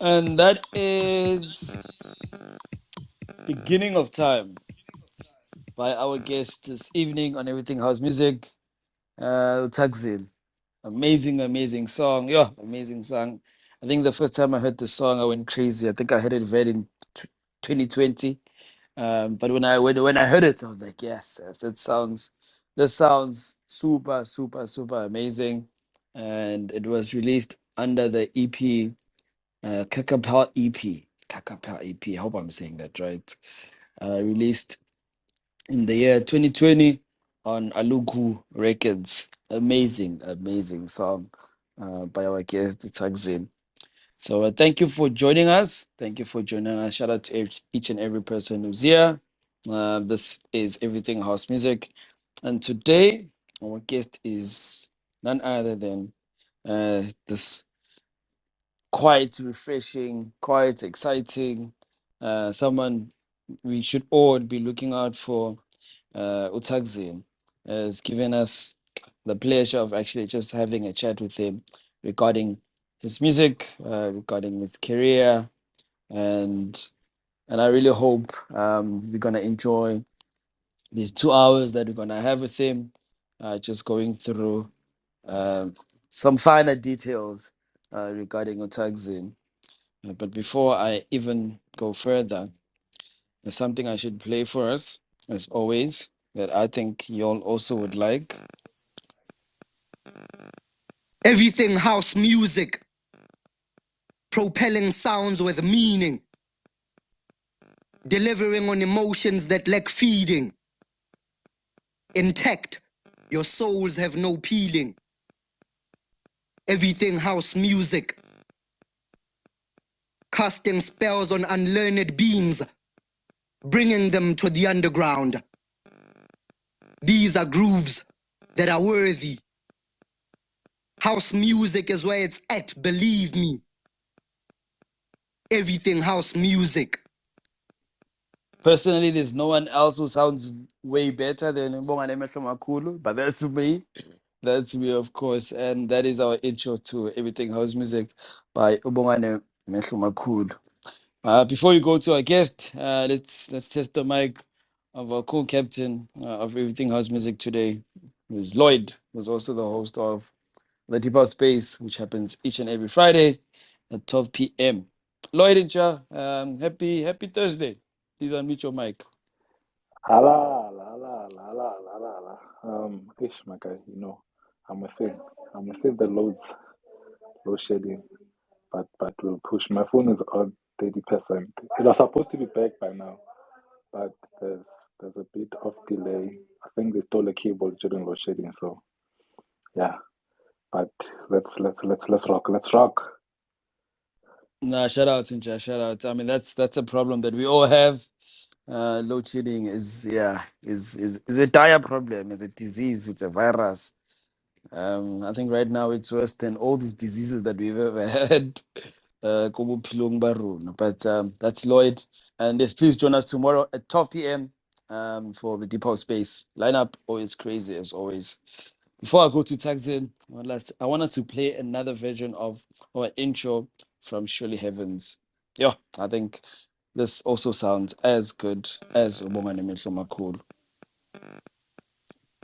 And that is Beginning of Time by our guest this evening on Everything House Music, Thakzin. Amazing, amazing song. Yeah, amazing song. I think the first time I heard the song, I went crazy. I think I heard it very in 2020. But when I heard it, I was like, yes, yes, that sounds super, super, super amazing. And it was released under the EP, Kakapal EP. Kakapal EP. I hope I'm saying that right. Released in the year 2020 on Aluku Records. Amazing, amazing song by our guest, Thakzin. So thank you for joining us. Thank you for joining us. Shout out to each and every person who's here. This is Everything House Music. And today, our guest is none other than this quite refreshing, quite exciting, someone we should all be looking out for. Thakzin has given us the pleasure of actually just having a chat with him regarding his music, regarding his career, and I really hope we're gonna enjoy these 2 hours that we're gonna have with him, just going through um some finer details regarding Thakzin. But before I even go further, there's something I should play for us, as always, that I think y'all also would like. Everything house music, propelling sounds with meaning. delivering on emotions that lack feeding. Intact, your souls have no peeling. Everything house music, casting spells on unlearned beings, bringing them to the underground. These are grooves that are worthy. House music is where it's at, believe me. Everything house music. Personally, there's no one else who sounds way better than Mbongane Makulu, but that's me. That's me, of course. And that is our intro to Everything House Music by Ubongane Makulu. Before we go to our guest, let's test the mic of our co-captain of Everything House Music today, who's Lloyd, who's also the host of the Deep House Space, which happens each and every Friday at 12 p.m. Lloyd and Cha, happy Thursday. Please unmute your mic. Hala, la, la, la, la, la, la, la. Ish, my guy, I'm afraid, I'm afraid the load shedding, but we'll push. My phone is on 30%. It was supposed to be back by now, but there's a bit of delay. I think they stole a cable during load shedding, so yeah. But let's rock. Let's rock. Nah, shout out, Incha, shout out. I mean, that's a problem that we all have. Load shedding is a dire problem. It's a disease. It's a virus. I think right now it's worse than all these diseases that we've ever had. Ko bophelong ba rona. But that's Lloyd. And yes, please join us tomorrow at 12 p.m. For the Deep House Space. Lineup always crazy as always. Before I go to Thakzin, I want us to play another version of our intro from Surely Heavens. Yeah, I think this also sounds as good as Ubongane Mehlo Makhulu.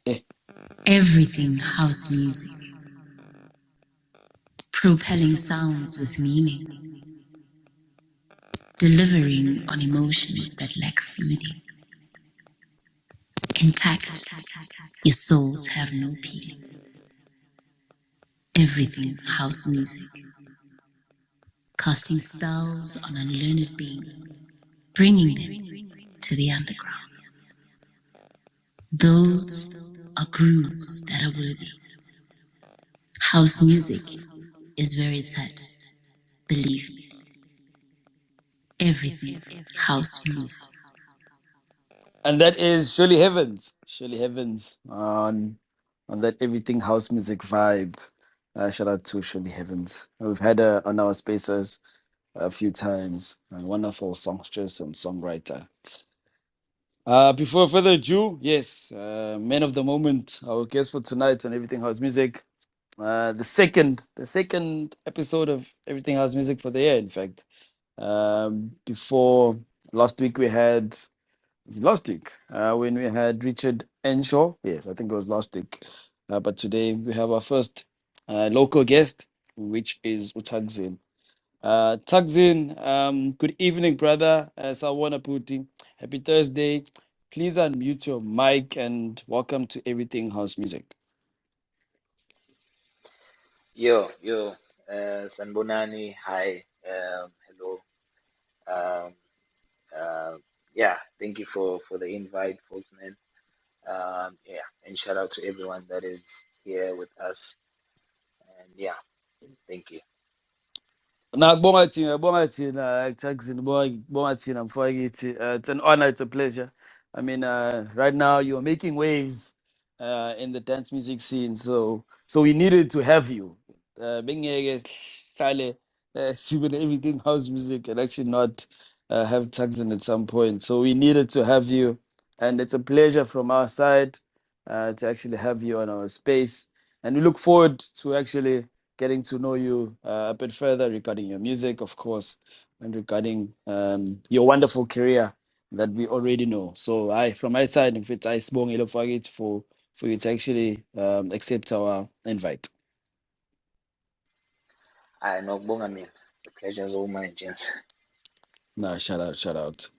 Eh. Everything house music, propelling sounds with meaning, delivering on emotions that lack feeding. Intact, your souls have no peeling. Everything house music, casting spells on unlearned beings, bringing them to the underground. Those are grooves that are worthy. House music is where it's at, believe me. Everything house music. And that is Surely Heavens. Surely Heavens on that everything house music vibe. Shout out to Surely Heavens. We've had her on our spaces a few times. A wonderful songstress and songwriter. Before further ado, yes, man of the moment, our guest for tonight on Everything House Music. The second episode of Everything House Music for the year, in fact. Before last week we had when we had Richard Enshaw. Yes, I think it was last week. But today we have our first local guest, which is Thakzin. Thakzin, good evening, brother. Sawona Puti. Happy Thursday. Please unmute your mic and welcome to Everything House Music. Yo, Sanbonani, hi, hello. Um, yeah, thank you for the invite, folks, man. Yeah, and shout out to everyone that is here with us. And yeah, thank you. Ngibonga thina Thakzin, ngibonga thina mfowethu. It's an honor, it's a pleasure. I mean, right now you're making waves in the dance music scene, so we needed to have you. Bengeke sihlale sibe everything house music and actually not have Thakzin at some point. So we needed to have you, and it's a pleasure from our side to actually have you on our space, and we look forward to actually getting to know you a bit further regarding your music, of course, and regarding your wonderful career that we already know. So, from my side, in fact, I sibongile for you to actually accept our invite. I know Bonga man. The pleasure is all mine, gents. No, shout out, shout out.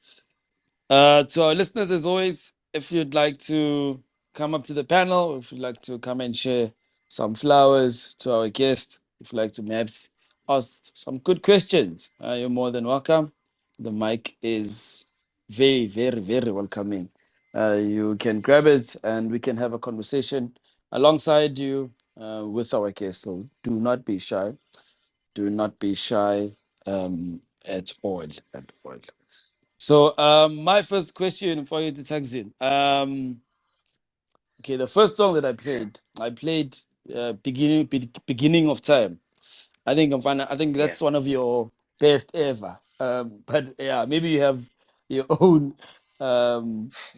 To our listeners, as always, if you'd like to come up to the panel, if you'd like to come and share some flowers to our guest, if you'd like to perhaps ask some good questions, you're more than welcome. The mic is very, very, very welcoming. You can grab it and we can have a conversation alongside you with our guests. So do not be shy. Do not be shy at all. At all. So my first question for you to Thakzin. Okay, the first song that I played beginning of time. I think I think Yeah. that's one of your best ever. But yeah, maybe you have your own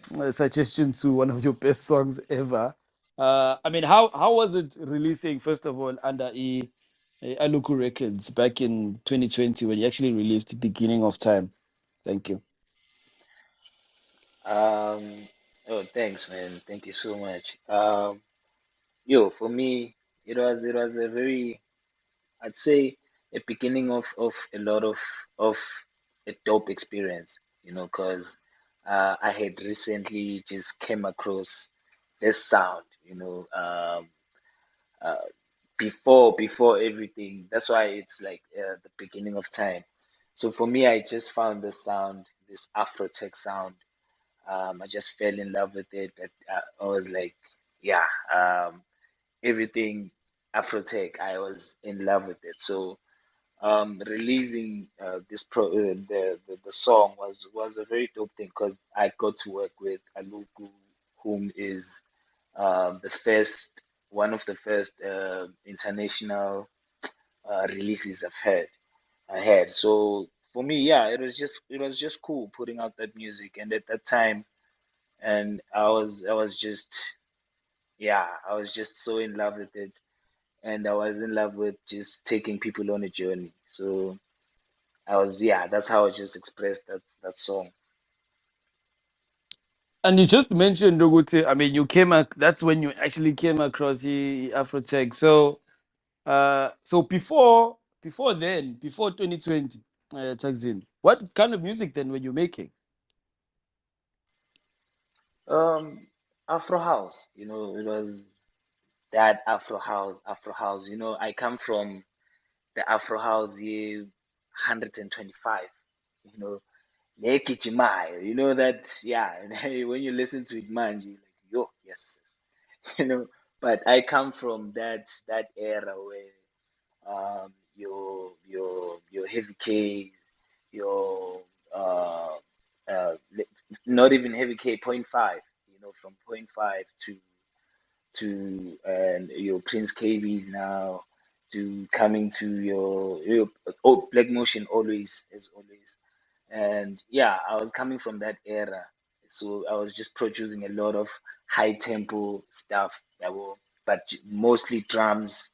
suggestion to one of your best songs ever. I mean, how was it releasing first of all under Aluku Records back in 2020 when you actually released the beginning of time? Thank you. Oh, thanks, man. Thank you so much. For me, it was a very, I'd say, a beginning of a lot of a dope experience. Because I had recently just came across this sound. Uh, before everything. That's why it's like the beginning of time. So for me, I just found this sound, this Afro tech sound. I just fell in love with it. I was like, yeah, everything Afrotech. I was in love with it. So releasing the song was a very dope thing because I got to work with Aluku, whom is the first one of the first international releases I had. So for me, yeah, it was just cool putting out that music, and at that time, and I was just, yeah, I was just so in love with it, and I was in love with just taking people on a journey. So yeah, that's how I just expressed that song. And you just mentioned Dogote. I mean, that's when you actually came across the Afrotech. So so before then, before 2020, Thakzin, what kind of music then were you making? Um, Afro house, it was that Afro house. I come from the Afro house year 125. You know, Lekijimai, that, yeah. When you listen to it, man, you're like, yo, yes, you know. But I come from that era where your heavy K, your not even heavy K, point five, from point five to and your Prince KBs now to coming to your oh, Black Motion always as always. And yeah, I was coming from that era, so I was just producing a lot of high tempo stuff that were, but mostly drums.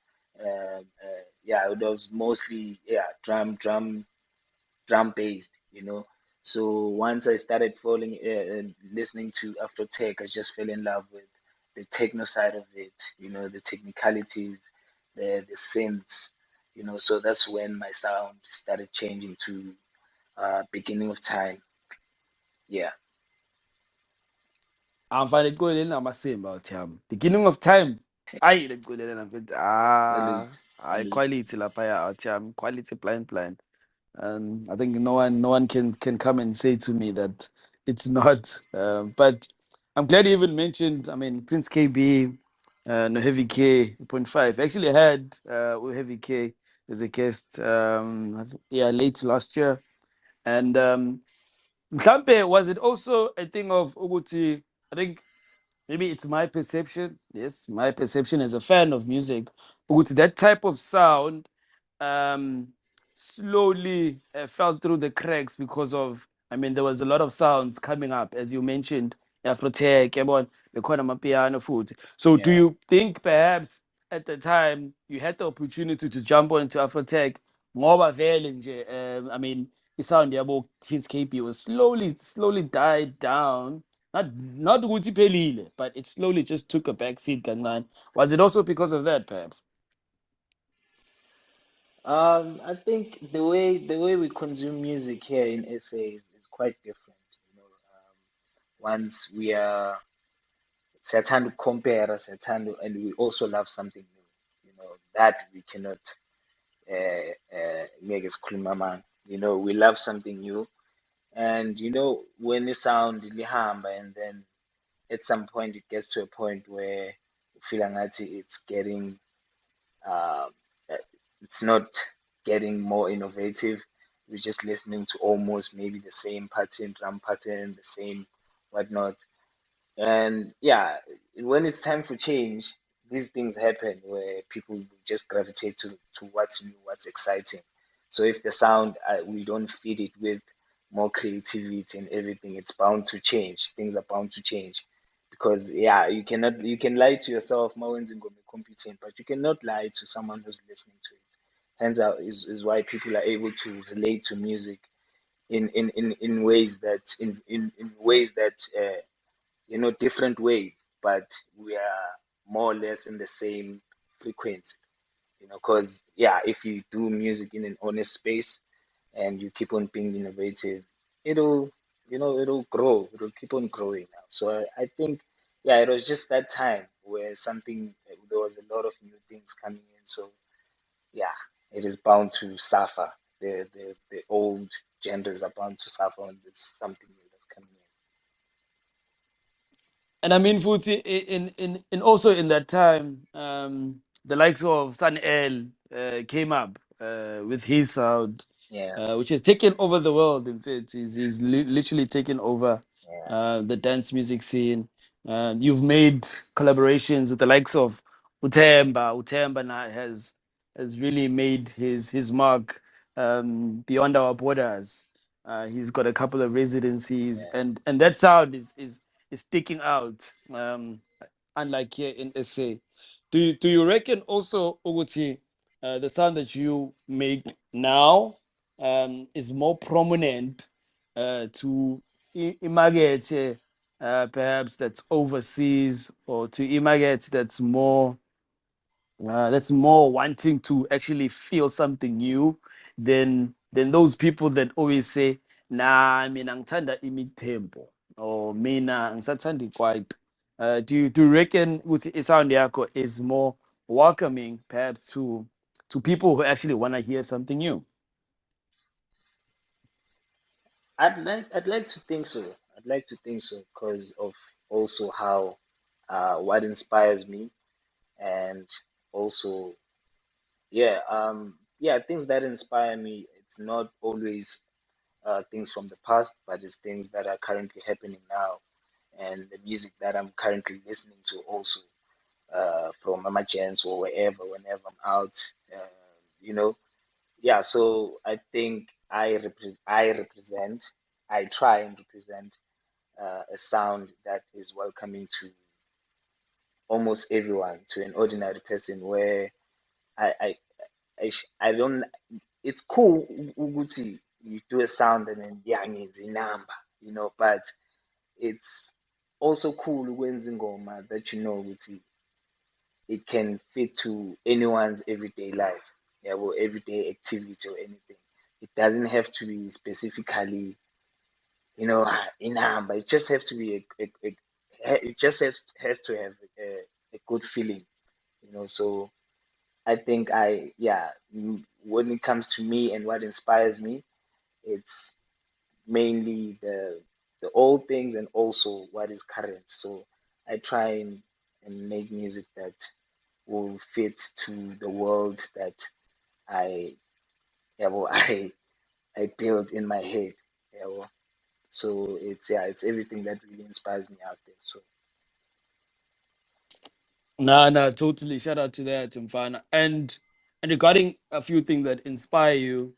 Yeah, it was mostly, yeah, drum based. So once I started listening to Afro tech, I just fell in love with the techno side of it. The technicalities, the synths. So that's when my sound started changing to beginning of time. Yeah, I'm fine. Go in. I'm saying about time. Beginning of time. I go in and salute, I salute. quality la paya out time. Quality blind. And I think no one can come and say to me that it's not. But I'm glad you even mentioned. I mean, Prince KB, no Heavy K, point 5. Actually, I had Heavy K as a guest. Yeah, late last year, and mhlambe, was it also a thing of Uguti? I think maybe it's my perception. Yes, my perception as a fan of music. Uguti, that type of sound um, slowly fell through the cracks because of, I mean, there was a lot of sounds coming up, as you mentioned, Afrotech, everyone, the corner piano food. So do Yeah. you think perhaps at the time you had the opportunity to jump onto Afrotech? Ngoba vele nje, I mean, sound yabo Prince KP was slowly died down. Not ukuthi iphelile, but it slowly just took a backseat kancane. Was it also because of that, perhaps? I think the way we consume music here in SA is quite different. Once we are siyathanda compare, and we also love something new. That we cannot make us amanga. We love something new, And when the sound lihamba, and then at some point it gets to a point where you feel like it's getting uh, it's not getting more innovative. We're just listening to almost maybe the same pattern, drum pattern, the same whatnot. And yeah, when it's time for change, these things happen where people will just gravitate to what's new, what's exciting. So if the sound, we don't feed it with more creativity and everything, it's bound to change. Things are bound to change. Because yeah, you can lie to yourself, Mawenzi Ngome competent, but you cannot lie to someone who's listening to it. Hence is why people are able to relate to music in ways that in ways that different ways, but we are more or less in the same frequency, because yeah, if you do music in an honest space and you keep on being innovative, it'll, it'll grow, it'll keep on growing now. So I think, yeah, it was just that time where there was a lot of new things coming in. So yeah, it is bound to suffer. The old genders are bound to suffer when there's something new that's coming in. And I mean, Futi, in also in that time, the likes of Sun-El came up with his sound, Yeah, which has taken over the world. In fact, he's literally taken over yeah, the dance music scene. You've made collaborations with the likes of Themba. Themba now has really made his mark beyond our borders. He's got a couple of residencies, yeah. and that sound is sticking out. Unlike here in SA. Do you reckon also, Uguti, the sound that you make now is more prominent to Imagete, perhaps that's overseas, or to Imagete that's more wanting to actually feel something new than those people that always say, nah, mina ngithanda imithembo, or mina ngisathanda kwaito. Do you reckon ukuthi isound yakho is more welcoming perhaps to people who actually want to hear something new? I'd like to think so. I'd like to think so because of also how what inspires me, and also yeah, things that inspire me. It's not always things from the past, but it's things that are currently happening now, and the music that I'm currently listening to also, from Mama Chance or wherever, whenever I'm out, uh, you know. Yeah, so I think I try and represent a sound that is welcoming to almost everyone, to an ordinary person, where I I I don't. It's cool, ukuthi you do a sound and then yeah, it's a number, but it's also cool ukwenza ingoma that ukuthi it can fit to anyone's everyday life, yeah, or everyday activity or anything. It doesn't have to be specifically, inamba. It just have to be it just has to have a good feeling, So I think when it comes to me and what inspires me, it's mainly the old things and also what is current. So I try and make music that will fit to the world that I I build in my head. So it's everything that really inspires me out there. So No, no, totally. Shout out to that, Mfana. And regarding a few things that inspire you,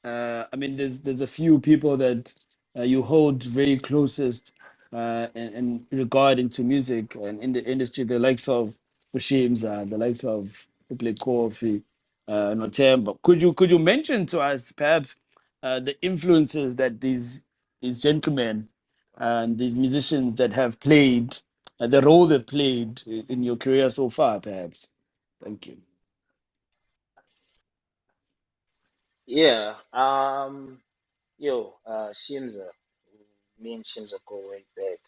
I mean, there's a few people that you hold very closest in regarding to music and in the industry, the likes of Shimza, the likes of Play Coffee, Notemba. Could you mention to us perhaps the influences that these gentlemen and these musicians that have played the role they've played in your career so far, perhaps? Thank you. yeah, Shimza, me and Shimza go way back,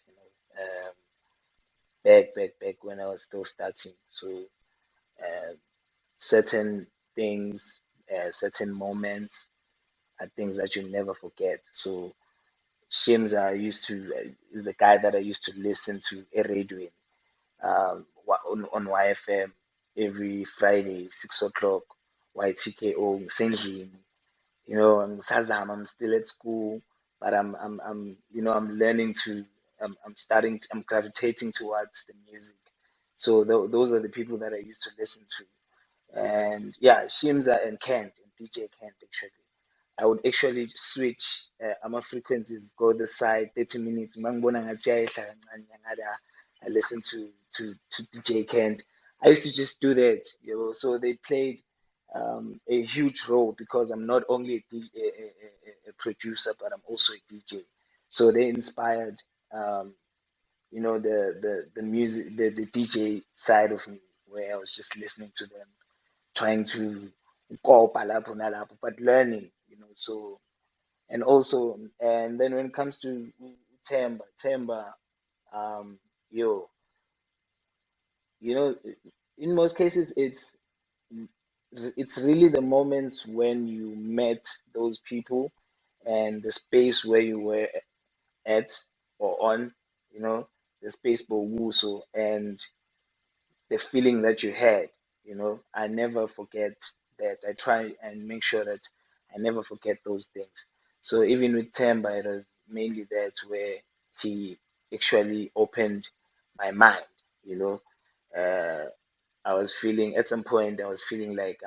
back when I was still starting. So uh, certain things, certain moments are things that you never forget. So Shimza is the guy that I used to listen to a radio on YFM every Friday, 6 o'clock, YTKO, Senzini. I'm still at school, but I'm learning I'm gravitating towards the music. So those are the people that I used to listen to. And yeah, Shimza and Kent, and DJ Kent actually. I would actually switch my frequencies, go the side, 30 minutes. Mangibona ngathi iyayehla kancane, ngada, I listen to DJ Kent. I used to just do that. So they played a huge role because I'm not only a producer, but I'm also a DJ. So they inspired, um, the music, the DJ side of me, where I was just listening to them, trying to kopa lapho nalapho, but learning. So and then when it comes to Themba, um, yo, you know, in most cases, it's really the moments when you met those people and the space where you were at or on, you know, the space Boguso and the feeling that you had. I never forget that. I try and make sure that I never forget those things. So even with Temba, it was mainly that where he actually opened my mind. You know, uh, I was feeling at some point I was feeling like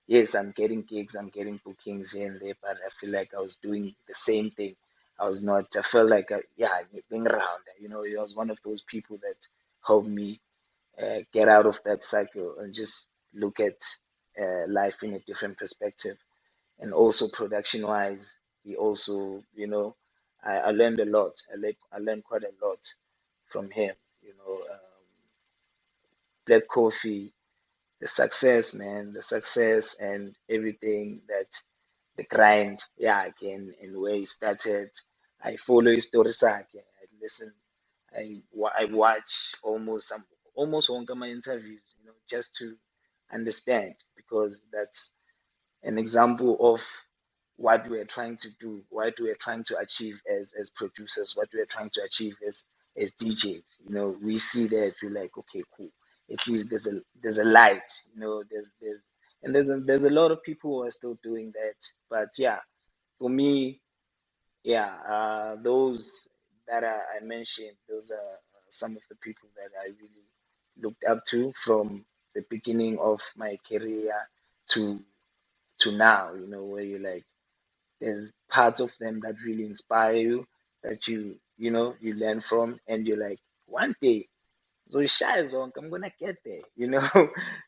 yes, I'm getting gigs, I'm getting bookings here and there, but I feel like I was doing the same thing. I was not. I felt like yeah, being around. He was one of those people that helped me get out of that cycle and just look at life in a different perspective. And also production wise, he also, I learned a lot. I learned quite a lot from him. Black Coffee, the success, man, the success and everything that the grind, yeah, again, and where he started. I follow his story, I listen, I watch almost all of my interviews, just to understand because that's an example of what we're trying to do, what we're trying to achieve as producers, what we're trying to achieve as DJs. We see that we're like, okay, cool. At least there's a light, there's a lot of people who are still doing that. But yeah, for me, yeah, those that I mentioned, those are some of the people that I really looked up to from the beginning of my career to now, where you're like, there's parts of them that really inspire you, that you learn from, and you're like, one day, so shy zonk, I'm gonna get there,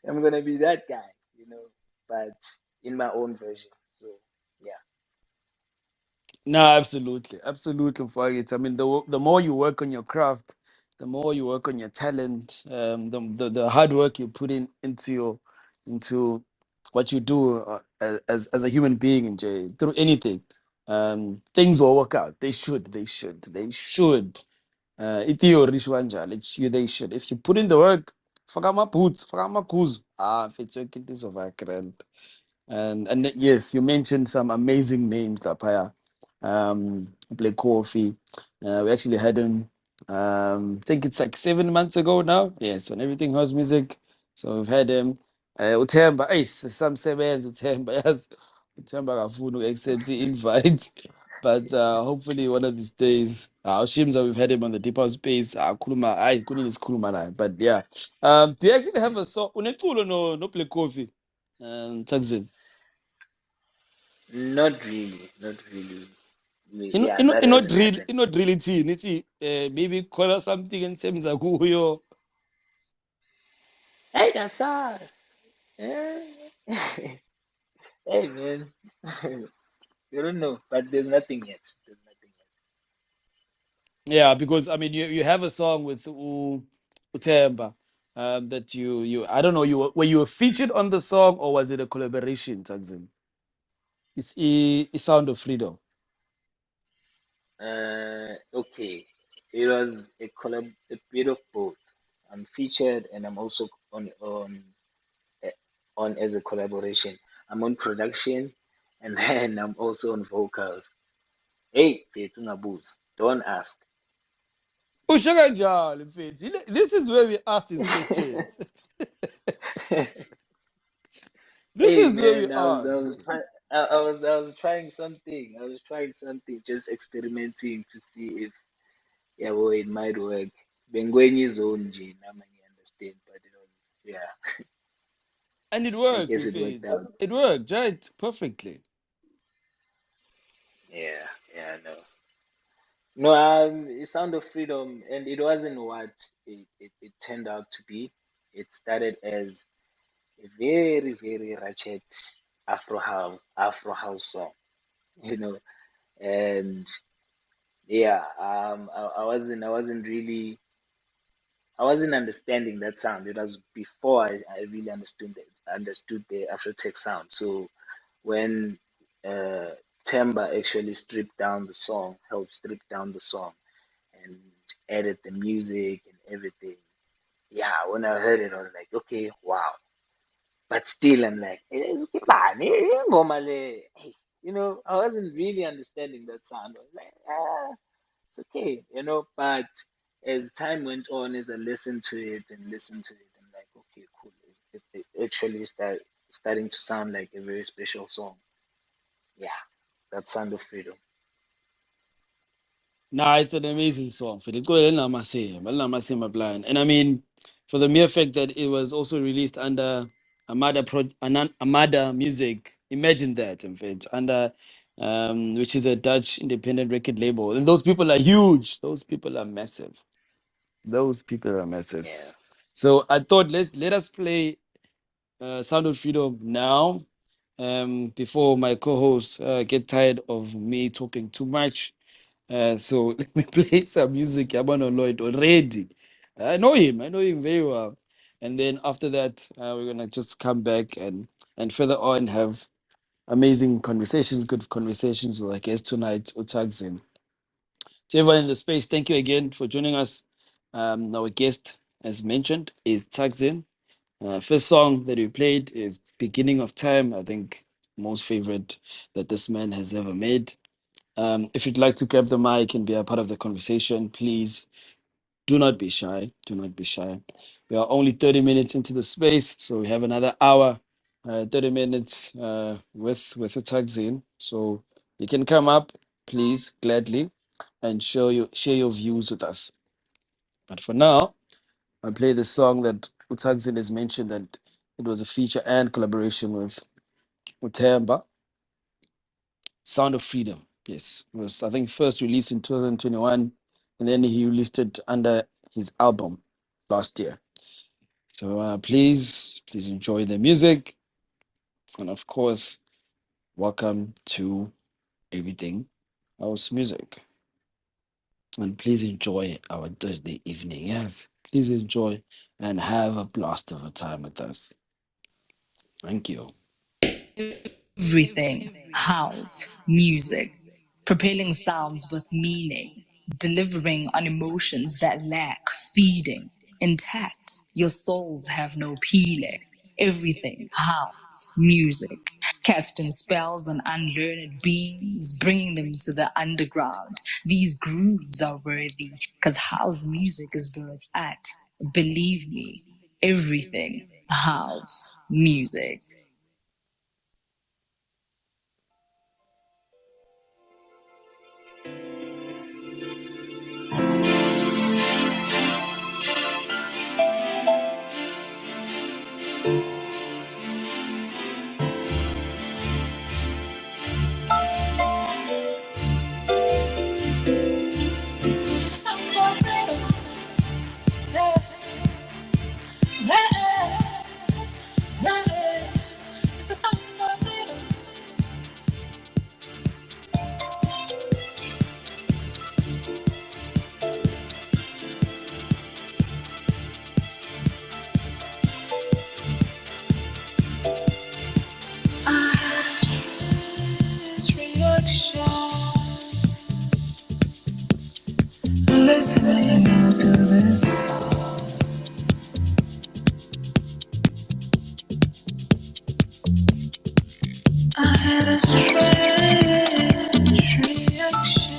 I'm gonna be that guy, but in my own version. So yeah. No, absolutely, absolutely. For it, I mean, the more you work on your craft, the more you work on your talent, the hard work you put into what you do as a human being in J through anything, things will work out. They should. I-theory isho kanjalo. They should. If you put in the work, faka ama-boots, faka ama-goose. Mfethu yonke into izova grand. And yes, you mentioned some amazing names, Lapaya. Black Coffee. We actually had him. I think it's like 7 months ago now. Yes, on Everything House Music. So we've had him. Uthemba, some sebenza Uthemba. Yes, Uthemba kafuna accept the invite. But hopefully one of these days, Shimza, we've had him on the Deep House Space. Kuluma, couldn't Kuluma naye. But yeah. Do you actually have a song? Uneculo no Black Coffee? Thakzin. Not really, not really. Yeah, that Not hasn't really, happened. not really thini ithi maybe call us something in terms of kuyo. Hey, that's all. Yeah. Hey, man. You don't know, but there's nothing yet. There's nothing yet. Yeah, because I mean you have a song with Utemba that you I don't know were you featured on the song or was it a collaboration, Thakzin? It's a Sound of Freedom. Okay. It was a bit of both. I'm featured and I'm also eh, on as a collaboration. I'm on production and then I'm also on vocals. Hey, Faith, ungabuzi. Don't ask. Usho kanjalo mfethu. This is where we ask these questions. This Hey is where we man, ask. I was trying something. I was trying something, just experimenting to see if yeah, well, it might work. Bengwenye zone nje, nama understand, but it was yeah, And it I worked, guess it worked mfethu. out. It worked, right? Perfectly. Yeah, yeah, no. No, Sound of Freedom, and it wasn't what it turned out to be. It started as a very, very ratchet Afro house song, you know. And yeah, I wasn't really, I wasn't understanding that sound. It was before I really understood the Afro tech sound. So when uh, Themba actually stripped down the song, helped strip down the song, and added the music and everything. Yeah, when I heard it, I was like, okay, wow. But still, I'm like, you know, I wasn't really understanding that sound. I was like, it's okay, you know. But as time went on, as I listened to it and listened to it, I'm like, okay, cool. It actually starting to sound like a very special song. Yeah, that Sound of Freedom. Nah, it's an amazing song. For the good, my blind. And I mean, for the mere fact that it was also released under Amada Music. Imagine that, in fact, under which is a Dutch independent record label. And those people are huge. Those people are massive. Those people are massive. Yeah. So I thought let us play Sound of Freedom now. Before my co-hosts get tired of me talking too much. So let me play some music. Yabano Lloyd already. I know him very well. And then after that, we're gonna just come back and further on have amazing conversations, good conversations with our guest tonight, Thakzin. To everyone in the space, thank you again for joining us. Our guest, as mentioned, is Thakzin. First song that we played is Beginning of Time. I think most favorite that this man has ever made. If you'd like to grab the mic and be a part of the conversation, please do not be shy. Do not be shy. We are only 30 minutes into the space, so we have another hour, 30 minutes with a Thakzin. So you can come up, please, gladly, and share your views with us. But for now, I'll play the song that Thakzin has mentioned that it was a feature and collaboration with Themba. Sound of Freedom. Yes, it was I think first released in 2021, and then he released it under his album last year. So please enjoy the music, and of course, welcome to Everything House Music, and please enjoy our Thursday evening. Yes, please enjoy and have a blast of a time with us. Thank you. Everything house music, propelling sounds with meaning, delivering on emotions that lack feeding. Intact, your souls have no peeling. Everything house music, casting spells on unlearned beings, bringing them to the underground. These grooves are worthy, cause house music is where it's at. Believe me, everything house music. Listening to this, I had a strange reaction.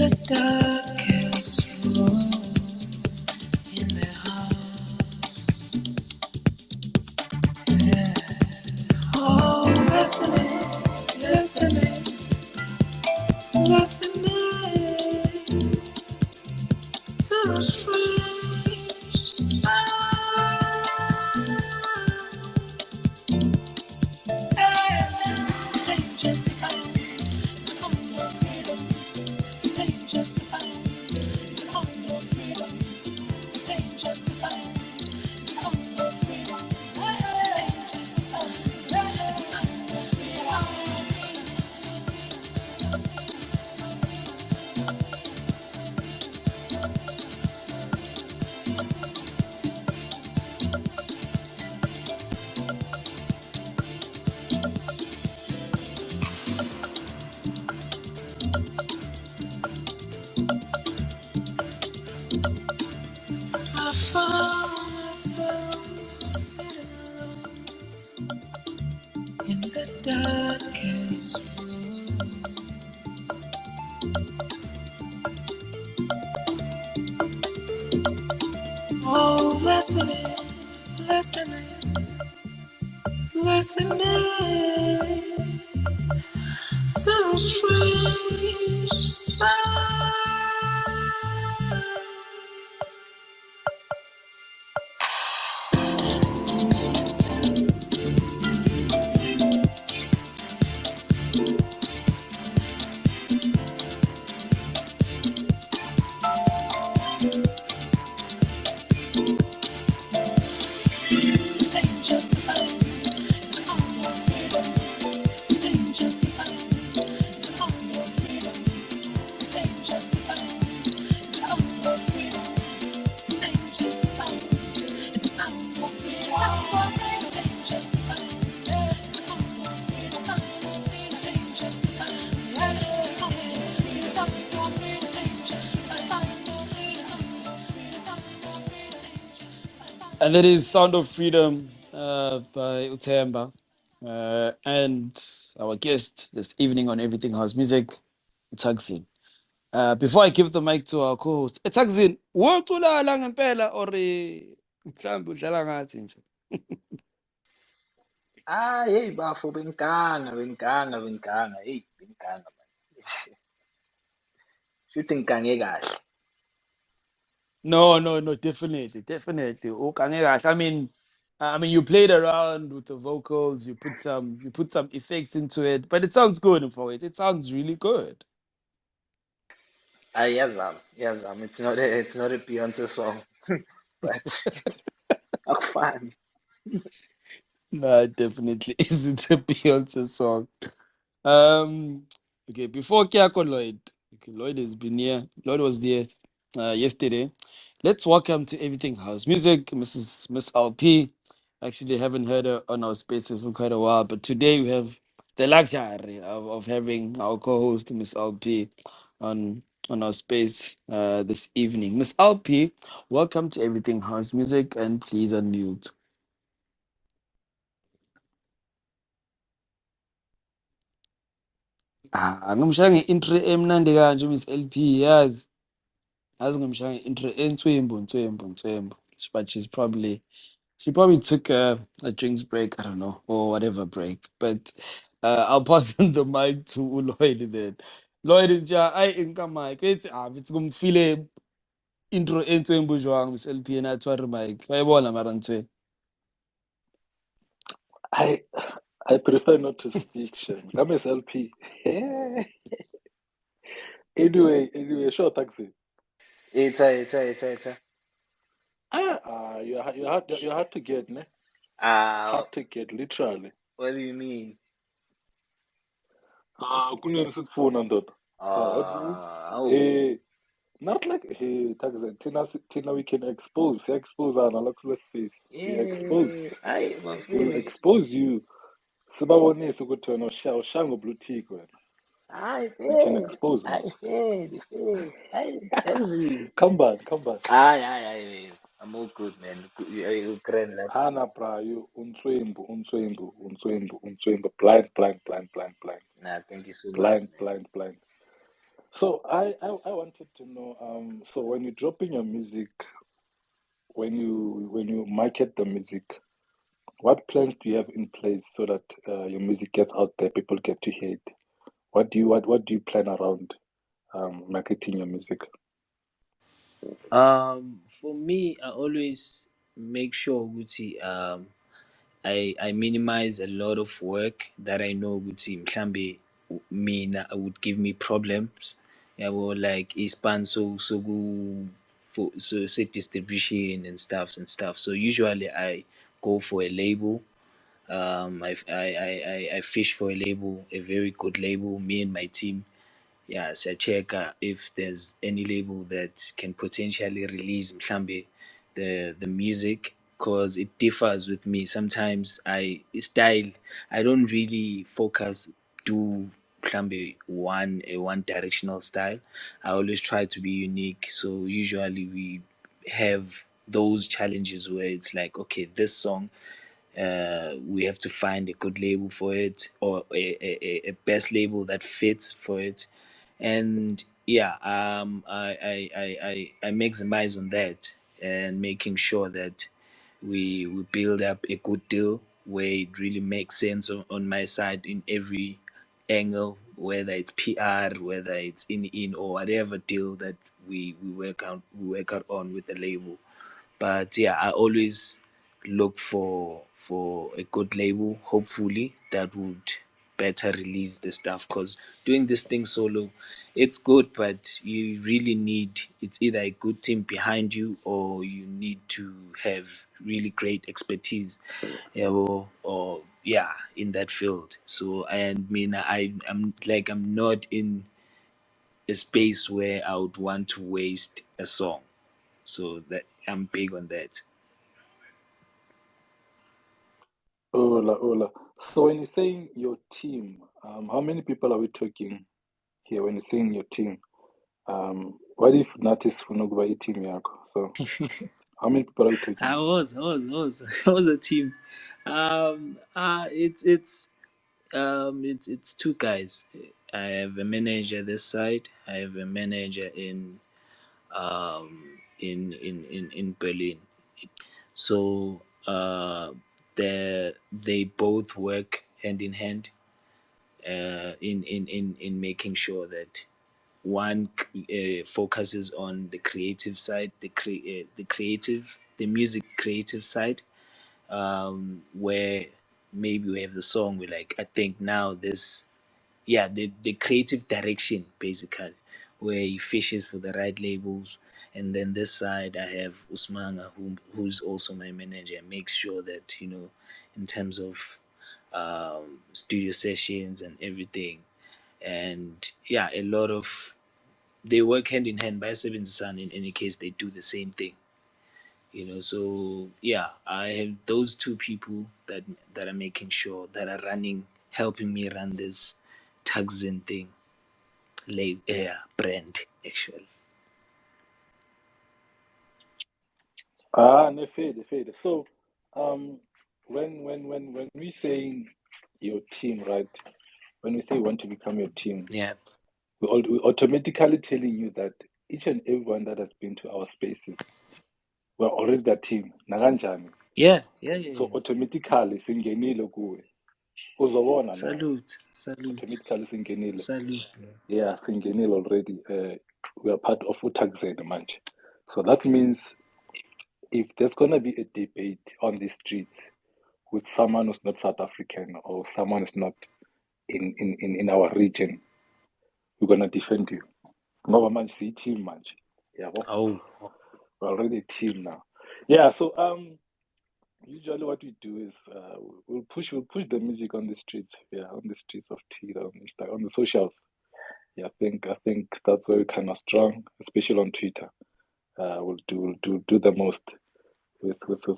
the darkest room in their heart. Yeah. Oh, listening, listening, listening to the strange sound. This ain't just a sound, it's a song of freedom. This ain't just a sound, it's a song of freedom. This ain't just a sound, it's a song of freedom. This ain't just a sound, it's a sound of freedom. I found myself sitting alone in the darkest room. Oh, listening, listening, listening to a strange sound. This ain't just a sound, it's a song of freedom. This ain't just a sound, it's a song of freedom. This ain't just a sound, it's a song of freedom. This ain't just a sound, it's a sound of freedom. This ain't just a sound, it's a song of freedom. This ain't just a sound, it's a song of freedom. This ain't just a sound, it's a song of freedom. And that is Sound of Freedom by Themba. And our guest this evening on Everything House Music, Thakzin. Before I give the mic to our co-host, Thakzin, uculala ngempela or mhlambe udlala ngathi nje? Hey bafo, bengiganga. Hey, bengiganga man. Shuthi ngigange kahle. No, definitely. Ugange kahle. I mean, you played around with the vocals, you put some effects into it, but it sounds good for it. It sounds really good. Yes, it's not a Beyonce song, but akufani. No, it definitely isn't a Beyonce song. Um, okay, before Kyako Lloyd, okay, Lloyd has been here. Lloyd was there yesterday. Let's welcome to Everything House Music, Miss LP. Actually, haven't heard her on our spaces for quite a while, but today we have the luxury of having our co-host Miss LP on our space this evening. Miss LP, welcome to Everything House Music, and please unmute. Ngimshaya nge-intro emnandi kanje Miss LP, yazi. Yazi ngimshaya nge-intro enswembu. But she probably took a drinks break, I don't know, or whatever break. But I'll pass on the mic to Lloyd then. Lloyd nja ayi nka mic. It's kumfile intro enswembu jwang Miss LP na tshware mic. Wayibona mara ntwe. I prefer not to speak, Shem. Come as LP. Anyway, sure, taxi. It's You're hard to get, ne? uh Hard to get, literally. what do you mean? Kunini sikufuna ndoda. What do you mean? Oh, Not like hey, taxi. Tina, we can expose our local space. We expose. I We'll mafuni. expose you. Sibabonise ukuthi wena ushanga blutik wena. We can expose man. Thakzin. Come back. Aye. I'm all good, man. You grand lad. Hana bra, you unswembu. Blind. Nah, thank you so much, man. Blind. So I wanted to know, so when you're dropping your music, when you market the music, what plans do you have in place so that your music gets out there, people get to hear it? What do you plan around marketing your music? For me, I always make sure Gucci, I minimize a lot of work that I know Gucci mhlambe mina would give me problems. Yabo, like ispan so say distribution and stuff. So usually I go for a label. I fish for a label, a very good label. Me and my team, yeah, so check if there's any label that can potentially release mhlambe the music, because it differs with me. Sometimes I don't really focus do mhlambe one directional style. I always try to be unique. So usually we have those challenges where it's like, okay, this song, we have to find a good label for it, or a best label that fits for it. And yeah, I maximize on that, and making sure that we build up a good deal where it really makes sense on my side in every angle, whether it's PR, whether it's in or whatever deal that we work out on with the label. But yeah, I always look for a good label, hopefully that would better release the stuff. Because doing this thing solo, it's good, but you really need, it's either a good team behind you, or you need to have really great expertise, yeah, or yeah, in that field. So, and mean, I'm not in a space where I would want to waste a song. So that I'm big on that. Ola, Ola. So when you're saying your team, how many people are we talking here when you're saying your team? What if Natis Funuguba team yako? So how many people are we talking? I was a team. It's two guys. I have a manager this side. I have a manager in Berlin. So they both work hand in hand, in making sure that one focuses on the creative side, the music creative side, where maybe we have the song, we like, I think now this, yeah, the creative direction basically, where he fishes for the right labels. And then this side I have Usmanga, who's also my manager, makes sure that, in terms of studio sessions and everything. And yeah, a lot of, they work hand in hand. By Seven Sun, in any case, they do the same thing. So yeah, I have those two people that are making sure, that are running, helping me run this Thakzin thing, like, yeah, brand actually. Ah, no fade, fade. So, um, when we saying your team, right? When we say we want to become your team, Yeah, we automatically telling you that each and everyone that has been to our spaces, we're already that team. Naganjani. yeah, yeah, yeah, So yeah. automatically singenile kuwe. Uzobona no. Salute, Automatically singenile. salute. Yeah, singenile already. We are part of Thakzin manje. So that means if there's gonna be a debate on the streets with someone who's not South African or someone who's not in our region, we're gonna defend you. Ngoba manje siyi-team manje. Yabo. Oh, We're already a team now. Yeah, so usually what we do is we'll push the music on the streets. Yeah, on the streets of Twitter, on Insta, on the socials. Yeah, I think that's where we're kind of strong, especially on Twitter. We'll do the most with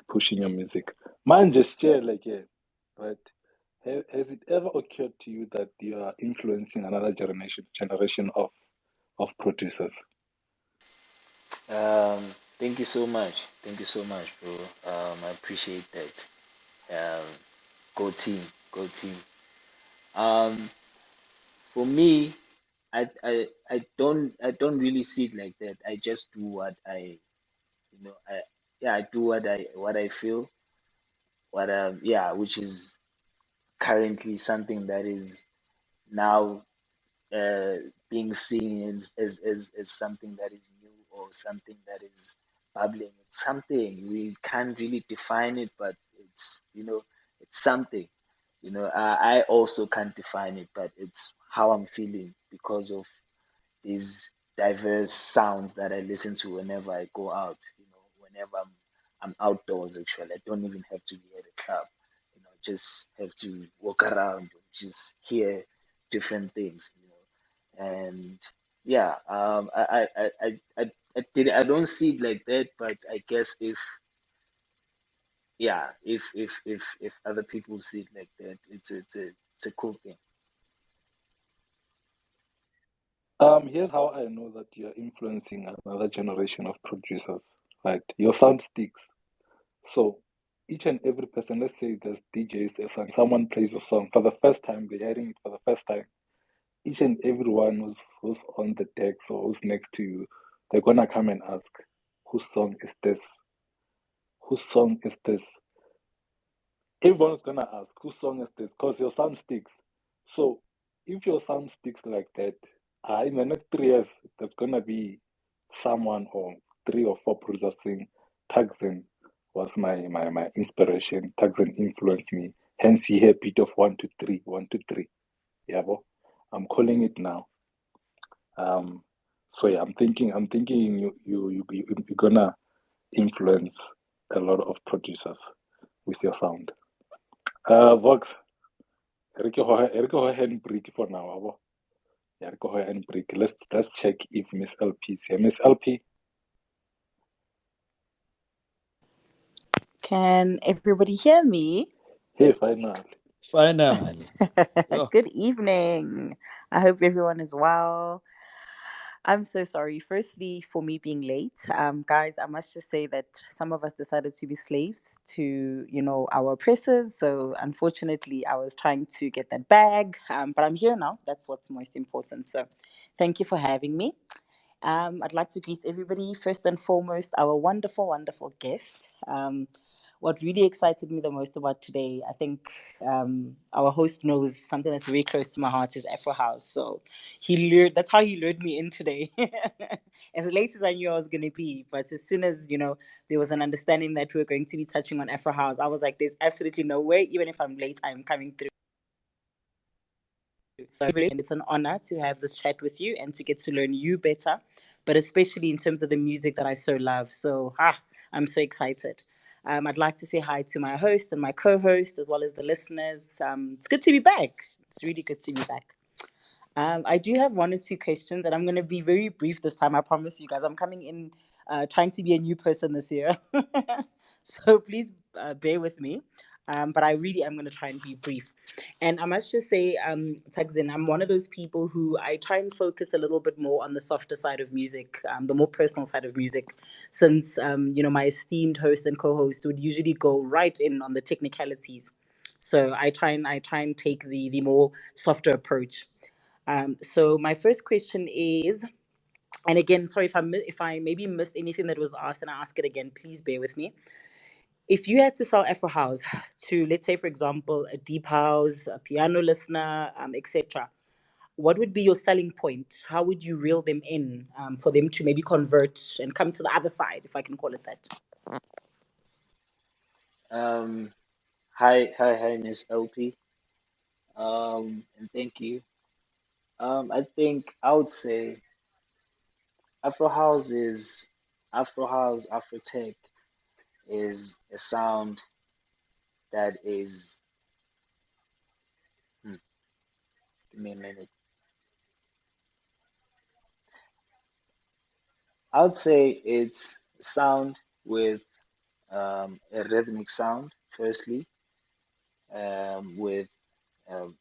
pushing your music. Man, just share like, yeah, right. Has it ever occurred to you that you are influencing another generation of producers? thank you so much. Thank you so much, bro. I appreciate that. Um, go team, go team. Um, for me. I don't really see it like that. I just do what I, I do what I feel, which is currently something that is now uh, being seen as something that is new or something that is bubbling. It's something we can't really define it, but it's something. I also can't define it, but it's how I'm feeling because of these diverse sounds that I listen to whenever I go out. Whenever I'm outdoors. Actually, I don't even have to be at a club. Just have to walk around and just hear different things. And yeah, I don't see it like that, but I guess if other people see it like that, it's a cool thing. Here's how I know that you're influencing another generation of producers. Right, your sound sticks. So each and every person, let's say there's DJs and someone plays a song for the first time, they're hearing it for the first time. Each and everyone who's on the decks or who's next to you, they're gonna come and ask, whose song is this? Whose song is this? Everyone's gonna ask, whose song is this? Because your sound sticks. So if your sound sticks like that, in the next 3 years, there's gonna be someone or 3 or 4 producers saying, Thakzin was my inspiration. Thakzin influenced me. Hence, you hear beat of 1 2 3, 1 2 3. Yeah, bo? I'm calling it now. So yeah, I'm thinking you're gonna influence a lot of producers with your sound. Vox, Eriko handbrake for now, abo. Yeah, Eriko handbrake. Let's check if Miss LP is here. Miss LP, Can everybody hear me? hey, finally. Finally. Yo. Good evening. I hope everyone is well. I'm so sorry, firstly, for me being late. Guys, I must just say that some of us decided to be slaves to, our oppressors. So unfortunately, I was trying to get that bag, but I'm here now. That's what's most important. So thank you for having me. I'd like to greet everybody. First and foremost, our wonderful, wonderful guest. What really excited me the most about today, I think our host knows something that's very close to my heart is Afro House. So that's how he lured me in today. As late as I knew I was going to be, but as soon as, there was an understanding that we were going to be touching on Afro House, I was like, there's absolutely no way, even if I'm late, I'm coming through. So it's an honor to have this chat with you and to get to learn you better, but especially in terms of the music that I so love. So I'm so excited. I'd like to say hi to my host and my co-host, as well as the listeners. It's good to be back. It's really good to be back. I do have 1 or 2 questions, and I'm going to be very brief this time. I promise you guys. I'm coming in trying to be a new person this year. So please bear with me. But I really am going to try and be brief. And I must just say, Thakzin, I'm one of those people who I try and focus a little bit more on the softer side of music, the more personal side of music, since, my esteemed host and co-host would usually go right in on the technicalities. So I try and take the more softer approach. So my first question is, and again, sorry if I maybe missed anything that was asked, and I ask it again, please bear with me. If you had to sell Afro House to, let's say, for example, a deep house, a piano listener, etc., what would be your selling point? How would you reel them in for them to maybe convert and come to the other side, if I can call it that? Um, hi, Miss LP. And thank you. I think I would say Afro House is Afro House, Afro Tech is a sound that is. Give me a minute. I would say it's sound with a rhythmic sound, firstly, with um,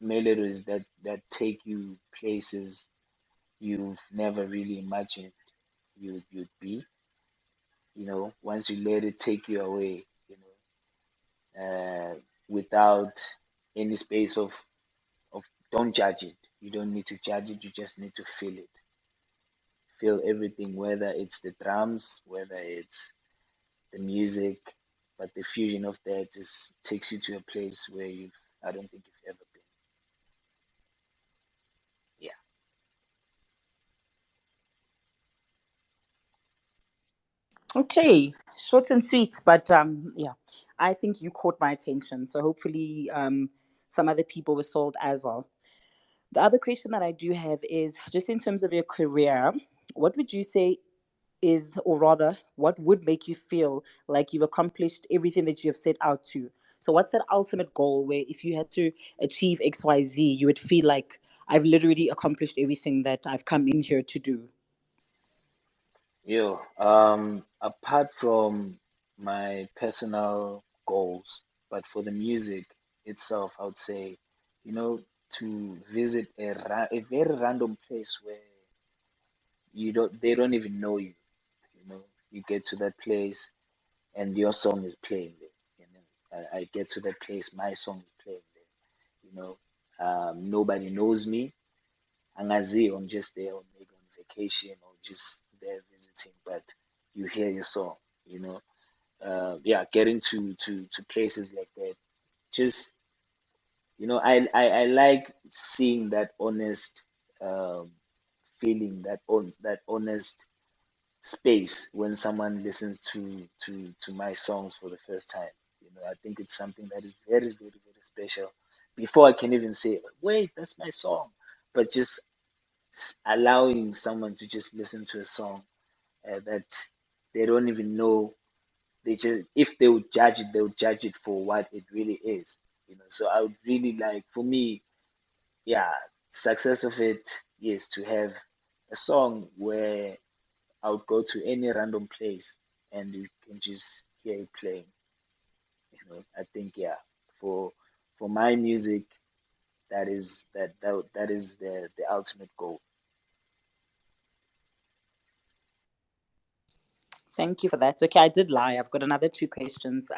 melodies that take you places you've never really imagined you'd be. Once you let it take you away, without any space of don't judge it. You don't need to judge it, you just need to feel it. Feel everything, whether it's the drums, whether it's the music, but the fusion of that just takes you to a place where I don't think you've ever been. Yeah. Okay, short and sweet, but yeah, I think you caught my attention. So hopefully, some other people were sold as well. The other question that I do have is just in terms of your career, what would you say is, or rather, what would make you feel like you've accomplished everything that you have set out to? So, what's that ultimate goal where if you had to achieve XYZ, you would feel like I've literally accomplished everything that I've come in here to do? Apart from my personal goals, but for the music itself, I would say, to visit a very random place where they don't even know you. You get to that place and your song is playing there. I get to that place, my song is playing there. Nobody knows me. Angazi, I'm just there, or maybe on vacation, or just there visiting. But you hear your song. You know, yeah, getting to places like that. Just I like seeing that honest um, feeling, that honest space when someone listens to my songs for the first time. I think it's something that is very, very, very special. Before I can even say, wait, that's my song, but just allowing someone to just listen to a song that they don't even know. They just, if they would judge it, they would judge it for what it really is. So I would really like, for me, yeah, success of it is to have a song where I would go to any random place and you can just hear it playing. I think, yeah, for for my music, that is the ultimate goal. Thank you for that. Okay, I did lie. I've got another two questions.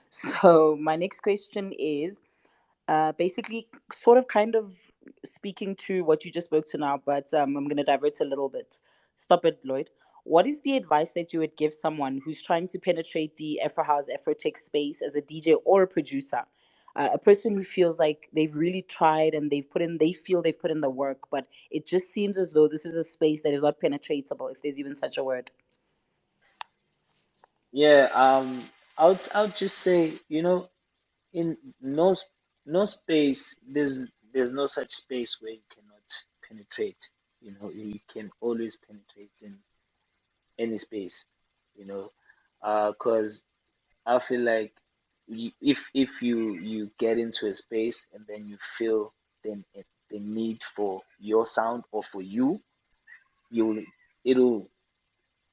So my next question is basically sort of kind of speaking to what you just spoke to now, but I'm going to divert a little bit. Stop it, Lloyd. What is the advice that you would give someone who's trying to penetrate the Afro House, Afro Tech space as a DJ or a producer? A person who feels like they've really tried and they feel they've put in the work, but it just seems as though this is a space that is not penetratable, if there's even such a word. Yeah, I would just say, in no space, there's no such space where you cannot penetrate. You can always penetrate in any space. You know, because I feel like if you get into a space and then you feel the need for your sound or for you'll it'll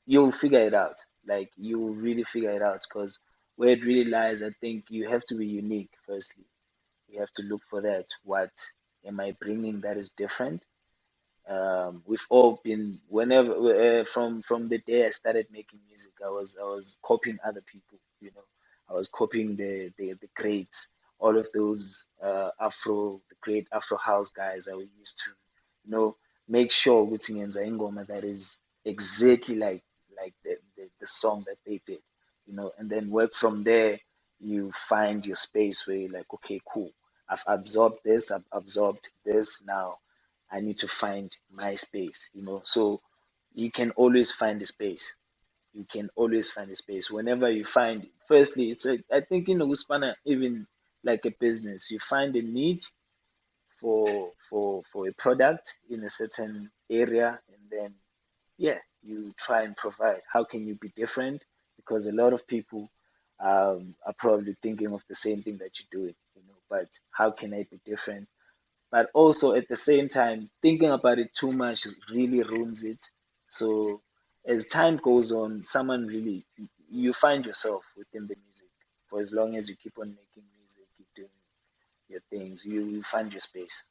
you'll figure it out. Like you'll really figure it out because where it really lies, I think you have to be unique. Firstly, you have to look for that. What am I bringing that is different? We've all been whenever from the day I started making music, I was copying other people. I was copying the greats, all of those the great Afro house guys that we used to, make sure ukuthi ngenza ingoma that is exactly like the song that they did, and then work from there. You find your space where you're like, okay, cool. I've absorbed this. I've absorbed this now. I need to find my space. So you can always find a space. You can always find a space. Whenever you find, firstly, I think, Uspana, even like a business, you find a need for a product in a certain area, and then, yeah, you try and provide. How can you be different? Because a lot of people are probably thinking of the same thing that you're doing, but how can I be different? But also at the same time, thinking about it too much really ruins it. So as time goes on, someone really you find yourself within the music. For as long as you keep on making music, keep doing your things, you find your space.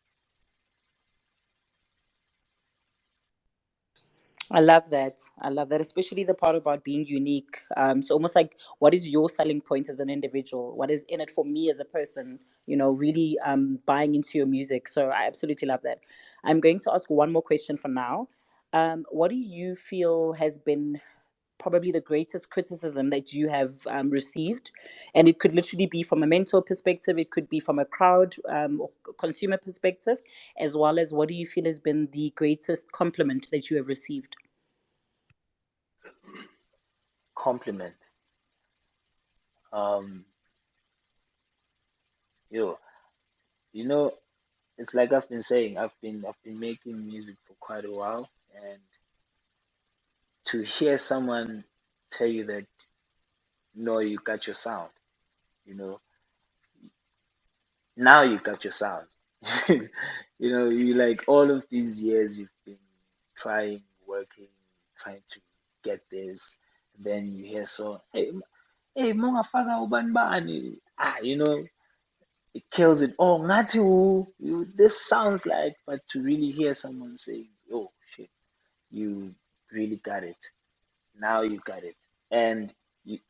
I love that. I love that, especially the part about being unique. So almost like, what is your selling point as an individual? What is in it for me as a person? Really buying into your music. So I absolutely love that. I'm going to ask one more question for now. What do you feel has been probably the greatest criticism that you have received? And it could literally be from a mentor perspective, it could be from a crowd or consumer perspective, as well as what do you feel has been the greatest compliment that you have received? Compliment. Um, yo, you know, it's like I've been saying, I've been making music for quite a while, and to hear someone tell you that no, you got your sound, you know, now you got your sound. You like all of these years you've been trying, working, trying to get this, and then you hear so, hey, monga father uban bani, it kills it. Oh, Ngati, this sounds like, but to really hear someone saying, oh shit, you really got it. Now you got it. And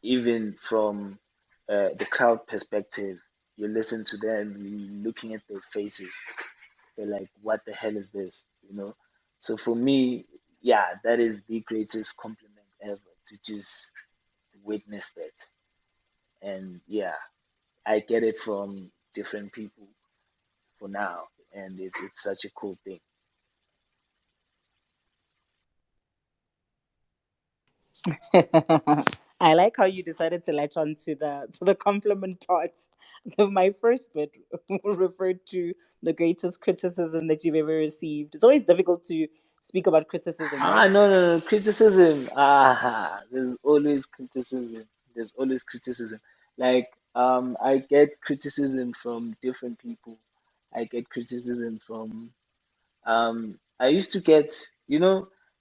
even from the crowd perspective, you listen to them, you looking at their faces, they're like, what the hell is this? So for me, yeah, that is the greatest compliment ever, to just witness that. And yeah, I get it from different people for now, and it's such a cool thing. I like how you decided to latch on to the compliment part. My first bit referred to the greatest criticism that you've ever received. It's always difficult to speak about criticism, right? No, no, no, criticism. There's always criticism. There's always criticism. Like, I get criticism from different people. I get criticism from, I used to get,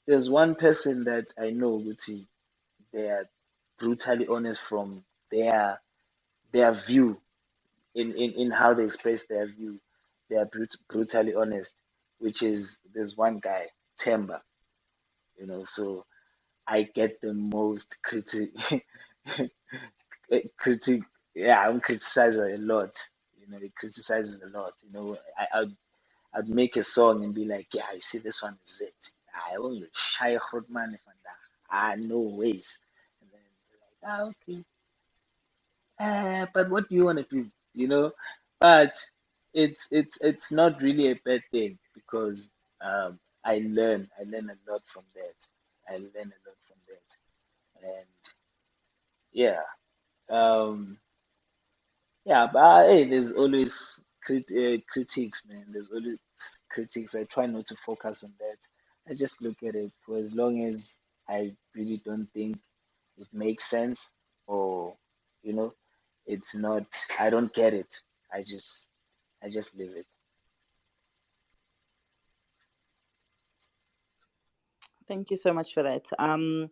there's one person that I know, Guti, they are brutally honest from their view in how they express their view. They are brutally honest, which is, there's one guy, Themba, so I get the most critic. Yeah, I'm criticized a lot. It criticizes a lot. I'd make a song and be like, yeah, I see this one is it. I only shy hot man if I'm that. No ways. And then they're like, okay. But what do you want to do? But it's not really a bad thing, because I learn a lot from that. I learn a lot from that, and yeah, um, yeah. But hey, there's always critiques, man. There's always critiques. I try not to focus on that. I just look at it for as long as I really don't think it makes sense, or you know it's not, I don't get it, I just leave it. Thank you so much for that. I'm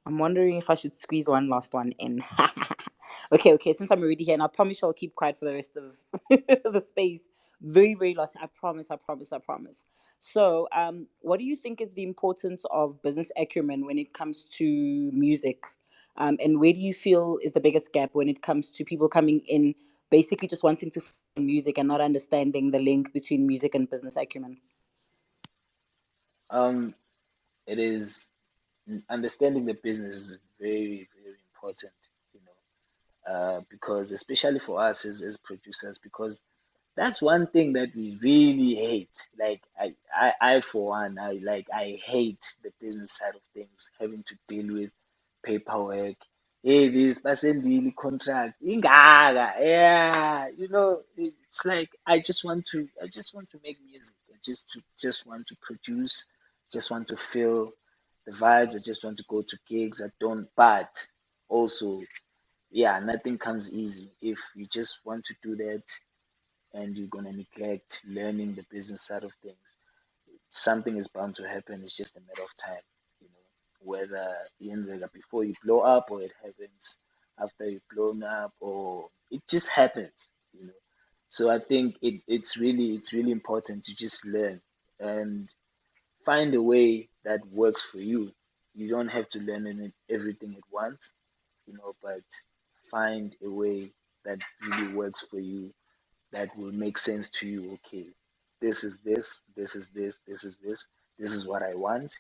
wondering if I should squeeze one last one in. Okay, okay. Since I'm already here, and I promise I'll keep quiet for the rest of the space. Very, very last. I promise. I promise. I promise. So, what do you think is the importance of business acumen when it comes to music? And where do you feel is the biggest gap when it comes to people coming in, basically just wanting to find music and not understanding the link between music and business acumen? um it is, understanding the business is very, very important, you because especially for us as producers, because that's one thing that we really hate. Like, I for one, I hate the business side of things, having to deal with paperwork. Hey, this person really contract. Ingaka, yeah, it's like I just want to make music. I just want to produce. Just want to feel the vibes. I just want to go to gigs. I don't, but also, yeah, nothing comes easy. If you just want to do that and you're gonna neglect learning the business side of things, something is bound to happen. It's just a matter of time, you know, whether it ends like before you blow up, or it happens after you've blown up, or it just happens, you know. So I think it's really important to just learn and find a way that works for you. You don't have to learn everything at once, but find a way that really works for you, that will make sense to you. Okay, this is this, this is this, this is this, this is what I want.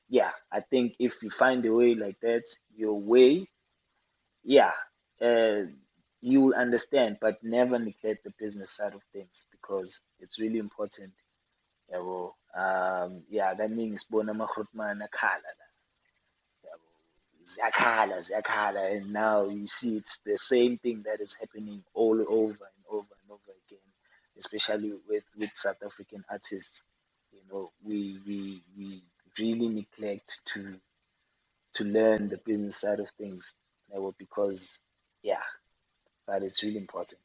Yeah, I think if you find a way like that, your way, yeah, uh, you will understand, but never neglect the business side of things because it's really important. Yeah, that means bona makrotman akhala la. Yabo. Ziyakhala, and now you see it's the same thing that is happening all over and over and over again, especially with South African artists. We really neglect to learn the business side of things, because yeah, but it's really important.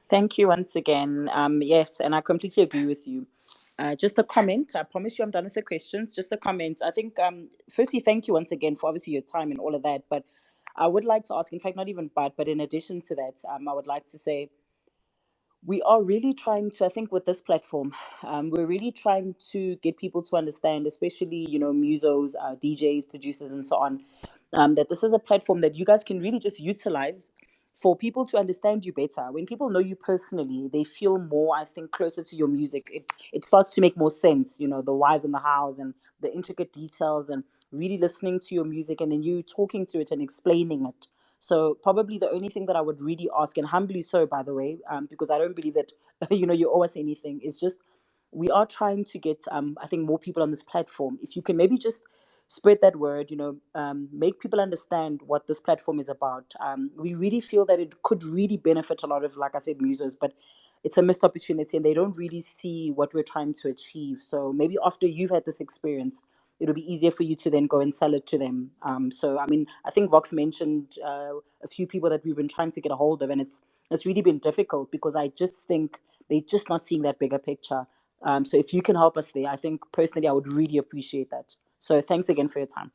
Thank you once again. Yes, and I completely agree with you. Just a comment. I promise you I'm done with the questions. Just a comment. I think, firstly, thank you once again for obviously your time and all of that. But I would like to ask, in fact, not even but in addition to that, I would like to say we are really trying to, I think, with this platform, we're really trying to get people to understand, especially, musos, DJs, producers, and so on, that this is a platform that you guys can really just utilize for people to understand you better. When people know you personally, they feel more, I think, closer to your music. It starts to make more sense, the whys and the hows and the intricate details, and really listening to your music and then you talking through it and explaining it. So probably the only thing that I would really ask, and humbly so, by the way, because I don't believe that you owe us anything, is just we are trying to get I think more people on this platform. If you can maybe just spread that word, make people understand what this platform is about. We really feel that it could really benefit a lot of, like I said, musos, but it's a missed opportunity and they don't really see what we're trying to achieve. So maybe after you've had this experience, it'll be easier for you to then go and sell it to them. So I mean, I think Vox mentioned a few people that we've been trying to get a hold of, and it's really been difficult because I just think they're just not seeing that bigger picture. So if you can help us there, I think personally I would really appreciate that. So thanks again for your time.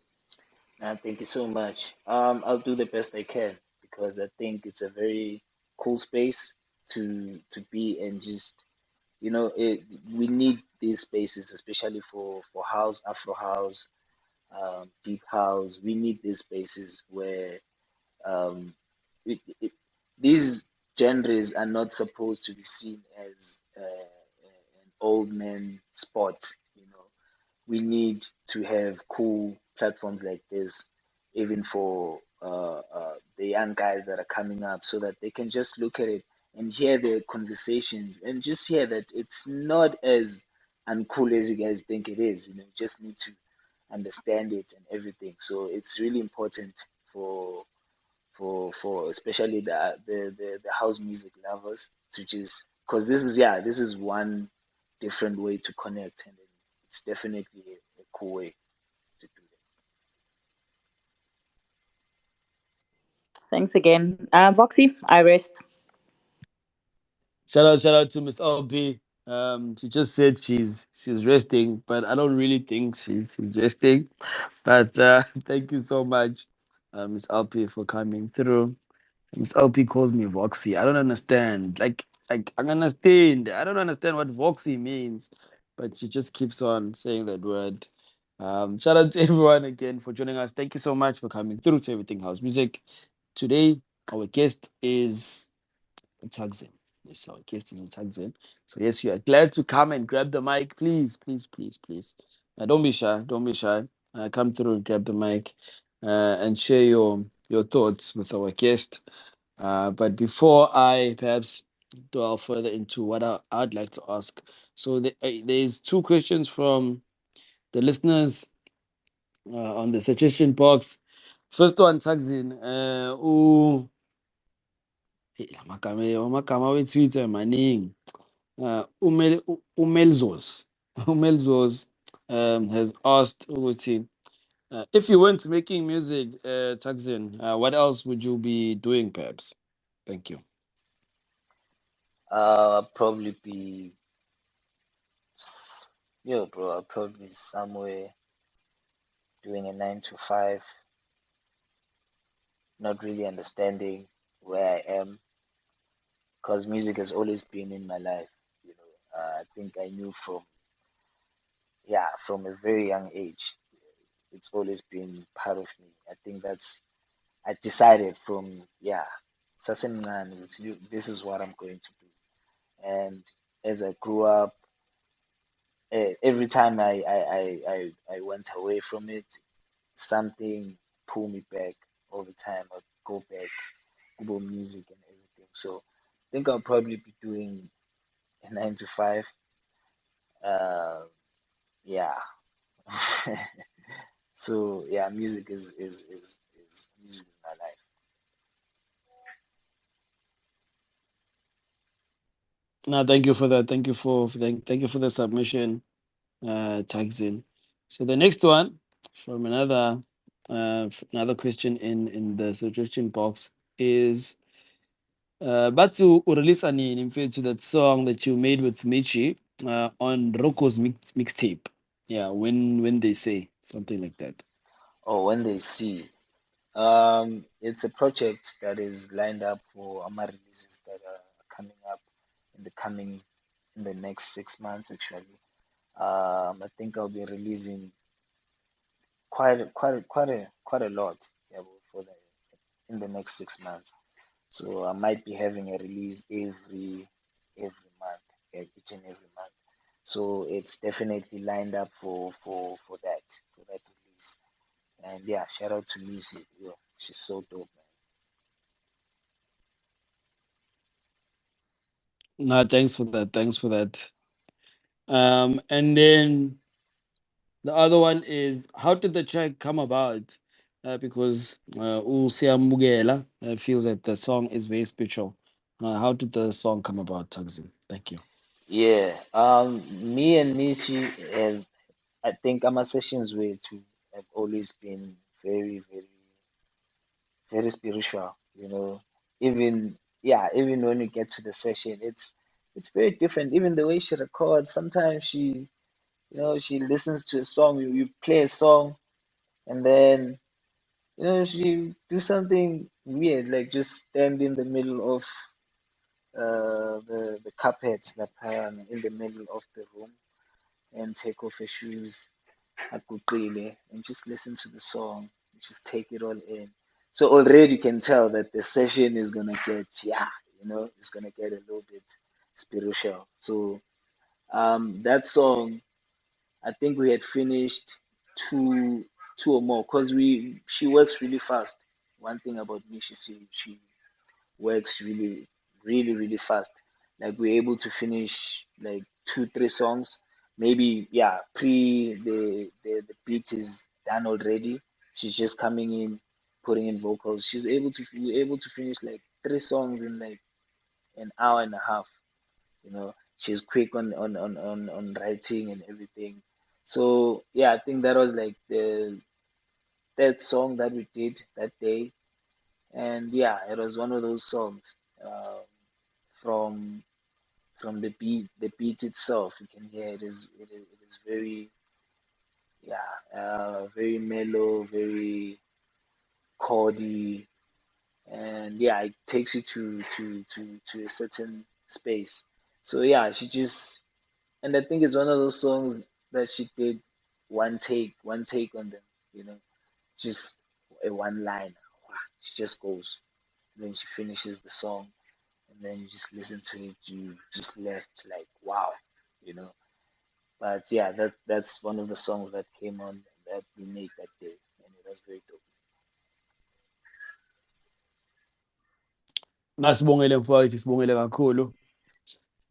Thank you so much. I'll do the best I can because I think it's a very cool space to be, and just we need these spaces, especially for house, Afro house, deep house. We need these spaces where um, it, these genres are not supposed to be seen as an old man sport. We need to have cool platforms like this, even for the young guys that are coming up, so that they can just look at it and hear the conversations and just hear that it's not as uncool as you guys think it is. You just need to understand it and everything. So it's really important for for especially the house music lovers to just, because this is one different way to connect, and it's definitely a cool way to do Thanks again. Voxy, I rest. Shout out to Miss LB. She just said she's resting, but I don't really think she's resting. But thank you so much, Miss LP, for coming through. Miss LP calls me Voxy. I don't understand. Like I understand. I don't understand what Voxy means, but she just keeps on saying that word. Shout out to everyone again for joining us. Thank you so much for coming through to Everything House Music. Today, our guest is Thakzin. Yes, our guest is Thakzin. So yes, you are glad to come and grab the mic. Please, please, please, please. Don't be shy. Don't be shy. Come through and grab the mic and share your thoughts with our guest. But before I perhaps delve further into what I'd like to ask, so there's two questions from the listeners on the suggestion box. First one, Thakzin. Hey, amagama we-Twitter maningi. Umelzos. Umelzos has asked ukuthi, if you weren't making music, Thakzin, what else would you be doing perhaps? Thank you. I'll probably be, bro. I'll probably be somewhere doing a 9 to 5, not really understanding where I am, because music has always been in my life. I think I knew from yeah, from a very young age. It's always been part of me. I think I decided from, yeah, sasemncane ukuthi this is what I'm going to do. And as I grew up, every time I went away from it, something pulled me back all the time. I'd go back, Google music and everything. So I think I'll probably be doing a 9 to 5. Uh, yeah. So yeah, music is music is my life. No, thank you for that. Thank you for the submission, Thakzin. So the next one from another question in the suggestion box is Batsu release nini mfethu that song that you made with Michi on Rocco's mixtape. Yeah, when they say something like that. Oh, when they see, it's a project that is lined up for AMA releases that are coming up in the next 6 months actually. I think I'll be releasing quite a lot, yeah, for the in the next 6 months. So I might be having a release every month, each and every month. So it's definitely lined up for that release. And yeah, shout out to Missy. Yo, she's so dope, man. No, thanks for that. Thanks for that. And then the other one is how did the track come about? Because Usiamugela feels that the song is very spiritual. How did the song come about, Thakzin? Thank you. Yeah. Me and Missy have, I think our sessions with have always been very spiritual, you know. Even yeah, even when we get to the session, it's very different. Even the way she records, sometimes she listens to a song, you play a song, and then she do something weird, like just stand in the middle of the carpet, like in the middle of the room, and take off her shoes, aguqile, and just listen to the song, just take it all in. So already you can tell that the session is gonna get, yeah, it's gonna get a little bit spiritual. So that song, I think we had finished two two or more because we she works really fast. One thing about me, she works really fast. Like we're able to finish like 2 3 songs, maybe, yeah, pre the beat is done already. She's just coming in, putting in vocals. We're able to finish like 3 songs in like an hour and a half. She's quick on writing and everything. So yeah, I think that was like the third song that we did that day. And yeah, it was one of those songs, um, from the beat itself. You can hear it is very, yeah, very mellow, very chordy, and yeah, it takes you to a certain space. So yeah, she just, and I think it's one of those songs that she did one take on them, you know, just a one line. She just goes, and then she finishes the song, and then you just listen to it, you just left like wow, you know. But yeah, that's one of the songs that came on that we made that day, and it was very dope. Nasibongele mfowethu, sibongele kakhulu.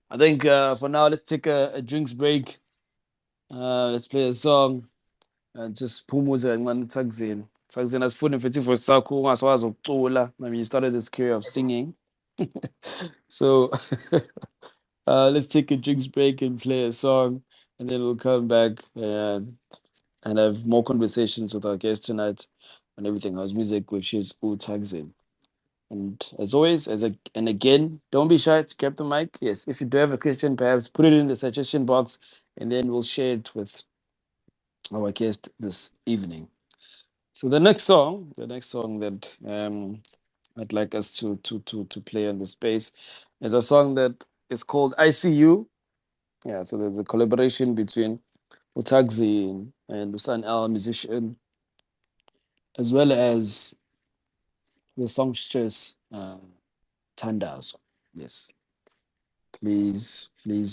I think for now let's take a drinks break. Let's play a song and just phumuze kancane uThakzin. Thakzin asifuni mfethu ivoice sakho ungasakwazi ukucula. I mean, you started this career of singing. So let's take a drinks break and play a song, and then we'll come back and have more conversations with our guest tonight on everything house music, which is Thakzin. And as always, and again, don't be shy to grab the mic. Yes, if you do have a question, perhaps put it in the suggestion box, and then we'll share it with our guest this evening. So the next song that I'd like us to play on the space is a song that is called "I See You." Yeah, so there's a collaboration between Thakzin and Sun-EL Musician, as well as the songstress Thandazo. Yes, please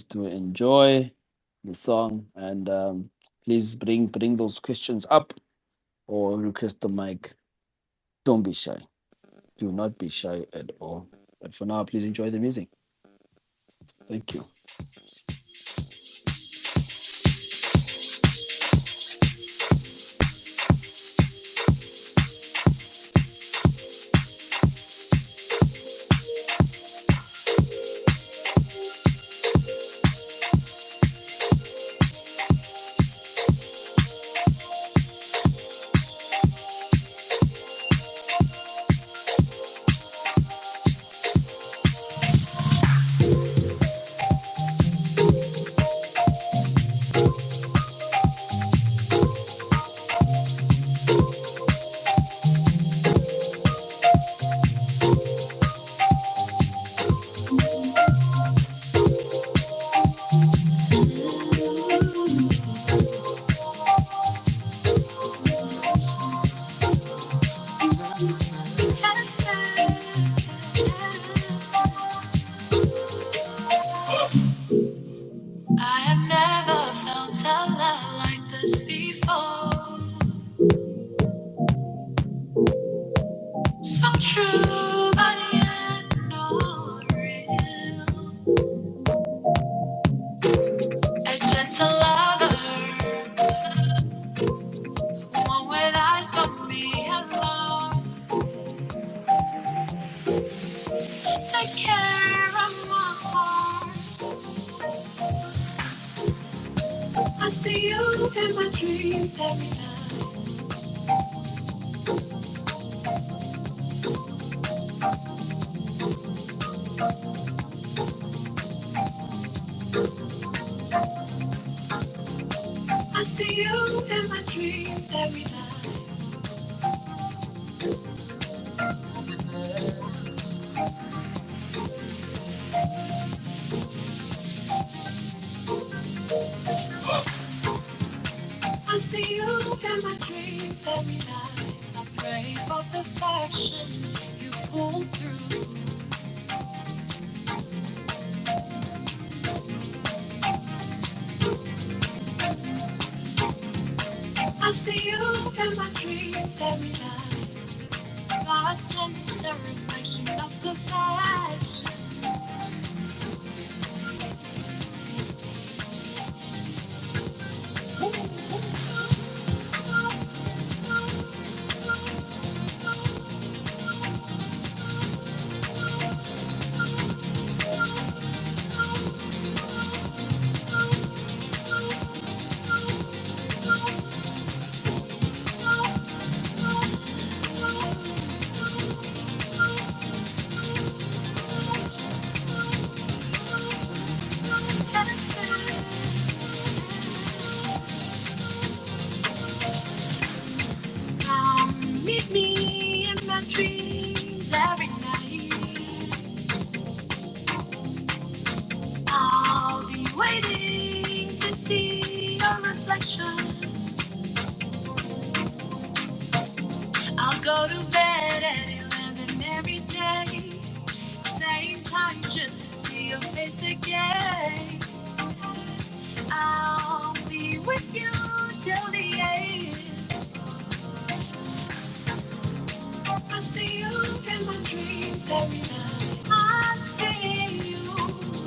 do enjoy the song, and please bring those questions up or request the mic. Don't be shy. Do not be shy at all. But for now, please enjoy the music. Thank you. I have never felt a love like this before. So true, but yet not real. A gentle lover, one with eyes for me alone. Take care of my heart. I see you in my dreams every night. I see you in my dreams every night. I see you in my dreams every night. I pray for perfection. You pull through. I see you in my dreams every night. Lost in a reflection of perfection. Come meet me in my dreams every night. I'll be waiting to see your reflection. I'll go to bed at 11 every day. Same time just to see your face again. I'll be with you till the end. I see you in my dreams every night. I see you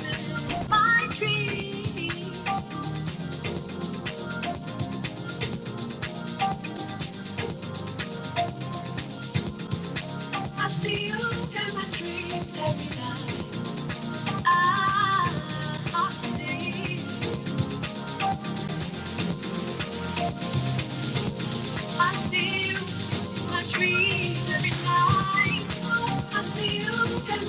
in my dreams. I see you in my dreams every night. I see you. I see you in my dreams every night. I see you in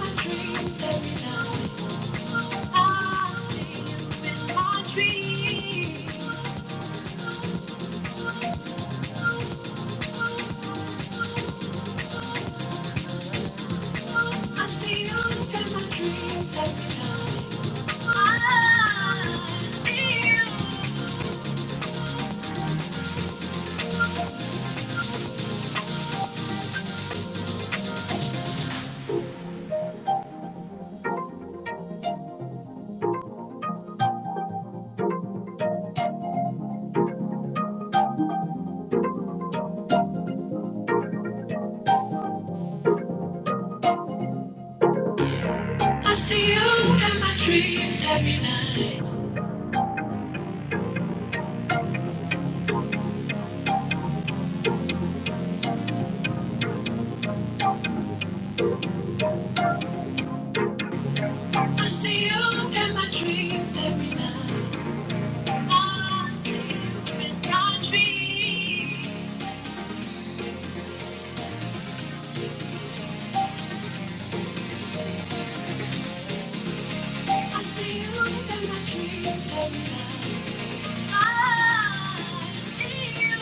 every night. I see you in my dreams every night. I see you in my dreams. I see you in my dreams every night. I see you.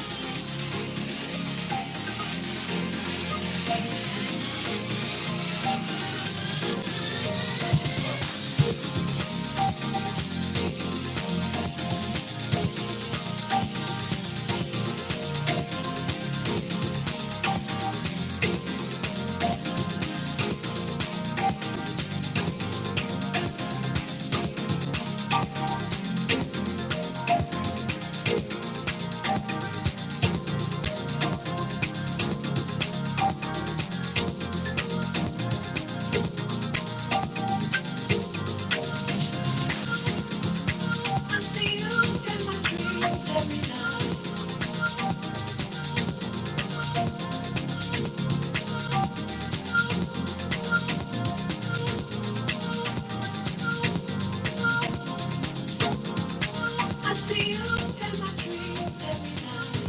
I see you in my dreams every night. I see you in my dreams every night.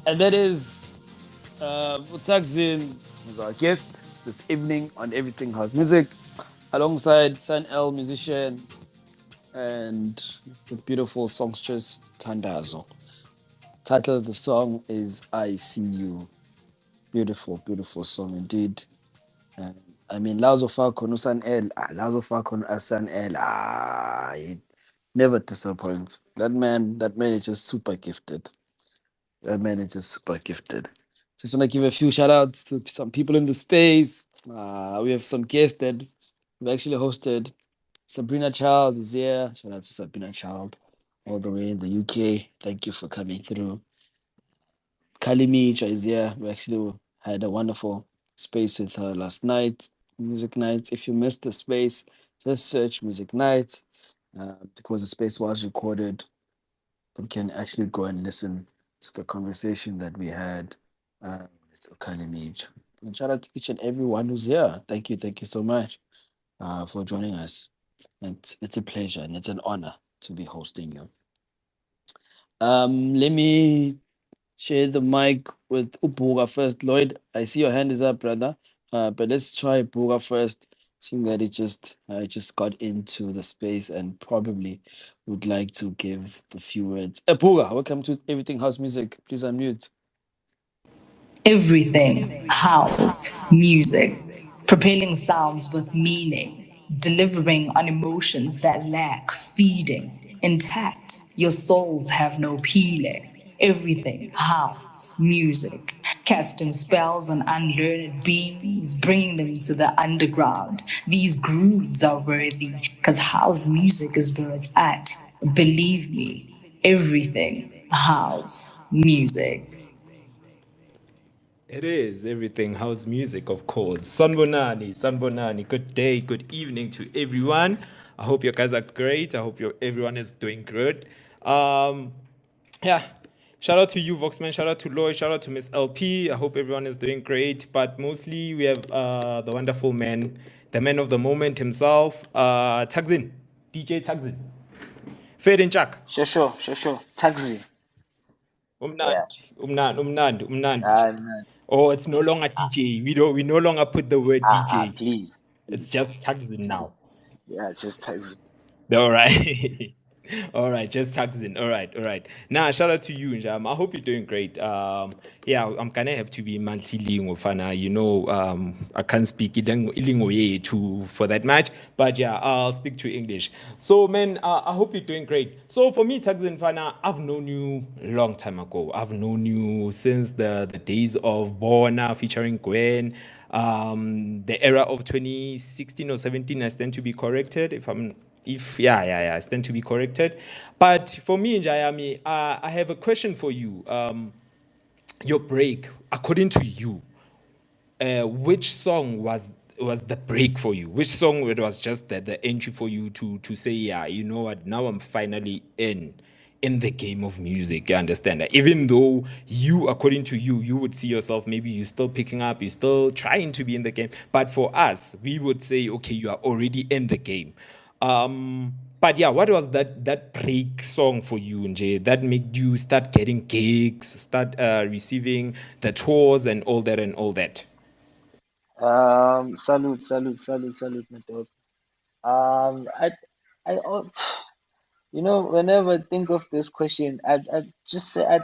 And that is Thakzin, who's our guest this evening on Everything House Music, alongside Sun-El Musician and the beautiful songstress Thandazo. Title of the song is I See You. Beautiful, beautiful song indeed. And I mean, Lazo Falcon, Sun-El, Lazo Falcon, Sun-El, it never disappoints. That man is just super gifted. That man is just super gifted. Just want to give a few shout outs to some people in the space. We have some guests that we've actually hosted. Sabrina Child is here. Shout out to Sabrina Child, all the way in the UK. Thank you for coming through. Kalimi is here. We actually had a wonderful space with her last night, music nights. If you missed the space, just search music nights because the space was recorded. You can actually go and listen to the conversation that we had with Kalimi. And shout out to each and everyone who's here. Thank you so much for joining us. It's a pleasure and it's an honor to be hosting you. Let me share the mic with Ubuga first. Lloyd, I see your hand is up, brother. But let's try Buga first, seeing that it just got into the space and probably would like to give a few words. Buga, welcome to Everything House Music. Please unmute. Everything house music, propelling sounds with meaning, delivering on emotions that lack feeding, intact. Your souls have no peeling. Everything house music, casting spells on unlearned beings, bringing them to the underground. These grooves are worthy, cause house music is where it's at. Believe me, everything house music. It is everything house music, of course. Sanbonani, Sanbonani. Good day, good evening to everyone. I hope you guys are great. I hope everyone is doing good. Yeah, shout out to you, Voxman. Shout out to Lloyd. Shout out to Miss LP. I hope everyone is doing great. But mostly we have the wonderful man, the man of the moment himself, Thakzin, DJ Thakzin. Fade and Jack. Sure. Taxi. Yeah. Umnandi. No. Oh, it's no longer DJ. We no longer put the word DJ. Please. It's just Thakzin now. Yeah, just taxi. All right. All right, just Thakzin. All right. Now, shout out to you, Njam. I hope you're doing great. Yeah, I'm gonna have to be multilingual, Fana. I can't speak Ilingoye too for that match, but yeah, I'll stick to English. So, man, I hope you're doing great. So, for me, Thakzin Fana, I've known you a long time ago. I've known you since the days of Bona featuring Gwen. The era of 2016 or 17, I stand to be corrected I stand to be corrected. But for me, Njayami, I have a question for you. Your break, according to you, which song was was the break for you? Which song it was just the entry for you to say, yeah, you know what, now I'm finally in the game of music. You understand that? Even though you, according to you, you would see yourself, maybe you're still picking up, you're still trying to be in the game. But for us, we would say, okay, you are already in the game. But yeah, what was that break song for you, Nje, that made you start getting gigs, start receiving the tours and all that and all that? Salute, my dog. I, whenever I think of this question, I just say I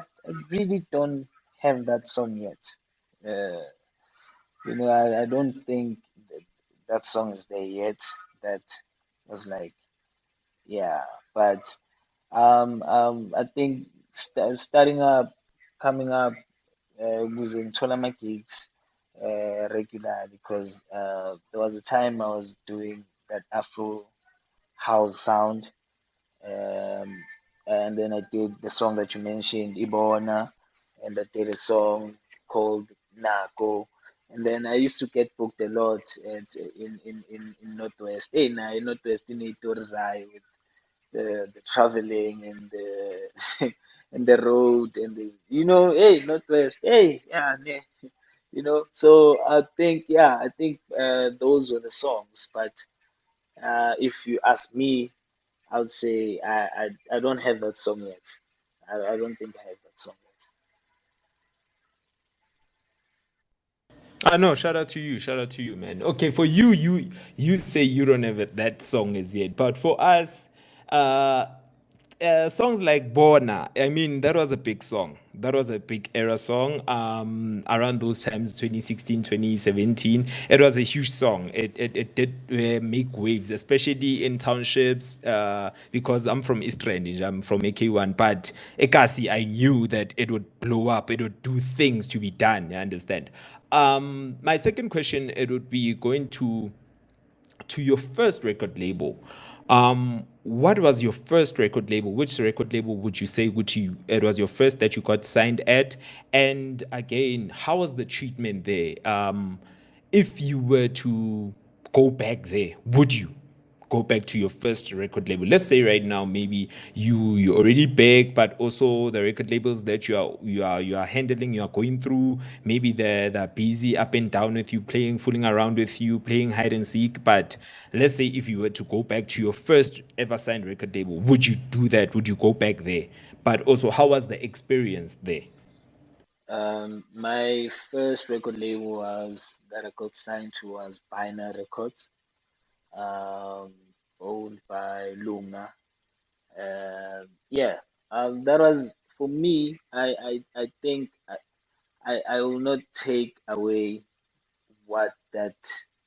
really don't have that song yet. Uh, I don't think that song is there yet. That was like, yeah, but I think starting up, coming up, using my gigs regular because there was a time I was doing that Afro house sound, um, and then I did the song that you mentioned, Ibona, and I did a song called Nako. And then I used to get booked a lot in Northwest. Hey, now in Northwest in Itorzai with the traveling and the and the road and the hey Northwest, hey, yeah, So I think those were the songs. But if you ask me, I would say I don't have that song yet. I don't think I have that song yet. No, shout out to you, man. Okay, for you, you say you don't have it, that song is yet, but for us, uh, songs like Bona, I mean, that was a big song. That was a big era song. Around those times, 2016, 2017, it was a huge song. It did make waves, especially in townships, because I'm from East Rand, I'm from AK1, but Ekasi, I knew that it would blow up, it would do things to be done, you understand? My second question, it would be going to your first record label. What was your first record label? Which record label would you say which you it was your first that you got signed at? And again, how was the treatment there? If you were to go back there, would you go back to your first record label? Let's say right now, maybe you already big, but also the record labels that you are handling, you are going through, maybe they're busy up and down with you, playing, fooling around with you, playing hide and seek. But let's say if you were to go back to your first ever signed record label, would you do that? Would you go back there? But also, how was the experience there? My first record label was that I got signed to was Binary Records, um, owned by Lunga. Yeah, that was for me. I think I will not take away what that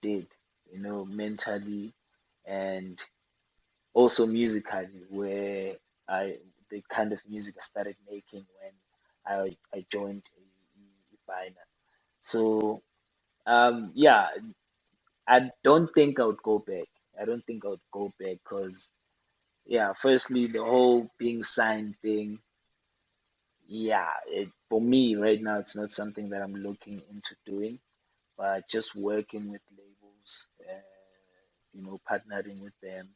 did, mentally and also musically, where I the kind of music I started making when I joined Ibina. So yeah, I don't think I would go back. I don't think I would go back because yeah, firstly the whole being signed thing, yeah, for me right now it's not something that I'm looking into doing, but just working with labels, partnering with them,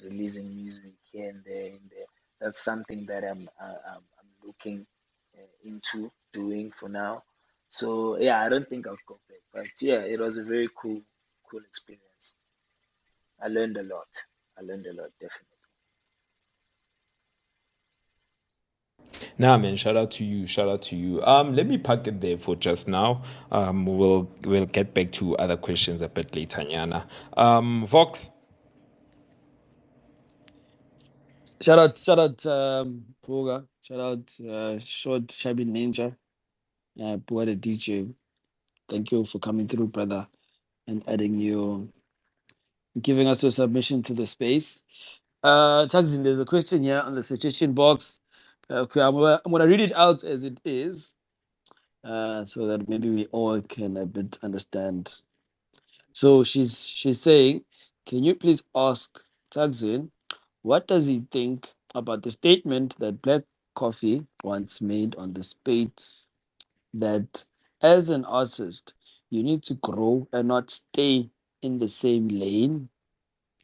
releasing music here and there and there. That's something that I'm looking into doing for now. So yeah, I don't think I'll go back, but yeah, it was a very cool experience. I learned a lot. I learned a lot, definitely. Nah, man, shout out to you. Shout out to you. Let me park it there for just now. We'll get back to other questions a bit later, Nyana. Vox. Shout out, Boga. Shout out, Short Shabby Ninja. What a DJ. Thank you for coming through, brother, and giving us your submission to the space. Thakzin, there's a question here on the suggestion box. Okay, I'm gonna read it out as it is, so that maybe we all can a bit understand. So she's saying, can you please ask Thakzin what does he think about the statement that Black Coffee once made on the space that as an artist you need to grow and not stay in the same lane,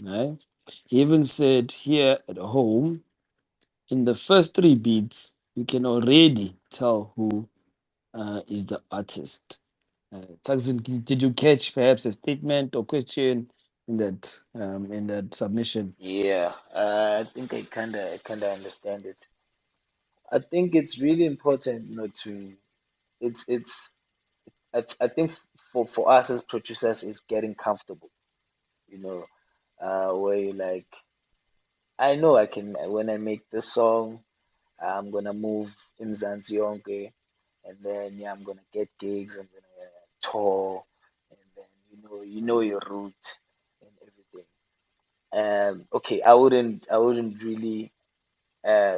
right? He even said here at home, in the first three beats, you can already tell who is the artist. Thakzin, did you catch perhaps a statement or question in that submission? Yeah, I think I kinda understand it. I think it's really important, to it's I think for us as producers is getting comfortable, you know, where you like, I know I can when I make this song, I'm gonna move in Zanzionke, and then yeah, I'm gonna get gigs, I'm gonna tour, and then you know your route and everything. Okay, I wouldn't really. Uh,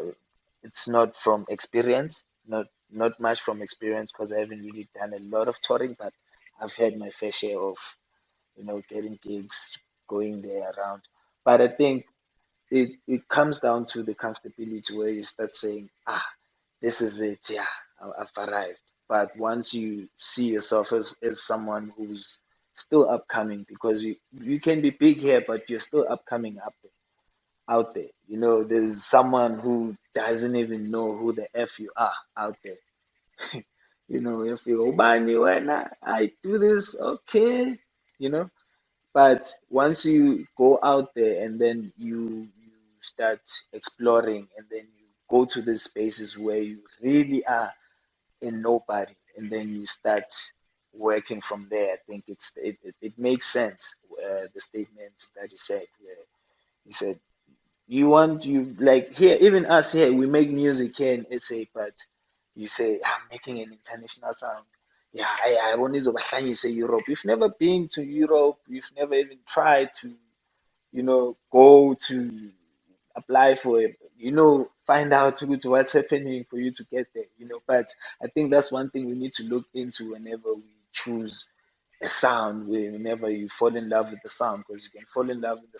it's not from experience, not much from experience because I haven't really done a lot of touring, but I've had my fair share of getting gigs, going there around. But I think it comes down to the comfortability where you start saying, this is it, yeah, I've arrived. But once you see yourself as someone who's still upcoming, because you can be big here, but you're still upcoming up there, out there. There's someone who doesn't even know who the F you are out there. If you Obani, when I do this, okay, you know. But once you go out there and then you start exploring and then you go to these spaces where you really are in nobody and then you start working from there, I think it makes sense. The statement that he said, where he said you like here, even us here, we make music here in SA, but you say I'm making an international sound. Yeah, I want to say Europe. We've never been to Europe. We've never even tried to, go to apply for it. Find out what's happening for you to get there. But I think that's one thing we need to look into whenever we choose a sound. Whenever you fall in love with the sound, because you can fall in love with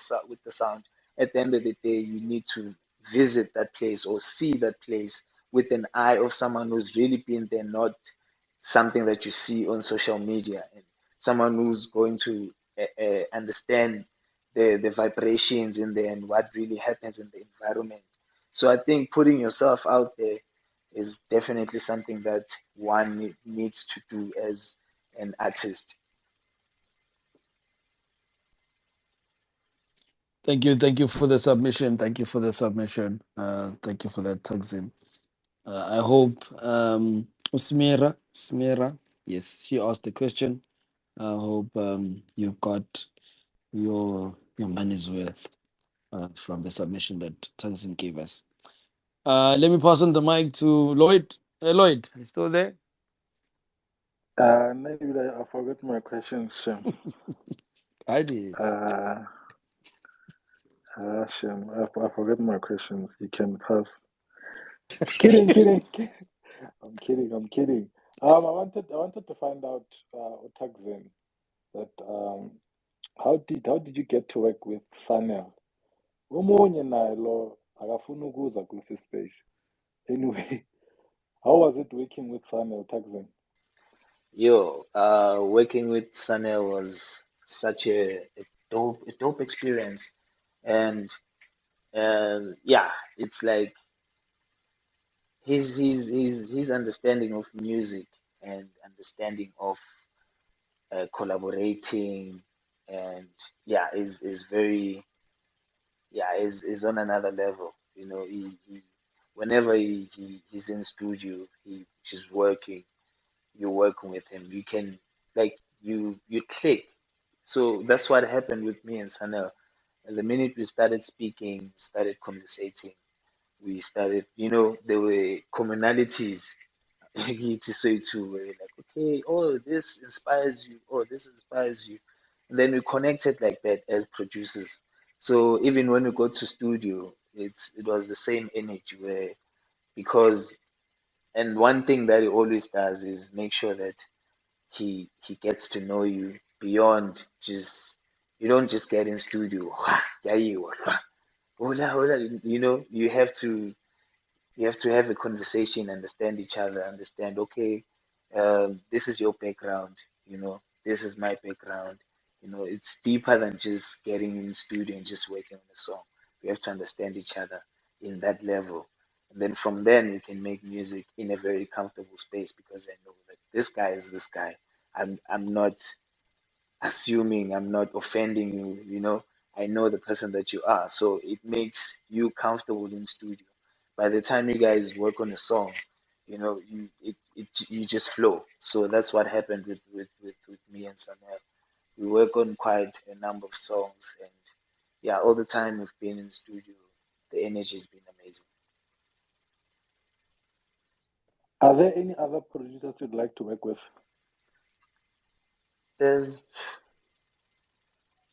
the sound. At the end of the day, you need to visit that place or see that place with an eye of someone who's really been there, not something that you see on social media, and someone who's going to understand the vibrations in there and what really happens in the environment. So I think putting yourself out there is definitely something that one needs to do as an artist. Thank you for the submission. Thank you for the submission. Thank you for that, Thakzin. I hope Smira, yes, she asked the question. I hope you got your money's worth from the submission that Thakzin gave us. Let me pass on the mic to Lloyd. Hey, Lloyd, you still there? Maybe I forgot my questions, Shem. I did. Shem, I forgot my questions. You can pass. Kidding, kidding. I'm kidding. I wanted to find out, Thakzin, that how did you get to work with Sun-El? Omunye naye lo akafuna ukuza kulesi space. Anyway, how was it working with Sun-El, Thakzin? Working with Sun-El was such a dope experience, and yeah, it's like his understanding of music and understanding of collaborating, and yeah, is very, yeah, is on another level. Whenever he's in studio, he's working, you're working with him, you can, like, you click. So that's what happened with me and Sanel. And the minute we started speaking, started conversating, we started, there were commonalities. It's way too, where you're like, okay, oh, this inspires you, oh, this inspires you. And then we connected like that as producers. So even when we go to studio, it was the same energy, where, because, and one thing that he always does is make sure that he gets to know you beyond just, you don't just get in studio. Yeah, hola, hola. You have to have a conversation, understand each other, understand, okay, this is your background, this is my background. It's deeper than just getting in the studio and just working on a song. We have to understand each other in that level. And then from then we can make music in a very comfortable space because I know that this guy is this guy. I'm not assuming, I'm not offending you. I know the person that you are. So it makes you comfortable in studio. By the time you guys work on a song, you just flow. So that's what happened with me and Sun-El. We work on quite a number of songs, and yeah, all the time we've been in studio, the energy has been amazing. Are there any other producers you'd like to work with? There's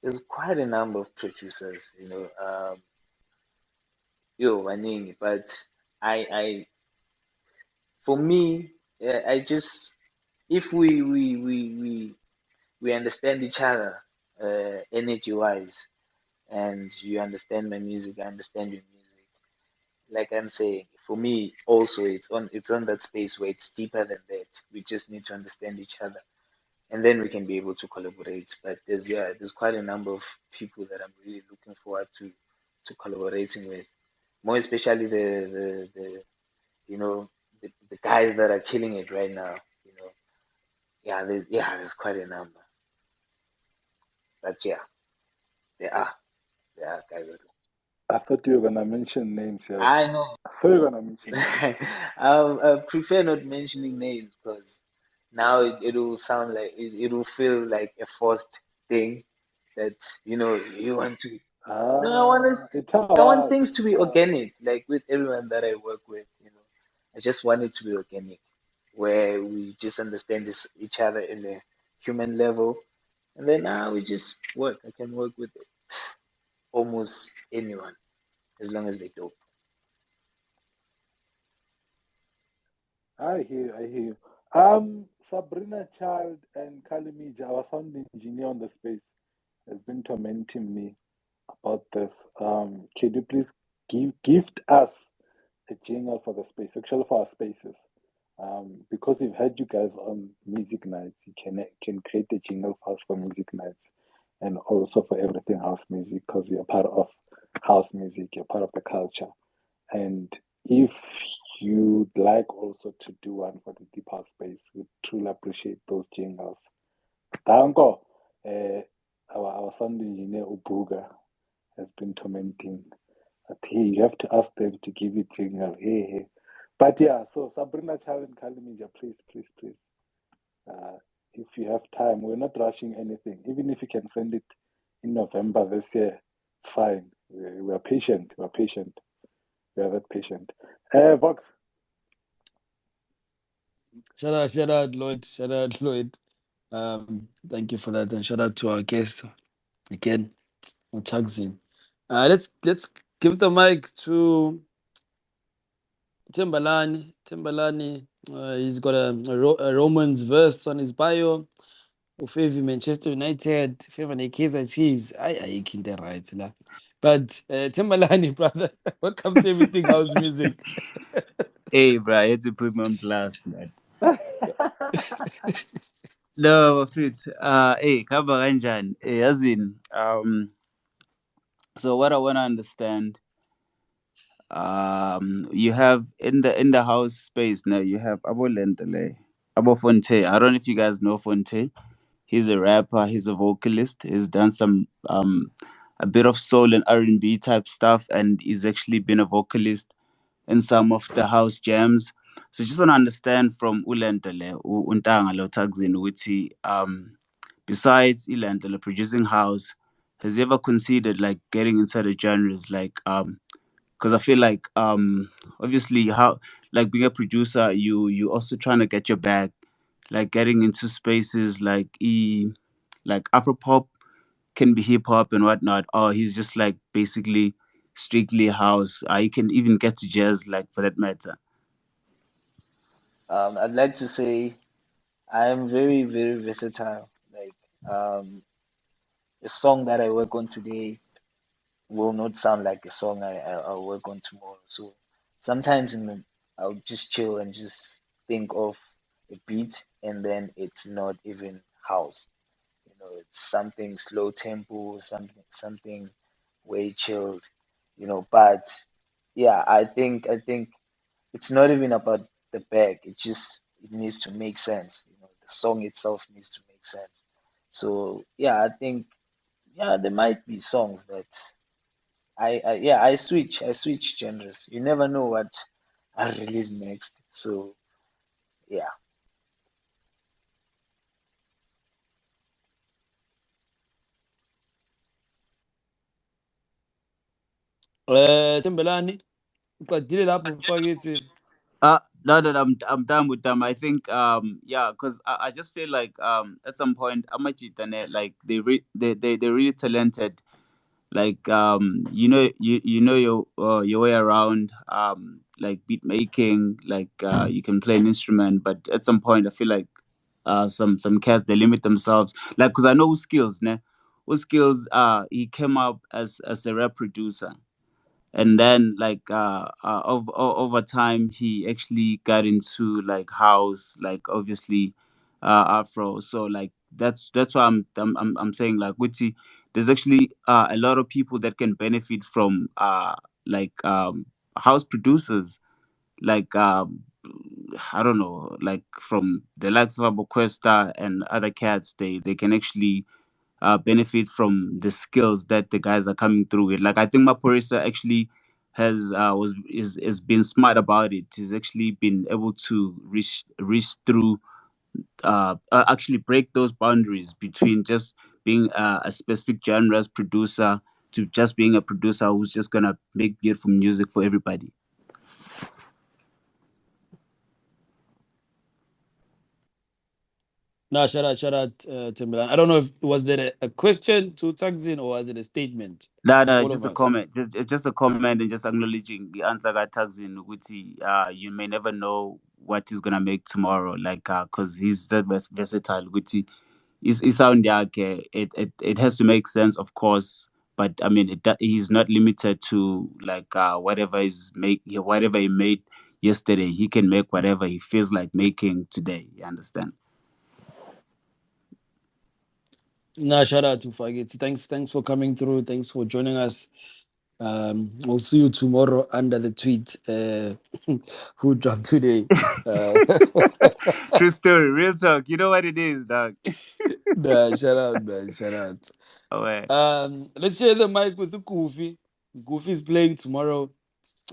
there's quite a number of producers, Waning, but I for me, I just if we understand each other, energy wise, and you understand my music, I understand your music. Like I'm saying, for me also it's on that space where it's deeper than that. We just need to understand each other, and then we can be able to collaborate. But there's quite a number of people that I'm really looking forward to collaborating with, more especially the you know the guys that are killing it right now. You know, there's quite a number, but yeah, there are guys. I thought you were gonna mention names, yes. I know. I thought you were gonna mention names. I prefer not mentioning names because now it will sound like it will feel like a forced thing that you want to. No, It's I want ours. things to It's be ours. organic, like with everyone that I work with. I just want it to be organic, where we just understand each other in a human level, and then now we just work. I can work with almost anyone as long as they do. I hear you. Sabrina Child and Kalimija, our sound engineer on the space, has been tormenting me about this. Could you please gift us a jingle for the space, actually for our spaces? Because we've had you guys on music nights, you can create a jingle for us for music nights, and also for everything house music, because you're part of house music, you're part of the culture. And if you'd like also to do one for the deep house space, we truly appreciate those jingles. Danko, our sound engineer Ubuga has been tormenting that hey, you have to ask them to give you jingle. Hey. But yeah, so Sabrina Child and Kalimija, please. If you have time, we're not rushing anything. Even if you can send it in November this year, it's fine. We're patient. We're patient. We are that patient. Vox. Shout out, Lloyd. Shout out, Lloyd. Thank you for that, and shout out to our guest again, Thakzin. Let's give the mic to Timbalani. Timbalani, he's got a Romans verse on his bio. Ufevi Manchester United, Ufevi Kaizer Chiefs. I can't right la. But Timbalani, brother, welcome to Everything House Music. Hey, bro, you had to put me on blast, man. No, fit. Hey, kaba kanjani? Hey, as in, so what I want to understand, you have in the house space now. You have Abo Lentele, Abo Fonte. I don't know if you guys know Fonte. He's a rapper. He's a vocalist. He's done some a bit of soul and R&B type stuff, and he's actually been a vocalist in some of the house jams. So just want to understand from Ulentele, Untanga lo Thakzin ukuthi besides Ilentele producing house, has he ever considered like getting inside the genres like because I feel like obviously how like being a producer you also trying to get your bag, like getting into spaces like like Afro pop can be hip hop and whatnot, or he's just like basically strictly house. You can even get to jazz, like for that matter. I'd like to say I am very, very versatile. Like a song that I work on today will not sound like a song I'll work on tomorrow. So sometimes I'll just chill and just think of a beat, and then it's not even house. it's something slow tempo, something way chilled, but yeah, I think it's not even about the bag. It needs to make sense. The song itself needs to make sense. So yeah, I think yeah, there might be songs that I switch genres. You never know what I'll release next. So yeah. Tembelani, uqedile lapho mfakethu. No, no, no, I'm done with them. I think, yeah, because I just feel like, at some point, Amachitane, like they're really talented. Like, you know your way around, like beat making, like you can play an instrument, but at some point, I feel like, some cats they limit themselves. Like, because I know skills, ne, skills. He came up as a rap producer, and then like over time he actually got into like house, like obviously Afro. So like that's why I'm saying like Gucci, there's actually a lot of people that can benefit from like house producers, like I don't know, like from the likes of Abuquesta and other cats. They can actually benefit from the skills that the guys are coming through with. Like I think Maporisa actually has been smart about it. He's actually been able to reach through, actually break those boundaries between just being a specific genre's producer to just being a producer who's just gonna make beautiful music for everybody. Nah, shout out, Timberland. I don't know if was there a question to Thakzin or was it a statement No, to no, all of just a us? comment. It's just a comment and just acknowledging the answer got tags in Uguti. You may never know what he's gonna make tomorrow. Like, cause he's that versatile. Uguti, is sound yake. It has to make sense, of course. But I mean, he's not limited to like whatever he made yesterday. He can make whatever he feels like making today. You understand? Nah, shout out to Fagit. Thanks for coming through. Thanks for joining us. We'll see you tomorrow under the tweet who dropped today. Uh, True story, real talk. You know what it is, dog. nah, shout out, man. Shout out. Oh, eh. Let's share the mic with the Goofy. Goofy is playing tomorrow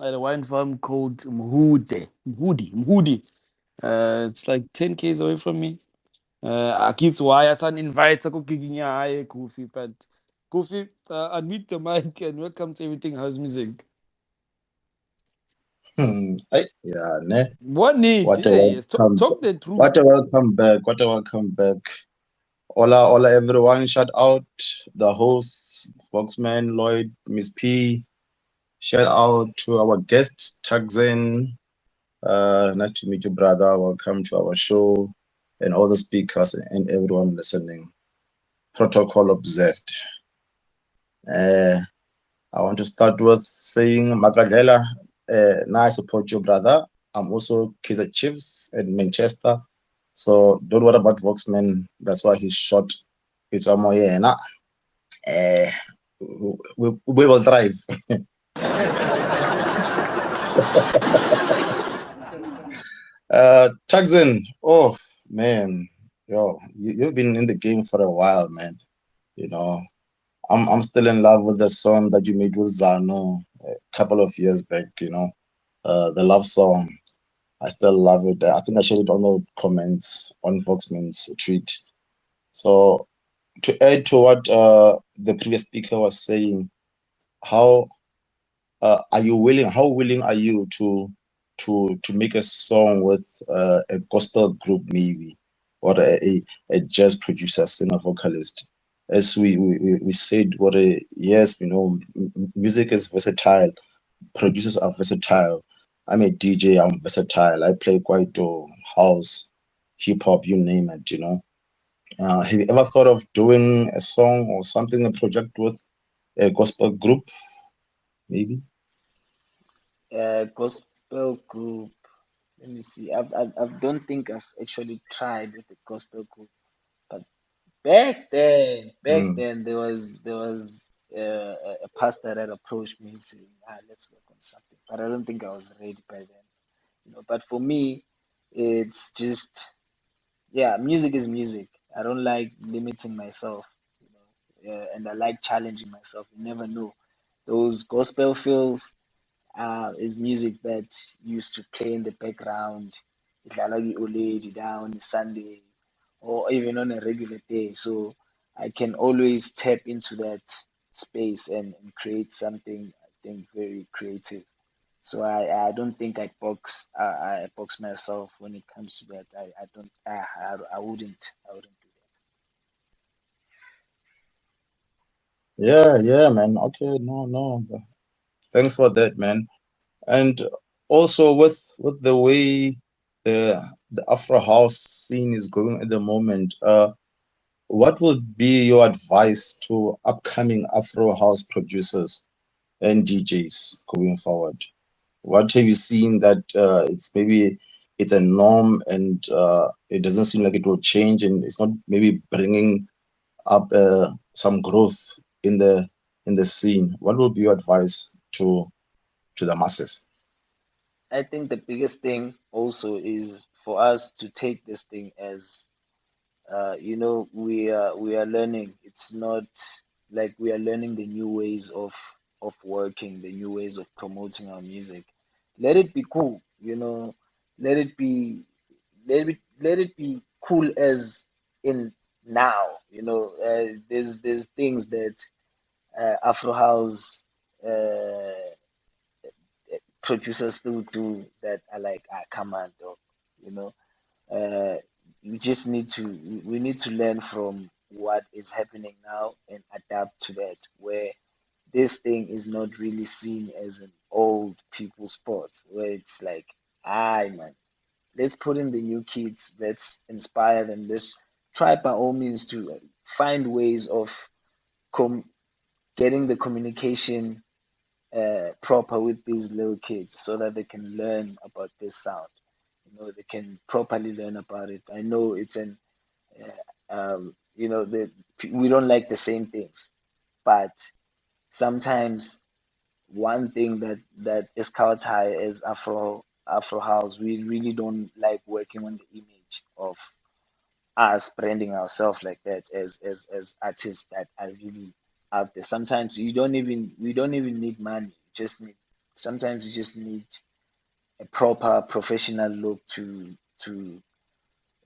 at a wine farm called Mhudi. It's like 10 k's away from me. Akithi why I san invite ko gigging high Goofy, but Goofy, unmute the mic and welcome to Everything House Music. Yeah, ne. What need? What a Yes, welcome. talk the truth. What a welcome back. What a welcome back. Hola, hola, everyone. Shout out the hosts, Foxman, Lloyd, Miss P. Shout out to our guest, Thakzin. Nice to meet you, brother. Welcome to our show and all the speakers and everyone listening. Protocol observed. I want to start with saying, Magadlela, now I support you, brother. I'm also Kaizer Chiefs in Manchester. So don't worry about Voxman. That's why he's short. It's a yeah, nah. We will thrive. Thakzin, oh man, you've been in the game for a while, man. You know, I'm still in love with the song that you made with Zano a couple of years back. The love song. I still love it. I think I shared it on the comments on Voxman's tweet. So to add to what the previous speaker was saying, how are you willing? How willing are you to make a song with a gospel group, maybe, or a jazz producer, singer, vocalist? As we said, yes, music is versatile. Producers are versatile. I'm a DJ. I'm versatile. I play kwaito, house, hip hop, you name it. Have you ever thought of doing a song or something, a project with a gospel group, maybe? Gospel group. Let me see. I don't think I've actually tried with the gospel group, but Back then, there was a pastor that approached me saying, let's work on something. But I don't think I was ready by then, But for me, it's just, yeah, music is music. I don't like limiting myself, and I like challenging myself. You never know. Those gospel feels is music that used to play in the background. Idlala ki-Oledi down Sunday or even on a regular day. So I can always tap into that space and create something I think very creative. So I don't think I box myself when it comes to that. I don't I wouldn't do that. Yeah, man. Okay, no. Thanks for that, man. And also with the way the Afro house scene is going at the moment, what would be your advice to upcoming Afro house producers and DJs going forward? What have you seen that it's a norm and it doesn't seem like it will change and it's not maybe bringing up some growth in the scene? What will be your advice to the masses? I think the biggest thing also is for us to take this thing as we are learning. It's not like we are learning the new ways of working, the new ways of promoting our music. Let it be cool, let it be let it be cool as in now. There's things that Afro House uh, producers still do that are like, come on, dog, you know. Uh, we need to learn from what is happening now and adapt to that. Where this thing is not really seen as an old people sport, where it's like, man, let's put in the new kids, let's inspire them, let's try by all means to find ways of com- getting the communication proper with these little kids so that they can learn about this sound. They can properly learn about it. I know it's an, that we don't like the same things, but sometimes one thing that is caught high is Afro house. We really don't like working on the image of us branding ourselves like that as artists that are really out there. Sometimes we don't even need money. Just need sometimes you just need a proper professional look to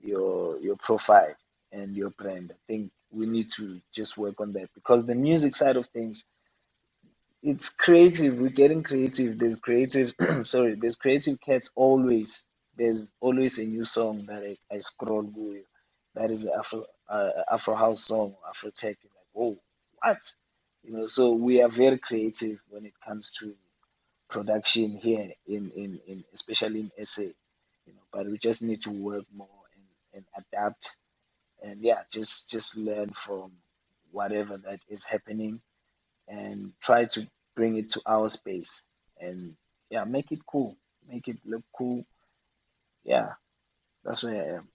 your profile and your brand. I think we need to just work on that because the music side of things, it's creative. We're getting creative. There's creative, sorry, there's creative cats always. There's always a new song that I scroll with. That is the Afro house song, Afro tech. You're like, oh, what? So we are very creative when it comes to production here in especially in SA. But we just need to work more and adapt and yeah, just learn from whatever that is happening and try to bring it to our space and yeah, make it cool, make it look cool. Yeah, that's where I am.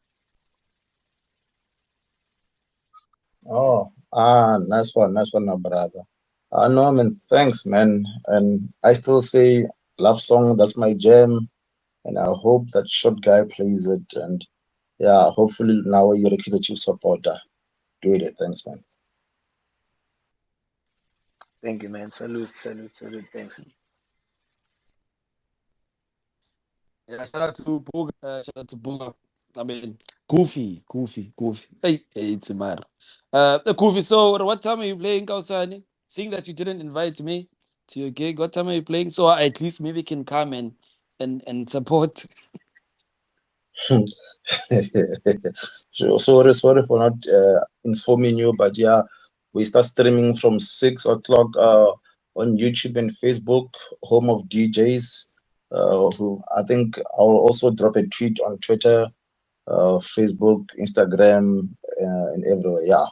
Oh, nice one, my brother. No, man, thanks, man. And I still say love song, that's my jam. And I hope that short guy plays it. And yeah, hopefully now you're a Killer Chief supporter. Do it. Thanks, man. Thank you, man. Salute. Thanks. Yeah, shout out to Boga. Shout out to Boga. I mean, Goofy. Hey, it's a matter. Goofy. So, what time are you playing, Kausani? Seeing that you didn't invite me to your gig, what time are you playing? So at least maybe can come and support. Sorry for not informing you, but yeah, we start streaming from 6 o'clock on YouTube and Facebook, home of DJs. Who I think I'll also drop a tweet on Twitter, Facebook, Instagram, and everywhere. Yeah,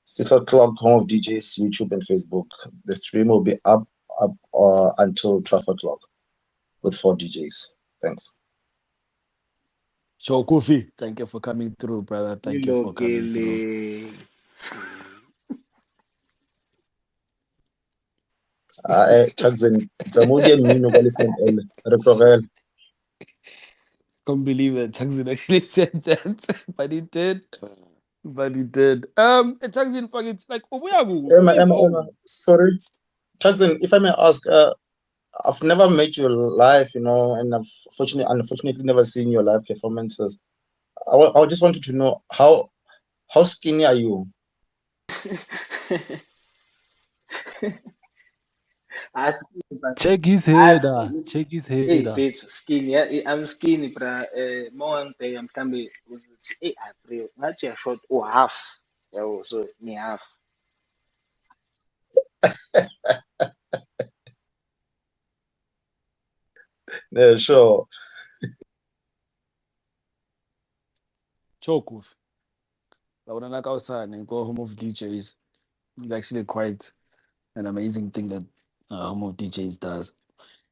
6 o'clock, home of DJs, YouTube and Facebook. The stream will be up until 12 o'clock with 4 DJs. Thanks. Sure, Goofy. Thank you for coming through, brother. Thank you for coming through. Ilokele. Thakzin, Tsamuki and Mino ka le Sun-El. Re tlogele. Can't believe that Thakzin actually said that, but he did. But he did. Thakzin, fuck, it's like, where is Emma, home? sorry. Thakzin, if I may ask, I've never met you live, you know, and I've unfortunately never seen your live performances. I just wanted to know how skinny are you? Ask me, but Check his ask head. me. Check his Hey, head. bitch, skinny. Yeah, I'm skinny, bruh. More day I'm coming. Hey, I pray. Not your short or half. Yeah, so me half. Yeah, sure. Chokuf. And go home of DJs. It's actually quite an amazing thing that home of DJs does.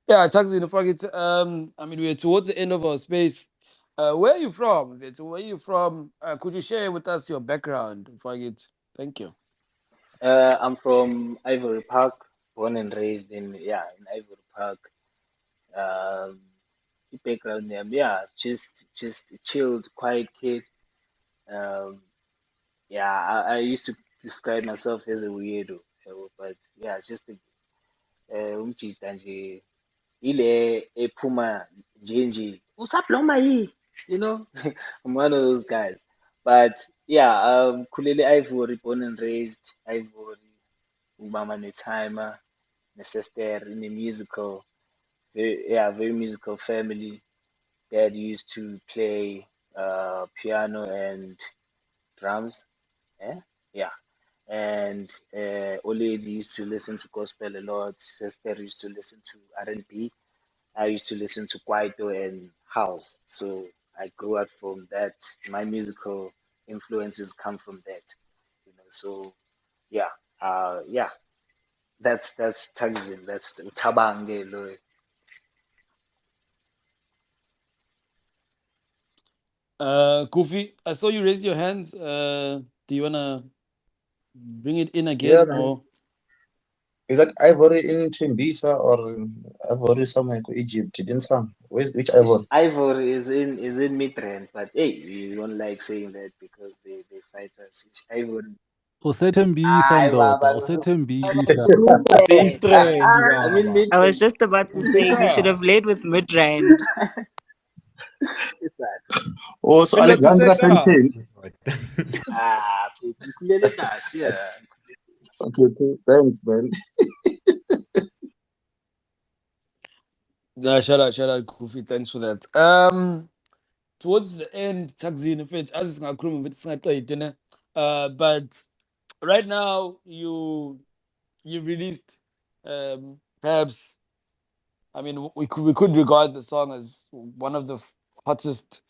Yeah, Thakzin, fuck it. I mean, we're towards the end of our space. Where are you from? Vito? Where are you from? Could you share with us your background? Fuck it. Thank you. I'm from Ivory Park, born and raised in Ivory Park. Um, the background name, yeah, just a chilled, quiet kid. Um, yeah, I used to describe myself as a weirdo, but yeah, just umjita nje ile ephuma nje usabloma yini, you know. I'm one of those guys, but yeah, khulele Ivory, born and raised Ivory, umama netimer, sister in a musical, very musical family. Dad used to play piano and drums. Eh? Yeah. And Oledi used to listen to gospel a lot. Sister used to listen to R&B. I used to listen to kwaito and house. So I grew up from that. My musical influences come from that. You know. So yeah, yeah. That's Thakzin. That's Tabange Loy. Kofi, I saw you raised your hands. Do you wanna bring it in Yeah, again man. or Is that Ivory in Tembisa or Ivory somewhere in Egypt? It didn't sound. Which Ivory? Ivory is in Midrand, but hey, you don't like saying that because they fight us. Ivory. Usethembisa Hayi ndoda, baba, usethembisa. Midrand. Basetrend, I'm in Baba. I was Midrand. just about to say he should have Usetas. led with Midrand. It's that. Oh, so Philip Alexandra Santini. Usetas? Phethu ngikhulele kasi, yeah. Okay, thanks, man. Nah, shout out, Kofi. Thanks for that. Towards the end, Thakzin, in fact, as ngakhuluma ukuthi singayiqedi ne. But right now you released perhaps, I mean, we could regard the song as one of the hottest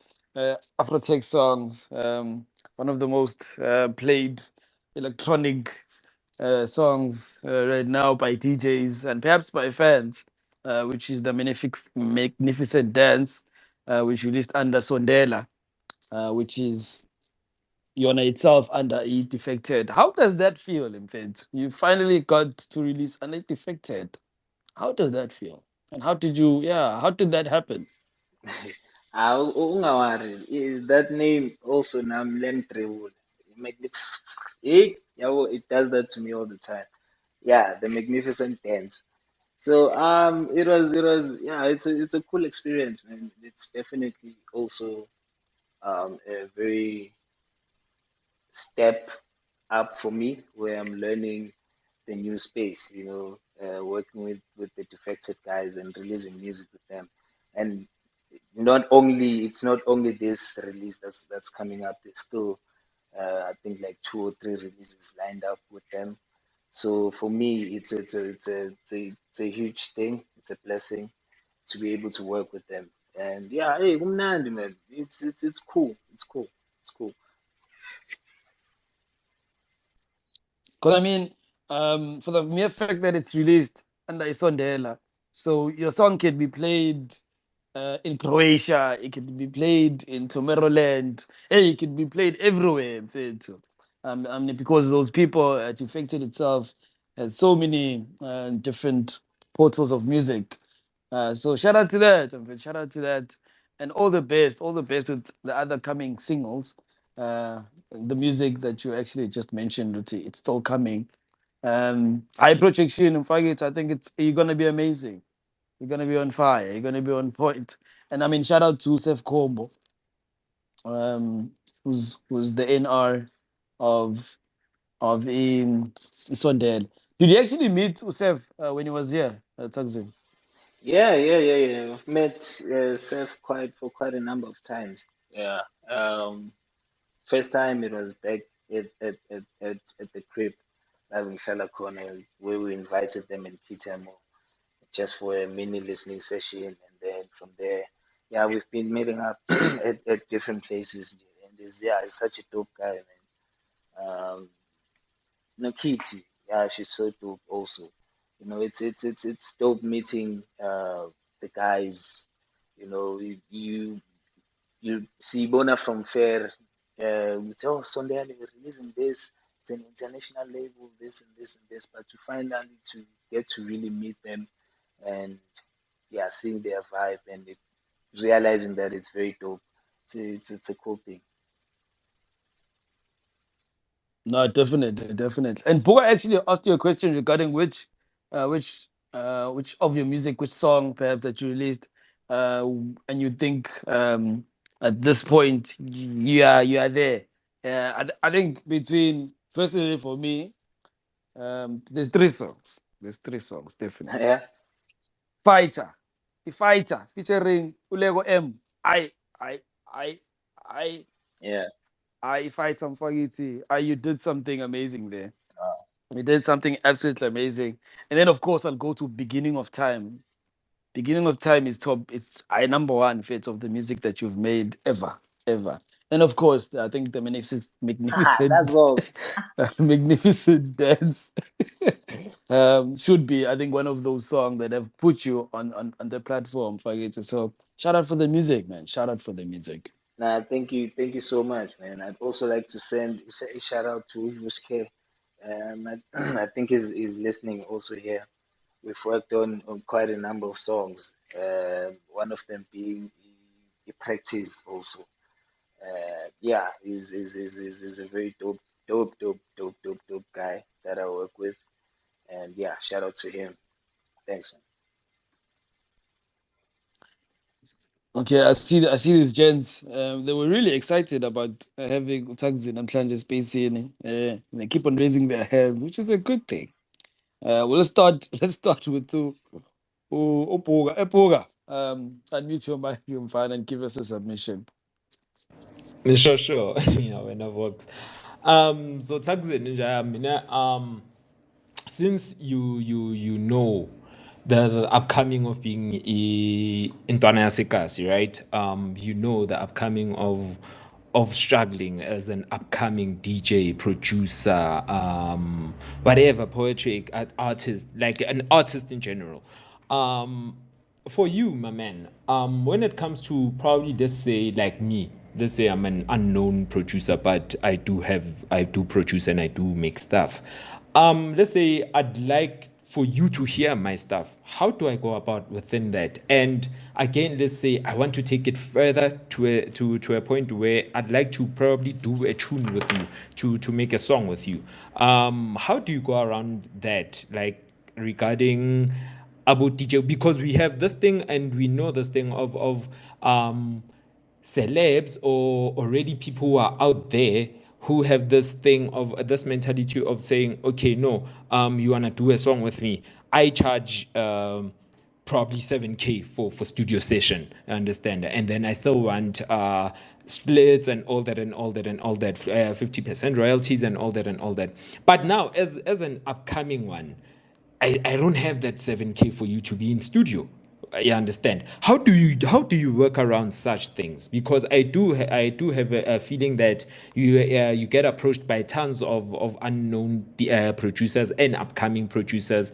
Afro tech songs, one of the most played electronic songs right now by DJs and perhaps by fans, which is the Magnificent Dance, which released under Sondela, which is Yona itself under E Defected. How does that feel, in fact? You finally got to release under Defected. How does that feel? And how did that happen? Ungawari. That name also Namlem Trewul. It does that to me all the time. Yeah, the magnificent dance. So it was yeah, it's a cool experience, man. It's definitely also a very step up for me where I'm learning the new space, working with the Defected guys and releasing music with them. And it's not only this release that's coming up. There's still I think like 2 or 3 releases lined up with them. So for me, it's a huge thing. It's a blessing to be able to work with them. And yeah, hey, kumnandi, man. It's cool. It's cool. It's cool. Because I mean, for the mere fact that it's released under Sondela, so your song can be played in Croatia, it can be played in Tomorrowland, hey, it can be played everywhere. Mfethu. I mean, because those people at Defected itself has so many different portals of music. So shout out to that. Shout out to that. And all the best with the other coming singles. The music that you actually just mentioned, Ruti, it's still coming. High projection and Faggot, I think you're gonna be amazing. You're gonna be on fire. You're gonna be on point. And I mean, shout out to Seth Combo, um, who's the NR of Sondela. Did you actually meet Usef when he was here at Thakzin? Yeah. I've met Seth quite a number of times. Yeah. First time it was back at the crib, like in Shala Corner, where we invited them in Kitamo just for a mini listening session, and then from there, yeah, we've been meeting up at different places, and he's such a dope guy, man. Kitty, yeah, she's so dope also. It's dope meeting the guys. You see Bona from Fair. Oh, Sunday we're releasing this. It's an international label, this and this and this. But to finally to get to really meet them and yeah, seeing their vibe and realizing that it's very dope. It's a cool thing. No, definitely, definitely. And Boga actually asked you a question regarding which of your music, which song perhaps that you released, and you think at this point you are there. I think between personally for me, there's three songs. There's three songs definitely. Yeah, Fighter, the Fighter featuring Ulego M. I, I, I, yeah. I fight some Fagiti. You did something amazing there. Uh, You did something absolutely amazing. And then of course I'll go to Beginning of Time. Beginning of Time is top. It's I number one fit of the music that you've made ever, ever. And of course, I think the that's magnificent, all. magnificent dance should be, I think, one of those songs that have put you on the platform, Fagita. So shout out for the music, man. Shout out for the music. Nah, thank you so much, man. I'd also like to send a shout out to Uvuske. I think he's listening also here. We've worked on quite a number of songs. One of them being the practice also. Yeah, he's a very dope guy that I work with. And yeah, shout out to him. Thanks, man. Okay, I see these gents. They were really excited about having Thakzin and Planja Space in. And they keep on raising their hand, which is a good thing. Well, let's start. Let's start with Upoga. Epoga. Unmute your mic, you fine, and give us a submission. Sure. Yeah, when I works. So Thakzin, nje, since you know the upcoming of being in Sekasi, right? You know the upcoming of struggling as an upcoming DJ, producer, whatever, poetry artist, like an artist in general. For you, my man, when it comes to probably just say like me, let's say I'm an unknown producer, but I do produce and I do make stuff. Let's say I'd like for you to hear my stuff. How do I go about within that? And again, let's say I want to take it further to a point where I'd like to probably do a tune with you to make a song with you. How do you go around that? Like regarding about DJ, because we have this thing and we know this thing of celebs or already people who are out there who have this thing of this mentality of saying, okay, no, you wanna do a song with me, I charge probably 7K for studio session, I understand, and then I still want splits and all that 50% royalties and all that. But now as an upcoming one, I don't have that 7K for you to be in studio. You understand? How do you work around such things? Because I do have a feeling that you get approached by tons of unknown producers and upcoming producers.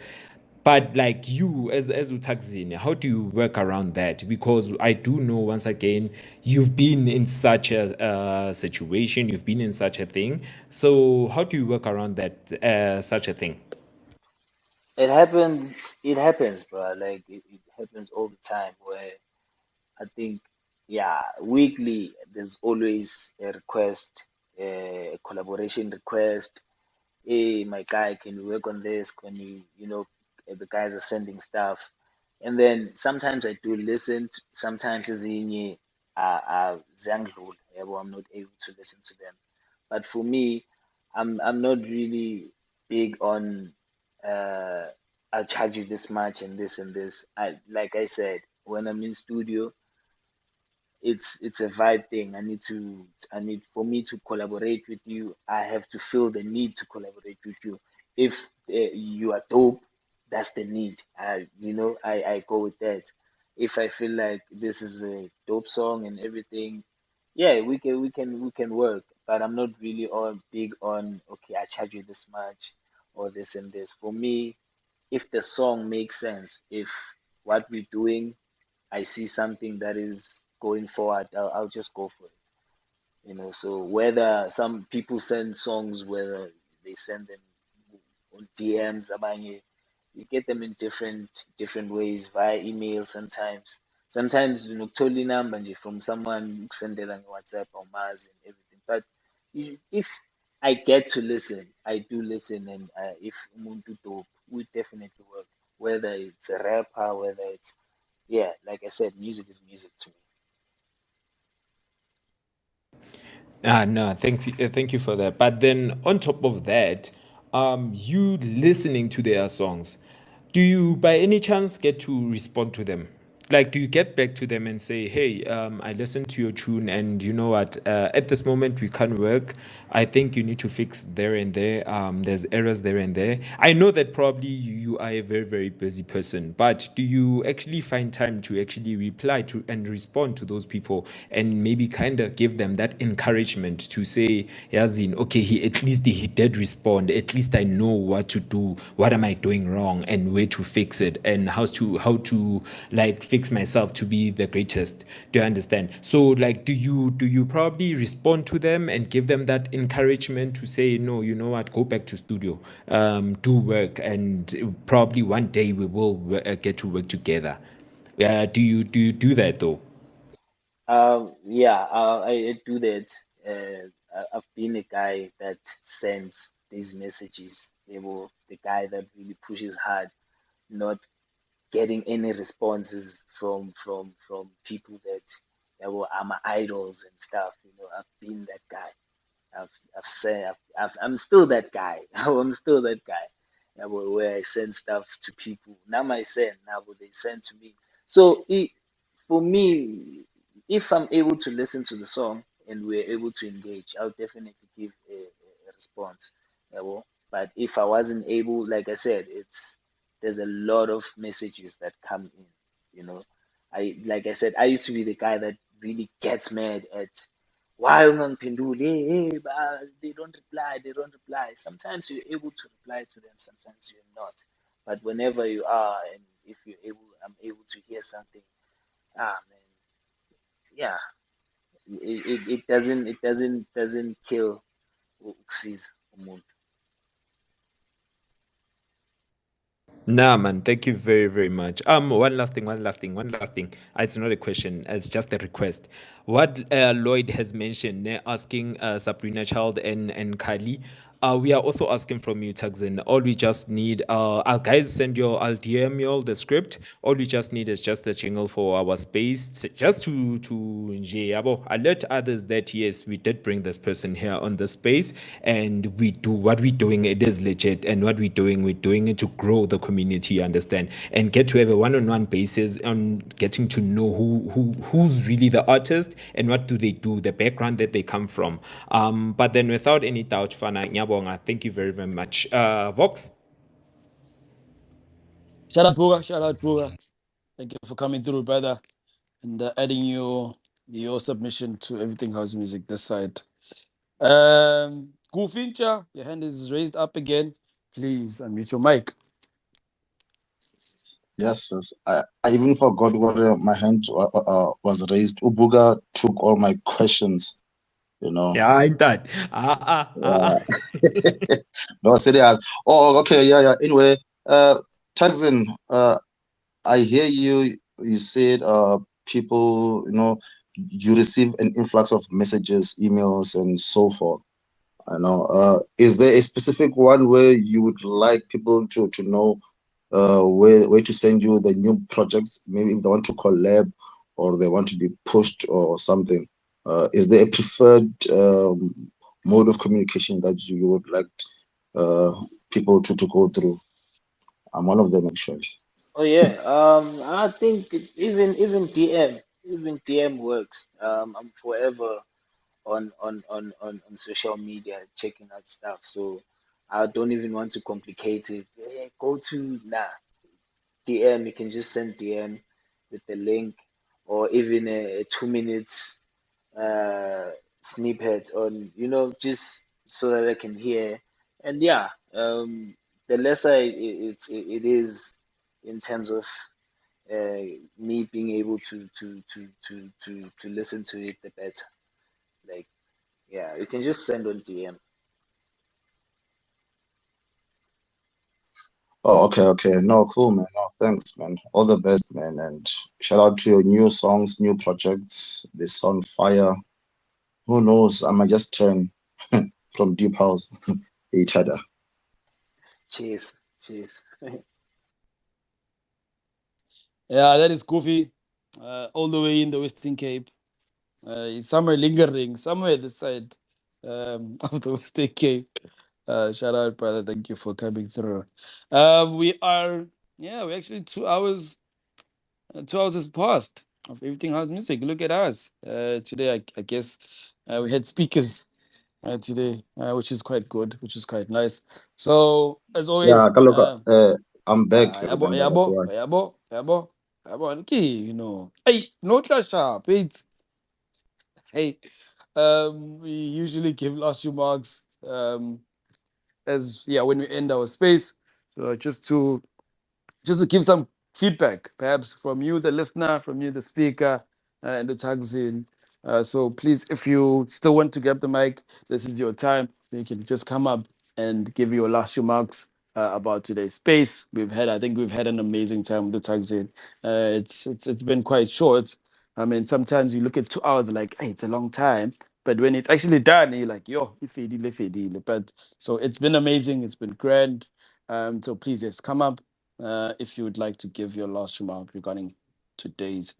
But like you as Thakzin, how do you work around that? Because I do know, once again, you've been in such a situation, you've been in such a thing. So how do you work around that such a thing? It happens. It happens, bro. Like it happens all the time. Where I think, yeah, weekly there's always a request, a collaboration request. Hey, my guy, can you work on this? Can the guys are sending stuff. And then sometimes I do listen, sometimes ezinye ziyangidlula, yabo, I'm not able to listen to them. But for me, I'm not really big on uh, I'll charge you this much and this and this. Like I said, when I'm in studio, it's a vibe thing. I need for me to collaborate with you. I have to feel the need to collaborate with you. If you are dope, that's the need. I go with that. If I feel like this is a dope song and everything, yeah, we can work. But I'm not really all big on, okay, I charge you this much or this and this. For me, if the song makes sense, if what we're doing, I see something that is going forward, I'll just go for it. So whether some people send songs, whether they send them on DMs, abanye, you get them in different ways via email sometimes. Sometimes totally number nje from someone Sondela on WhatsApp or Mars and everything. But if I get to listen, I do listen, and if umuntu dope, we definitely work. Whether it's a rapper, whether it's, yeah, like I said, music is music to me. No, thanks. Thank you for that. But then on top of that, you listening to their songs, do you by any chance get to respond to them? Like, do you get back to them and say, "Hey, I listened to your tune, and you know what? At this moment, we can't work. I think you need to fix there and there. There's errors there and there." I know that probably you are a very, very busy person, but do you actually find time to actually reply to and respond to those people and maybe kind of give them that encouragement to say, Yazin, okay, he did respond. At least I know what to do. What am I doing wrong and where to fix it and how to like fix myself to be the greatest. Do you understand? So like do you probably respond to them and give them that encouragement to say, no, you know what, go back to studio, do work, and probably one day we will get to work together. Do you do that though? Yeah, I do that. I've been a guy that sends these messages. The guy that really pushes hard, not getting any responses from people that are my idols and stuff. I've been that guy. I've said I'm still that guy. I'm still that guy. Where I send stuff to people. Now I send. Now they send to me. So for me, if I'm able to listen to the song and we're able to engage, I'll definitely give a response. But if I wasn't able, like I said, there's a lot of messages that come in. You know, like I said, I used to be the guy that really gets mad at why ungangiphenduli? Hey, they don't reply, they don't reply. Sometimes you're able to reply to them, sometimes you're not. But whenever you are, and if I'm able to hear something, man, yeah, it doesn't kill ukusiza umuntu. Nah, man. Thank you very, very much. One last thing. It's not a question. It's just a request. What Lloyd has mentioned, asking Sabrina Child and Kylie. We are also asking from you, Thakzin. All we just need, I'll guys send you, I'll DM you all the script. All we just need is just the jingle for our space, just to nje, yabo, alert others that yes, we did bring this person here on the space, and we do what we're doing. It is legit, and what we're doing it to grow the community. You understand, and get to have a one-on-one basis on getting to know who's really the artist and what do they do, the background that they come from. But then, without any doubt, Fana Nyabonga, thank you very, very much. Vox. Shout out, Buga. Shout out, Buga. Thank you for coming through, brother, and adding your submission to everything house music this side. Fincha, your hand is raised up again. Please unmute your mic. Yes, yes. I even forgot what my hand was raised. Ubuga took all my questions, you know. Yeah, I that. Yeah. No, serious. Oh, okay. Yeah, yeah. Anyway, Thakzin, I hear you. You said people, you receive an influx of messages, emails, and so forth. I know. Is there a specific one where you would like people to know where to send you the new projects? Maybe if they want to collab or they want to be pushed or something. Is there a preferred mode of communication that you would like uh, people to go through? I'm one of them actually. Oh yeah. I think even DM works. I'm forever on social media checking out stuff. So I don't even want to complicate it. Go to DM. You can just send DM with the link or even a 2 minutes uh, snippet on just so that I can hear. And yeah, the lesser it is in terms of me being able to listen to it, the better. Like yeah, you can just send on DM. Oh, okay, okay. No, cool, man. No, thanks, man. All the best, man. And shout out to your new songs, new projects. They sound fire. Who knows? I might just turn from deep house each other. Cheers, cheers. Yeah, that is Kofi, all the way in the Western Cape. It's somewhere lingering, somewhere this side of the Western Cape. Shout out, brother. Thank you for coming through. We are, yeah, we're actually 2 hours. 2 hours has passed of everything house music. Look at us. Today, I guess we had speakers today, which is quite good, which is quite nice. So, as Yeah, always, Kaloka, I'm back. yabo, Remember, that's yabo, why. yabo, yabo, yabo. Okay, hey, no clash up. It's hey. We usually give last remarks. As yeah, when we end our space, just to give some feedback, perhaps from you, the listener, from you, the speaker, and the Thakzin. So please, if you still want to grab the mic, this is your time. You can just come up and give your last remarks about today's space. I think we've had an amazing time with the Thakzin. It's been quite short. I mean, sometimes you look at 2 hours like, hey, it's a long time. But when it's actually done, you're like, yo, ifedile, ifedile. But so it's been amazing. It's been grand. So please just come up if you would like to give your last remark regarding today's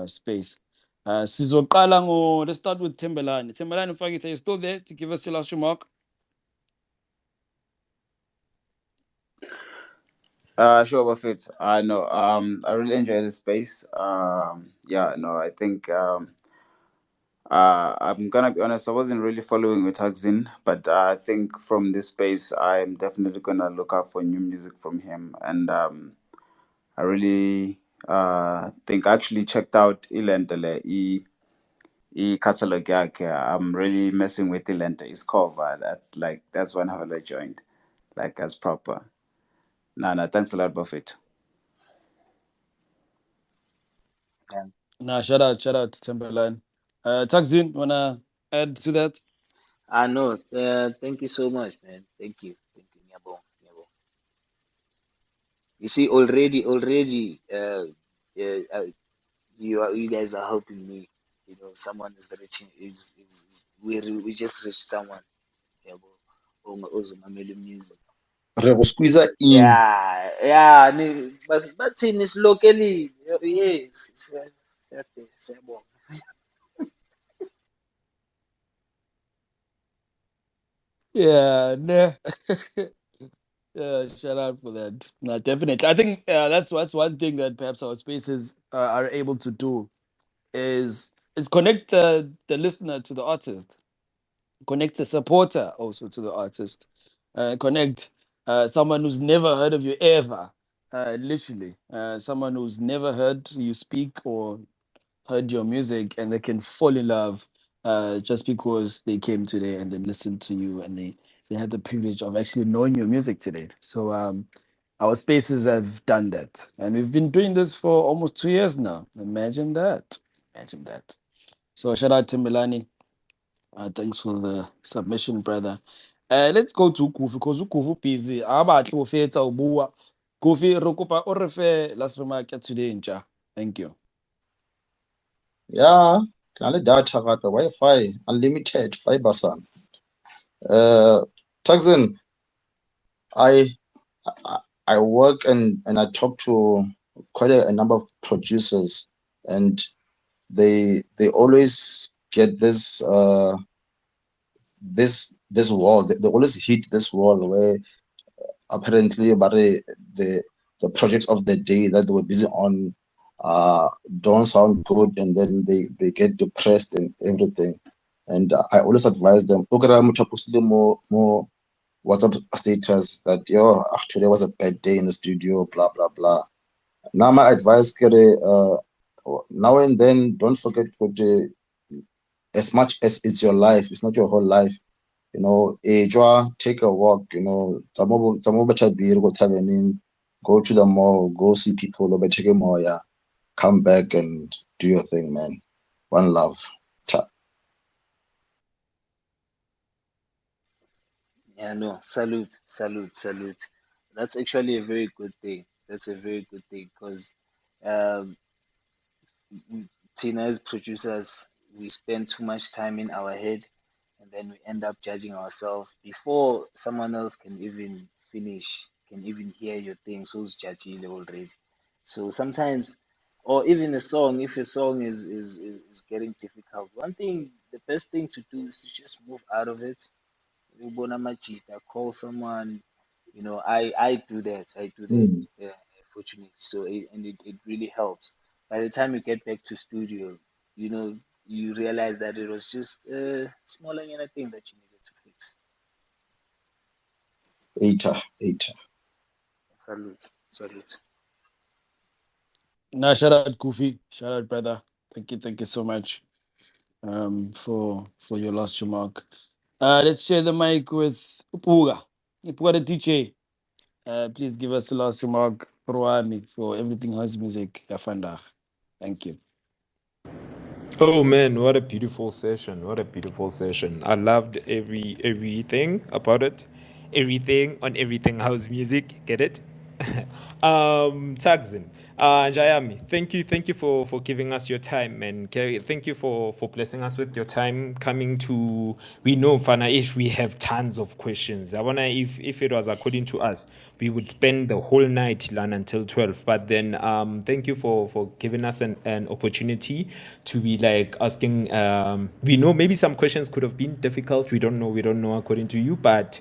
space. Let's start with Timberline. Timberline, if I are you still there to give us your last remark? Sure, Buffett. I know. I really enjoy the space. Yeah, no, I think I'm gonna be honest. I wasn't really following with Thakzin, but I think from this space, I'm definitely gonna look out for new music from him. And I really think I actually checked out Ilentele, catalog yakhe. I'm really messing with Ilente. His cover. That's one how I joined. Like as proper. No, no, thanks a lot, Buffett. Yeah. Nah, shout out to Timberline. Thakzin, wanna add to that? I know. Thank you so much, man. Thank you. Nyabo, nyabo. You see, already, you guys are helping me. Someone is reaching. We just reached someone. Nyabo, ozomamela music. Re go squeeze in. Yeah, yeah. But it's locally. Yes. Siyabonga. Yeah, nah. Yeah, shout out for that. No, definitely. I think that's one thing that perhaps our spaces are able to do is connect the listener to the artist, connect the supporter also to the artist, connect someone who's never heard of you ever, literally, someone who's never heard you speak or heard your music, and they can fall in love just because they came today and they listened to you and they had the privilege of actually knowing your music today. So our spaces have done that. And we've been doing this for almost 2 years now. Imagine that. Imagine that. So shout out to Milani. Thanks for the submission, brother. Let's go to Kofi because Kofi busy. Abatle o fetsa o bua. Kofi re kopa o re fe last remark ya today nja. Thank you. Yeah, ke na le data gape, Wi-Fi, unlimited fiber son. Thakzin, I I work and I talk to quite a number of producers, and they always get this wall. They always hit this wall where apparently about the projects of the day that they were busy on don't sound good, and then they get depressed and everything. And I always advise them, okra motho a postile more WhatsApp status that today was a bad day in the studio, blah blah blah. Now my advice, Kere, now and then don't forget what as much as it's your life, it's not your whole life. Take a walk, go taverning, go to the mall, go see people, take a more, yeah. Come back and do your thing, man. One love. Ta. Yeah, no, salute, salute, salute. That's actually a very good thing. That's a very good thing because um, Tina as producers, we spend too much time in our head and then we end up judging ourselves before someone else can even finish, can even hear your things, who's judging already. So sometimes, or even a song, if a song is getting difficult, one thing, the best thing to do is to just move out of it. Ubona majita, call someone. I do that. I do that. Mm. Fortunately, so it really helps. By the time you get back to studio, you know you realize that it was just a small thing that you needed to fix. Eita, eita. Salute, salute. Nah, shout out Kofi. Shout out, brother. Thank you so much for your last remark. Let's share the mic with Upuga. Upuga the DJ. Please give us the last remark for everything house music. Yafanda. Thank you. Oh man, what a beautiful session. What a beautiful session. I loved everything about it. Everything on everything house music. Get it? Thakzin. Jayami, thank you for giving us your time, man. Thank you for blessing us with your time. Coming to, we know Fana Ish, we have tons of questions. I wonder if it was according to us, we would spend the whole night learn until 12. But then thank you for giving us an opportunity to be like asking. We know maybe some questions could have been difficult. We don't know according to you, but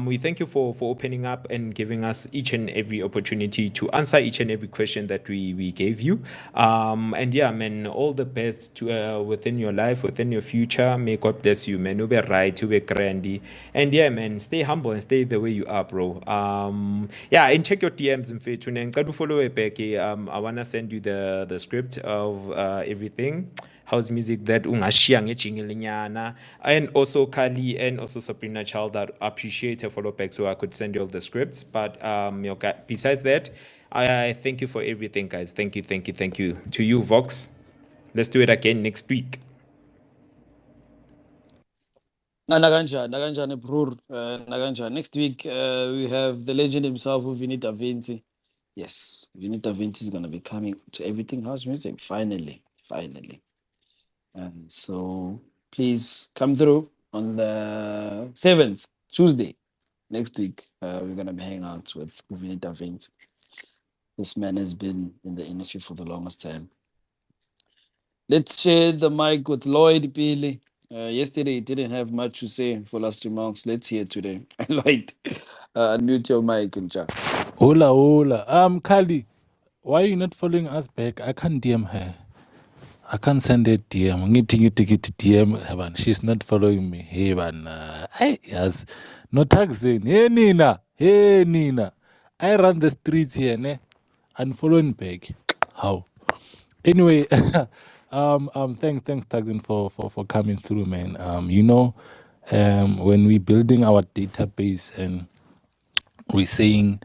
we thank you for opening up and giving us each and every opportunity to answer each and every question that we gave you. And yeah, man, all the best to within your life, within your future. May God bless you, man. Ube right, ube grandy. And yeah, man, stay humble and stay the way you are, bro. Yeah, and check your DMs in faith. Ngicela follow back. I wanna send you the script of everything house music that ungashiya ngejinglinyana, and also Kali and also Sabrina Child that appreciate a follow back, so I could send you all the scripts. But besides that, I thank you for everything, guys. Thank you to you, Vox. Let's do it again next week. Naganjani Brur, Naganjani. Next week, we have the legend himself, Vinita Vinci. Yes, Vinita Vinci is going to be coming to Everything House Music, finally. And so please come through on the 7th, Tuesday, next week. We're going to be hanging out with Vinita Vinci. This man has been in the industry for the longest time. Let's share the mic with Lloyd Pili. Yesterday, he didn't have much to say for last remarks. Let's hear today. Lloyd, unmute your mic and chat. Hola, hola. Kali, why are you not following us back? I can't DM her. I can't send her DM. Ngiti DM her, man. She's not following me. Hey, man. I yes. No Thakzin. Hey, Nina. Hey, Nina. I run the streets here, ne? And following back. How? Anyway, thanks, Thakzin, for coming through, man. When we building our database and we're saying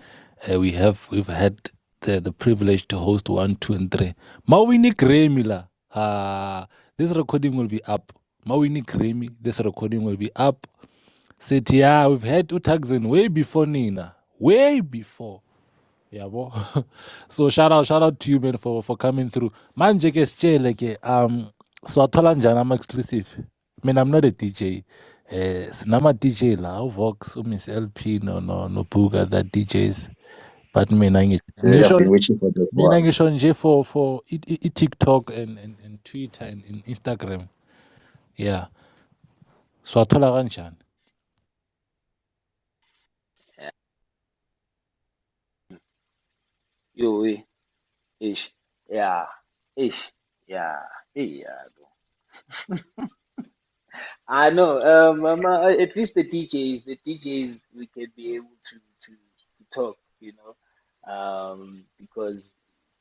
we've had the privilege to host 1, 2, and 3. Mawini Grammy la. This recording will be up. Mawini Grammy, this recording will be up. Said, yeah, we've had Thakzin way before Nina. Way before. Yeah, bo. So shout out to you, man, for coming through. Manje ke sitshele ke so athola njani ama exclusive. I mean, I'm not a DJ. Sinama DJ la, Vox, Miss LP, no Puga that DJs. But Yeah, I've been waiting for this mina one. ngisho nje for TikTok and Twitter and Instagram. Yeah. So athola kanjani. Yo, ish, yeah, ish, yeah, yeah. I know. At least the DJs, we can be able to talk, because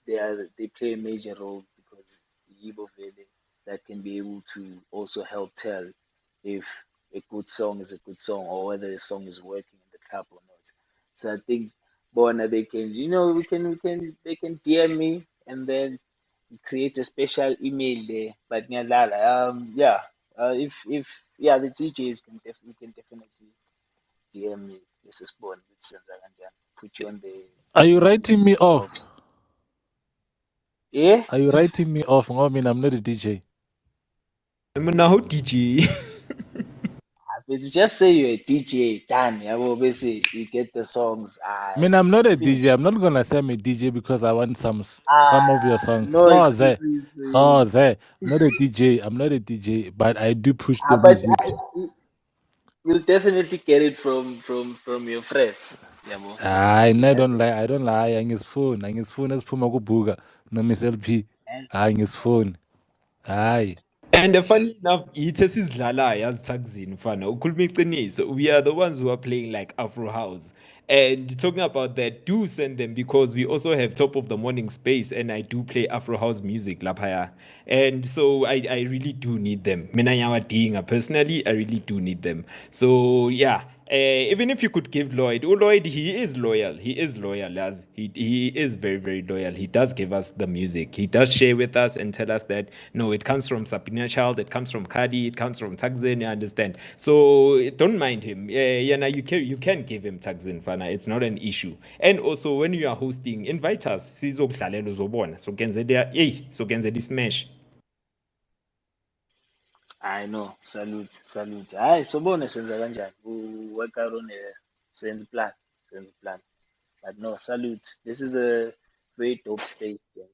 they play a major role because the Igbo Vele that can be able to also help tell if a good song is a good song or whether a song is working in the club or not. So I think, Bona, they can, they can DM me and then create a special email there. But ngiyadlala. Yeah. If yeah, the DJs we can definitely DM me. This is Bon. It's put you on the Are you on the writing me list of. off? Yeah. Are you writing me off? I mean, I'm not a DJ. I'm now DJ. But you just say you're a DJ, done. Yeah, well, basically you get the songs. I I mean, I'm not a DJ. finish. I'm not gonna say I'm a DJ because I want some of your songs. No excuses for So you. I'm not a DJ. I'm not a DJ, but I do push the But music. you'll definitely get it from your friends. Yeah, well, so I you'll have don't it. lie. I don't lie. Angis phone as Puma Buga. No Miss LP. And Angis phone. Aye. And funny enough, ithi sizidlala yazi Thakzin mfana ukhuluma iqiniso. We are the ones who are playing like Afro house. And talking about that, do send them because we also have top of the morning space and I do play Afro house music lapaya. And so I really do need them. Mina nyawadinga personally, I really do need them. So yeah, even if you could give Lloyd, Lloyd, he is loyal. He is loyal, as he is very, very loyal. He does give us the music. He does share with us and tell us that no, it comes from Sabina Child, it comes from Kadi, it comes from Thakzin. You understand? So don't mind him. Yeah, now you can give him Thakzin, Fana. It's not an issue. And also when you are hosting, invite us. Sizokudlalela uzobona. So kenze there, so kenze this smash. I know. Salute. Hayi, sobone senza kanjani. Work out on senze plan. But no, salute. This is a very dope space. Guys.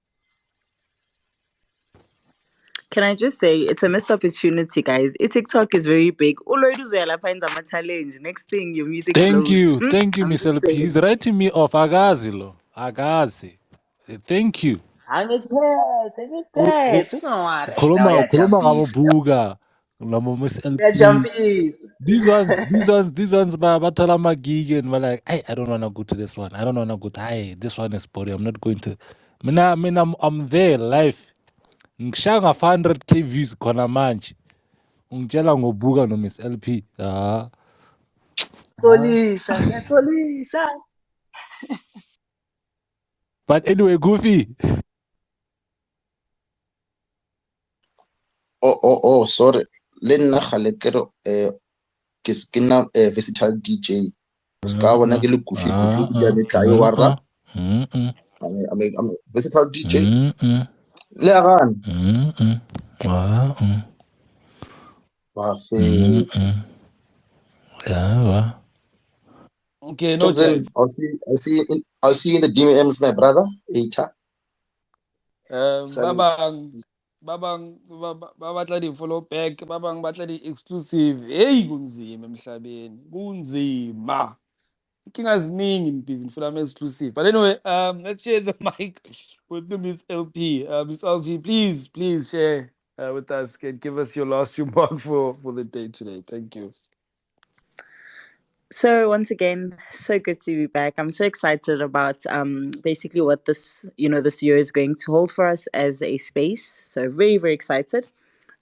Can I just say it's a missed opportunity, guys? TikTok is very big. Ulwaidi uzayalapha enza ama-challenge. Next thing, your music Thank blows. you. Thank you, I'm Miss just LP. He's saying. writing me off. Agazi lo. Agazi. Thank you. Angekhethe, ungawari. Eyi, nawe Khuluma uyajampisa. ngabobuga. Ngabo Miss LP. Uyajampisa. These ones, bathola amagig and we're like, hey, I don't wanna go to this one. I don't wanna go to this one is boring. I'm not going to. I'm there live. Ngishanga 500k views khona manje. Ungitshela ngobuka no Miss LP. Xolisa. But anyway, Goofy. Oh, sorry. Le nna gale ke re ke nna versatile DJ. Ska bona ke le goofy ke ya metla wa rap. I'm a versatile DJ. Le ya gane. Ba fethu. Yeah. Okay, no Thakzin, chat. I'll see you in the DMs, my brother. Eita. Salute. Babang batla di-follow back, babang batla di-exclusive. Hey, kunzima emhlabeni. Kunzima. Inkinga ziningi mbhizi ngifuna ama-exclusive. But anyway, let's share the mic with the Miss LP. Miss LP, please share with us and give us your last remark for the day today. Thank you. So once again, so good to be back. I'm so excited about basically what this year is going to hold for us as a space. So very, very excited.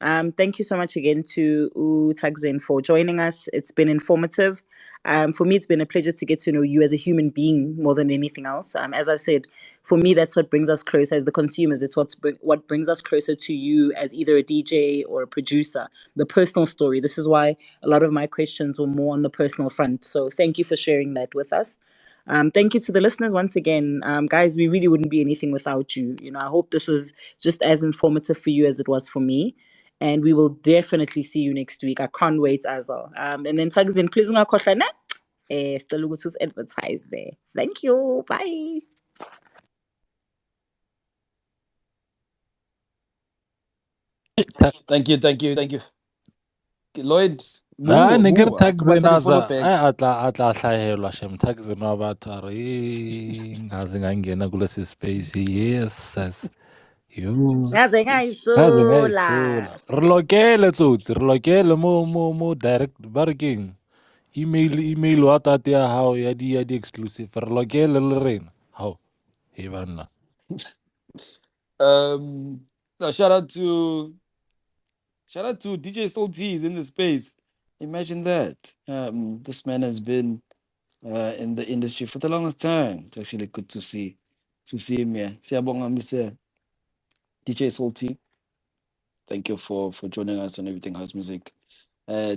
Thank you so much again to Thakzin for joining us. It's been informative. For me, it's been a pleasure to get to know you as a human being more than anything else. As I said, for me, that's what brings us closer as the consumers. It's what brings us closer to you as either a DJ or a producer, the personal story. This is why a lot of my questions were more on the personal front. So thank you for sharing that with us. Thank you to the listeners once again. Guys, we really wouldn't be anything without you. I hope this was just as informative for you as it was for me. And we will definitely see you next week. I can't wait as well. And then Thakzin, please ungakhohlwa still ukuthi advertise there. Thank you. Bye. Thank you. Lloyd, Ne ke re ke batla Thakzin di-follow back. a tla hlahelwa shem Thakzin wa batho a re ngaze ngangena kulesi space yes sis. Yo Ngaze ngaze ngayisula. ngayisula re lokele tsotsi re lokele mo direct ba re keng email wa tate ya hao ya di exclusive re lokele le rena hao he banna. No, shout out to DJ Salty is in the space. Imagine that. This man has been in the industry for the longest time. It's actually good to see him here. Siyabonga, Mr. DJ Salty. Thank you for joining us on Everything House Music.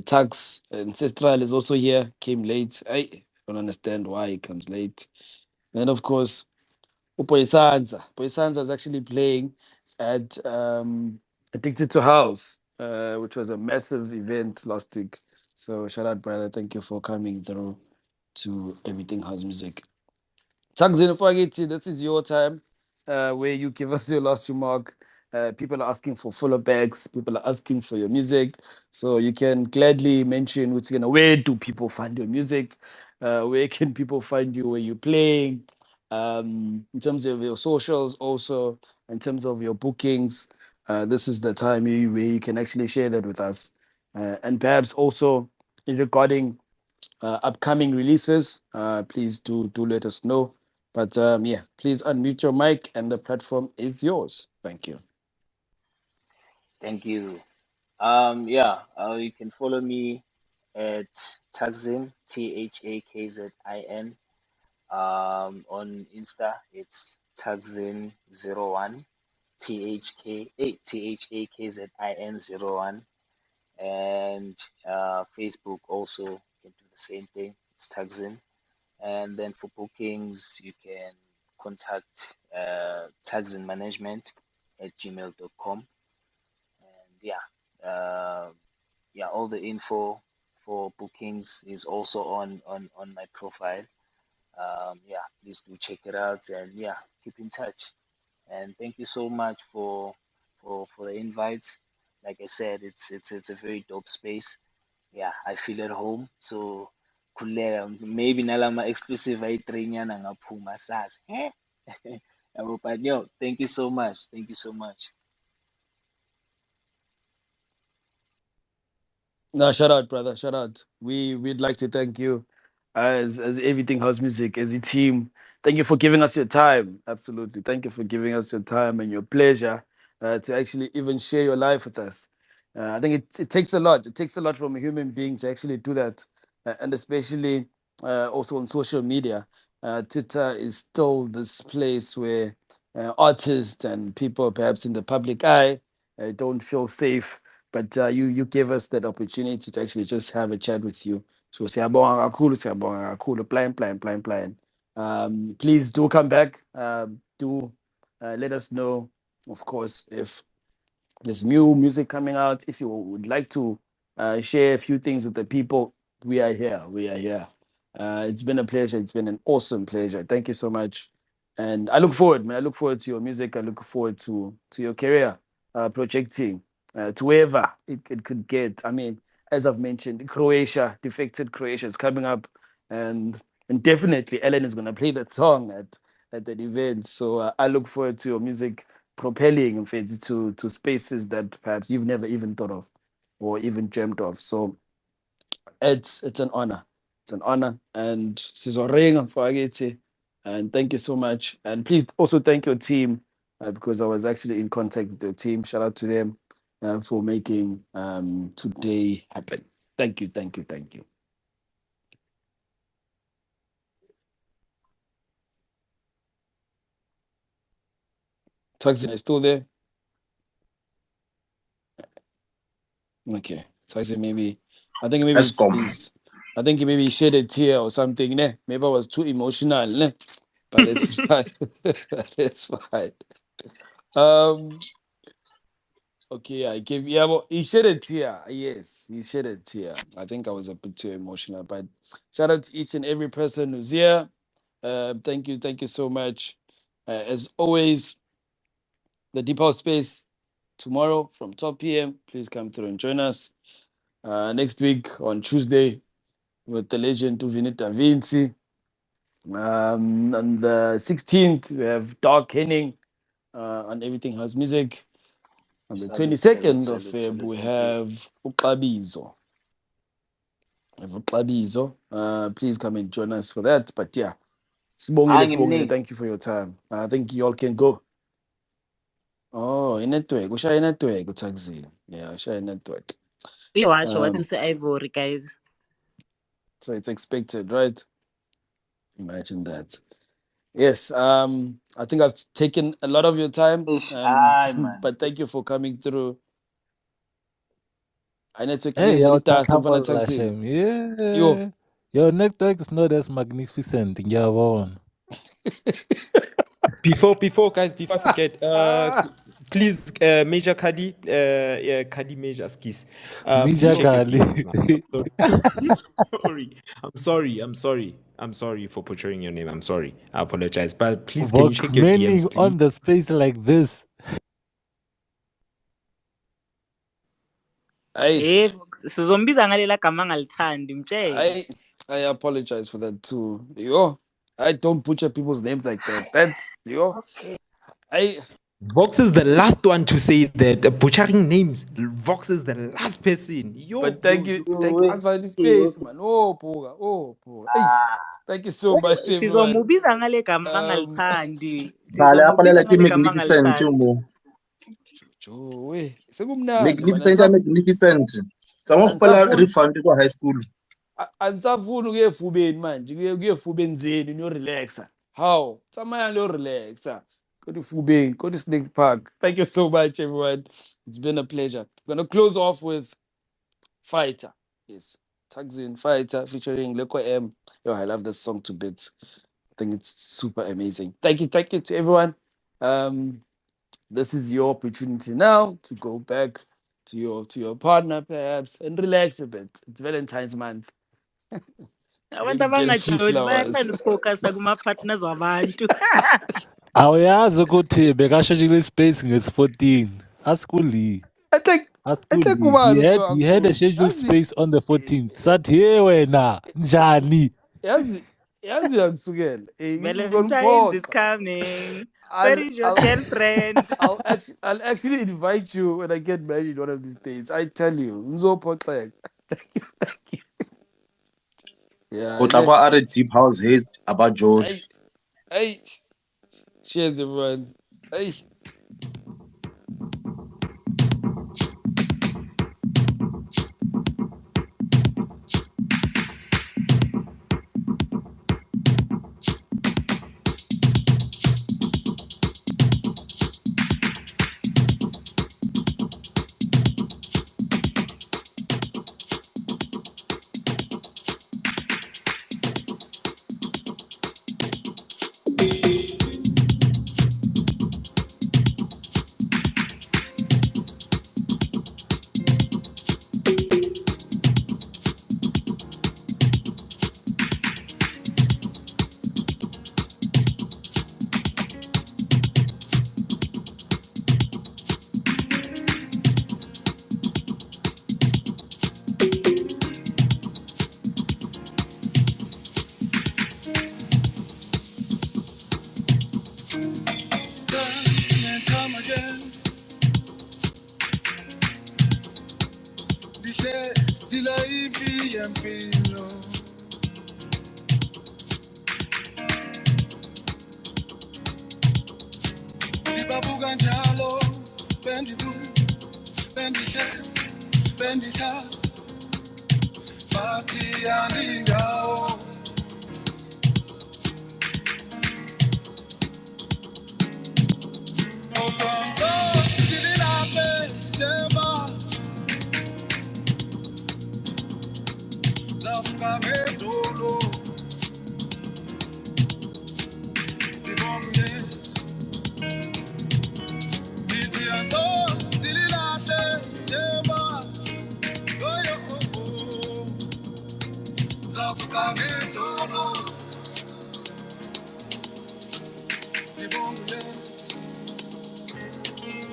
Tax Ancestral is also here. Came late. I don't understand why he comes late. And then of course, Upoisanza. Upoisanza is actually playing at Addicted to House, which was a massive event last week. So shout out, brother. Thank you for coming through to Everything House Music. Thakzin Fagiti, this is your time where you give us your last remark. People are asking for follow backs. People are asking for your music. So you can gladly mention where do people find your music? Where can people find you? Where you playing? In terms of your socials, also in terms of your bookings, this is the time where you can actually share that with us. And perhaps also regarding upcoming releases, please do let us know. But yeah, please unmute your mic and the platform is yours. Thank you. Thank you. You can follow me at Thakzin, Thakzin. On Insta, it's Thakzin01, Thakzin01. And Facebook also, you can do the same thing. It's Thakzin. And then for bookings, you can contact Thakzin Management at gmail.com. And all the info for bookings is also on my profile. Please do check it out and keep in touch. And thank you so much for the invite. Like I said, it's a very dope space. I feel at home. So khuleka maybe nalama exclusive ayitrinyana ngaphuma sazi. Yabo, but thank you so much. Thank you so much. No, shout out, brother. Shout out. We'd like to thank you as Everything House Music, as a team. Thank you for giving us your time. Absolutely. Thank you for giving us your time and your pleasure to actually even share your life with us. I think it takes a lot. It takes a lot from a human being to actually do that. And especially also on social media. Twitter is still this place where artists and people perhaps in the public eye don't feel safe, but you gave us that opportunity to actually just have a chat with you. So siyabonga kakhulu, plan. Please do come back. Do let us know, of course, if there's new music coming out. If you would like to share a few things with the people, we are here. We are here. It's been a pleasure. It's been an awesome pleasure. Thank you so much. And I look forward, man. I look forward to your music. I look forward to your career, projecting to wherever it could get. I mean, as I've mentioned, Croatia, Defected Croatia is coming up, and definitely Ellen is gonna play that song at that event. So I look forward to your music propelling in fact to spaces that perhaps you've never even thought of or even dreamt of. So it's an honor. It's an honor. And Sizorenga Mfageti. And thank you so much. And please also thank your team because I was actually in contact with your team. Shout out to them. for making today happen. Thank you, thank you, thank you. Thakzin, are you still there? Okay. Thakzin, maybe I think maybe it's Escom. is I think maybe he shed a tear or something. Ne? Maybe I was too emotional, ne? But it's fine. It's fine. Um okay, I gave yeah, well, he shed a tear. Yes, he shed a tear. I think I was a bit too emotional, but shout out to each and every person who's here. Thank you so much. As always, the Deep House Space tomorrow from 12 p.m. Please come through and join us. Next week on Tuesday with the legend Uvinita Vinci. On the 16th, we have Dark Henning on Everything House Music. On the Salute, 22nd of salute, Feb, salute. we Thank you. have Ukabizo. Please come and join us for that. But yeah, Sibongile, thank you for your time. I think you all can go. Oh, network. Ushaya network, Thakzin. Yeah, ushaya network. Washo what Um, to say Ivory, guys. so it's expected, right? Imagine that. Yes, I think I've taken a lot of your time, Ish, aye, man. but thank you for coming through. I need to Hey, against yo, Anita Stomfana Takapal Thakzin. Lashem. Yo. Yeah. Your network is not as magnificent. Yeah, Before guys, before I forget, please, Major Kadi, yeah, Kadi Major skis. Please Mija yo. check your Kali. DMs now. I'm sorry. I'm sorry for portraying your name. I'm sorry. I apologize. But please, can you Vox check your manning DMs, please? on the space like this. I Sizombiza ngalela gama ngalithandi mtshele. I I apologize for that too. Yo. I don't butcher people's names like that. That's yo. Okay. I Vox is the last one to say that. Butchering names. Vox is the last person. but Yo, yo. thank you. We, As for the we, space, man. Oh, poor. Oh, poor. Hey, ah, thank you so much, everyone. Sizomubiza ngale gama Um, ngalithandi. Dale Sizomubiza apalela ngale gama magnificent ngalithandi. umo. Joe, sekumnandi man. Magnificent magnificent. Sama pala Anisafuni refund kwa high school. anisafuni ukuya efubeni manje. Kuye efubeni zenu niyorelaxa. How? Tsamaya niyorelaxa. Go to Fubeng, go to Snake Park. Thank you so much, everyone. It's been a pleasure. We're gonna close off with Fighter. Yes. Thakzin Fighter featuring Leko M. Yo, I love this song to bits. I think it's super amazing. Thank you to everyone. This is your opportunity now to go back to your partner perhaps and relax a bit. It's Valentine's month. Abantu Maybe get a few abangajoli flowers. bayathanda ukufocus kuma-partners wabantu. Awuyazi ukuthi bekasheshile space ngesi-14. Askuli. I think Askuli. He ubani had kuthiwa he had a kakhulu. scheduled space on the 14th. Sathi hey wena njani? Yazi yakusukela. Valentine's is Uzongiphoxa. coming. Where I'll is your I'll girlfriend? I'll actually invite you when I get married one of these days. I tell you. Ngizophoxeka. Thank you. Yeah, Go yeah. kwa are deep house haze about Joe. Hey, cheers, everyone. Hey. Time and time again, the shade still a pillow. The babu ganjalo, bendibu,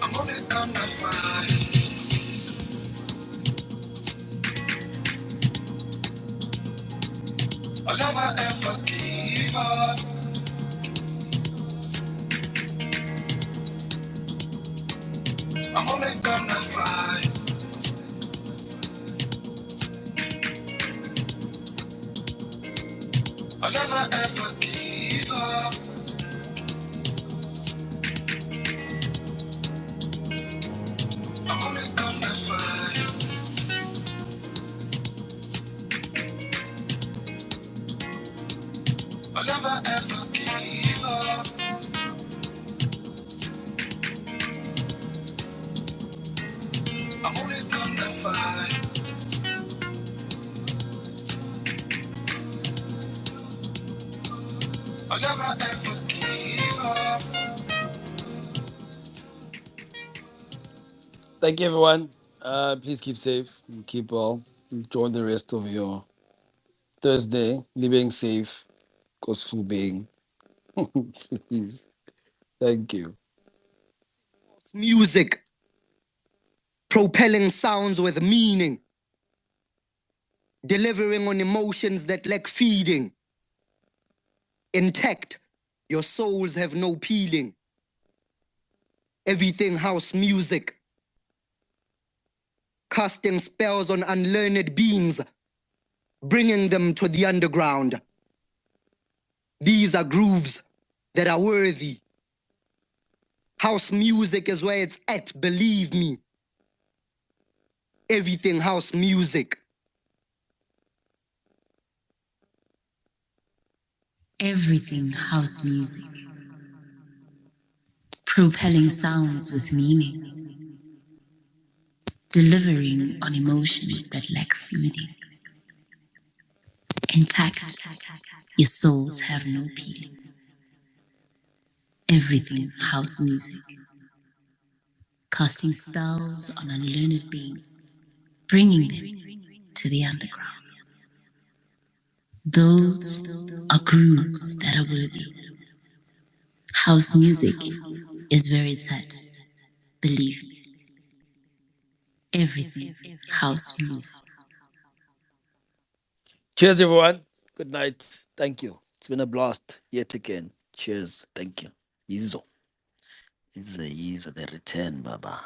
I'm always gonna fight. I'll never ever give up. I'm always gonna fight. I'll never ever give up. I'm always gonna fight. I'll never ever give up. I'm always gonna fight. I'll never ever give up. Thank you, everyone. Please keep safe and keep well. Enjoy the rest of your Thursday. Living safe, cause being. Please. Thank you. Music, propelling sounds with meaning, delivering on emotions that lack feeding. Intact, your souls have no peeling. Everything house music, casting spells on unlearned beings, bringing them to the underground. These are grooves that are worthy. House music is where it's at, believe me. Everything house music. Everything house music, propelling sounds with meaning, delivering on emotions that lack feeding. Intact, your souls have no peeling. Everything house music, casting spells on unlearned beings, bringing them to the underground. Those are grooves that are worthy. House music is where it's at, believe me. Everything house music. Cheers, everyone. Good night. Thank you. It's been a blast yet again. Cheers. Thank you. Yizo. It's a Yizo, the return, Baba.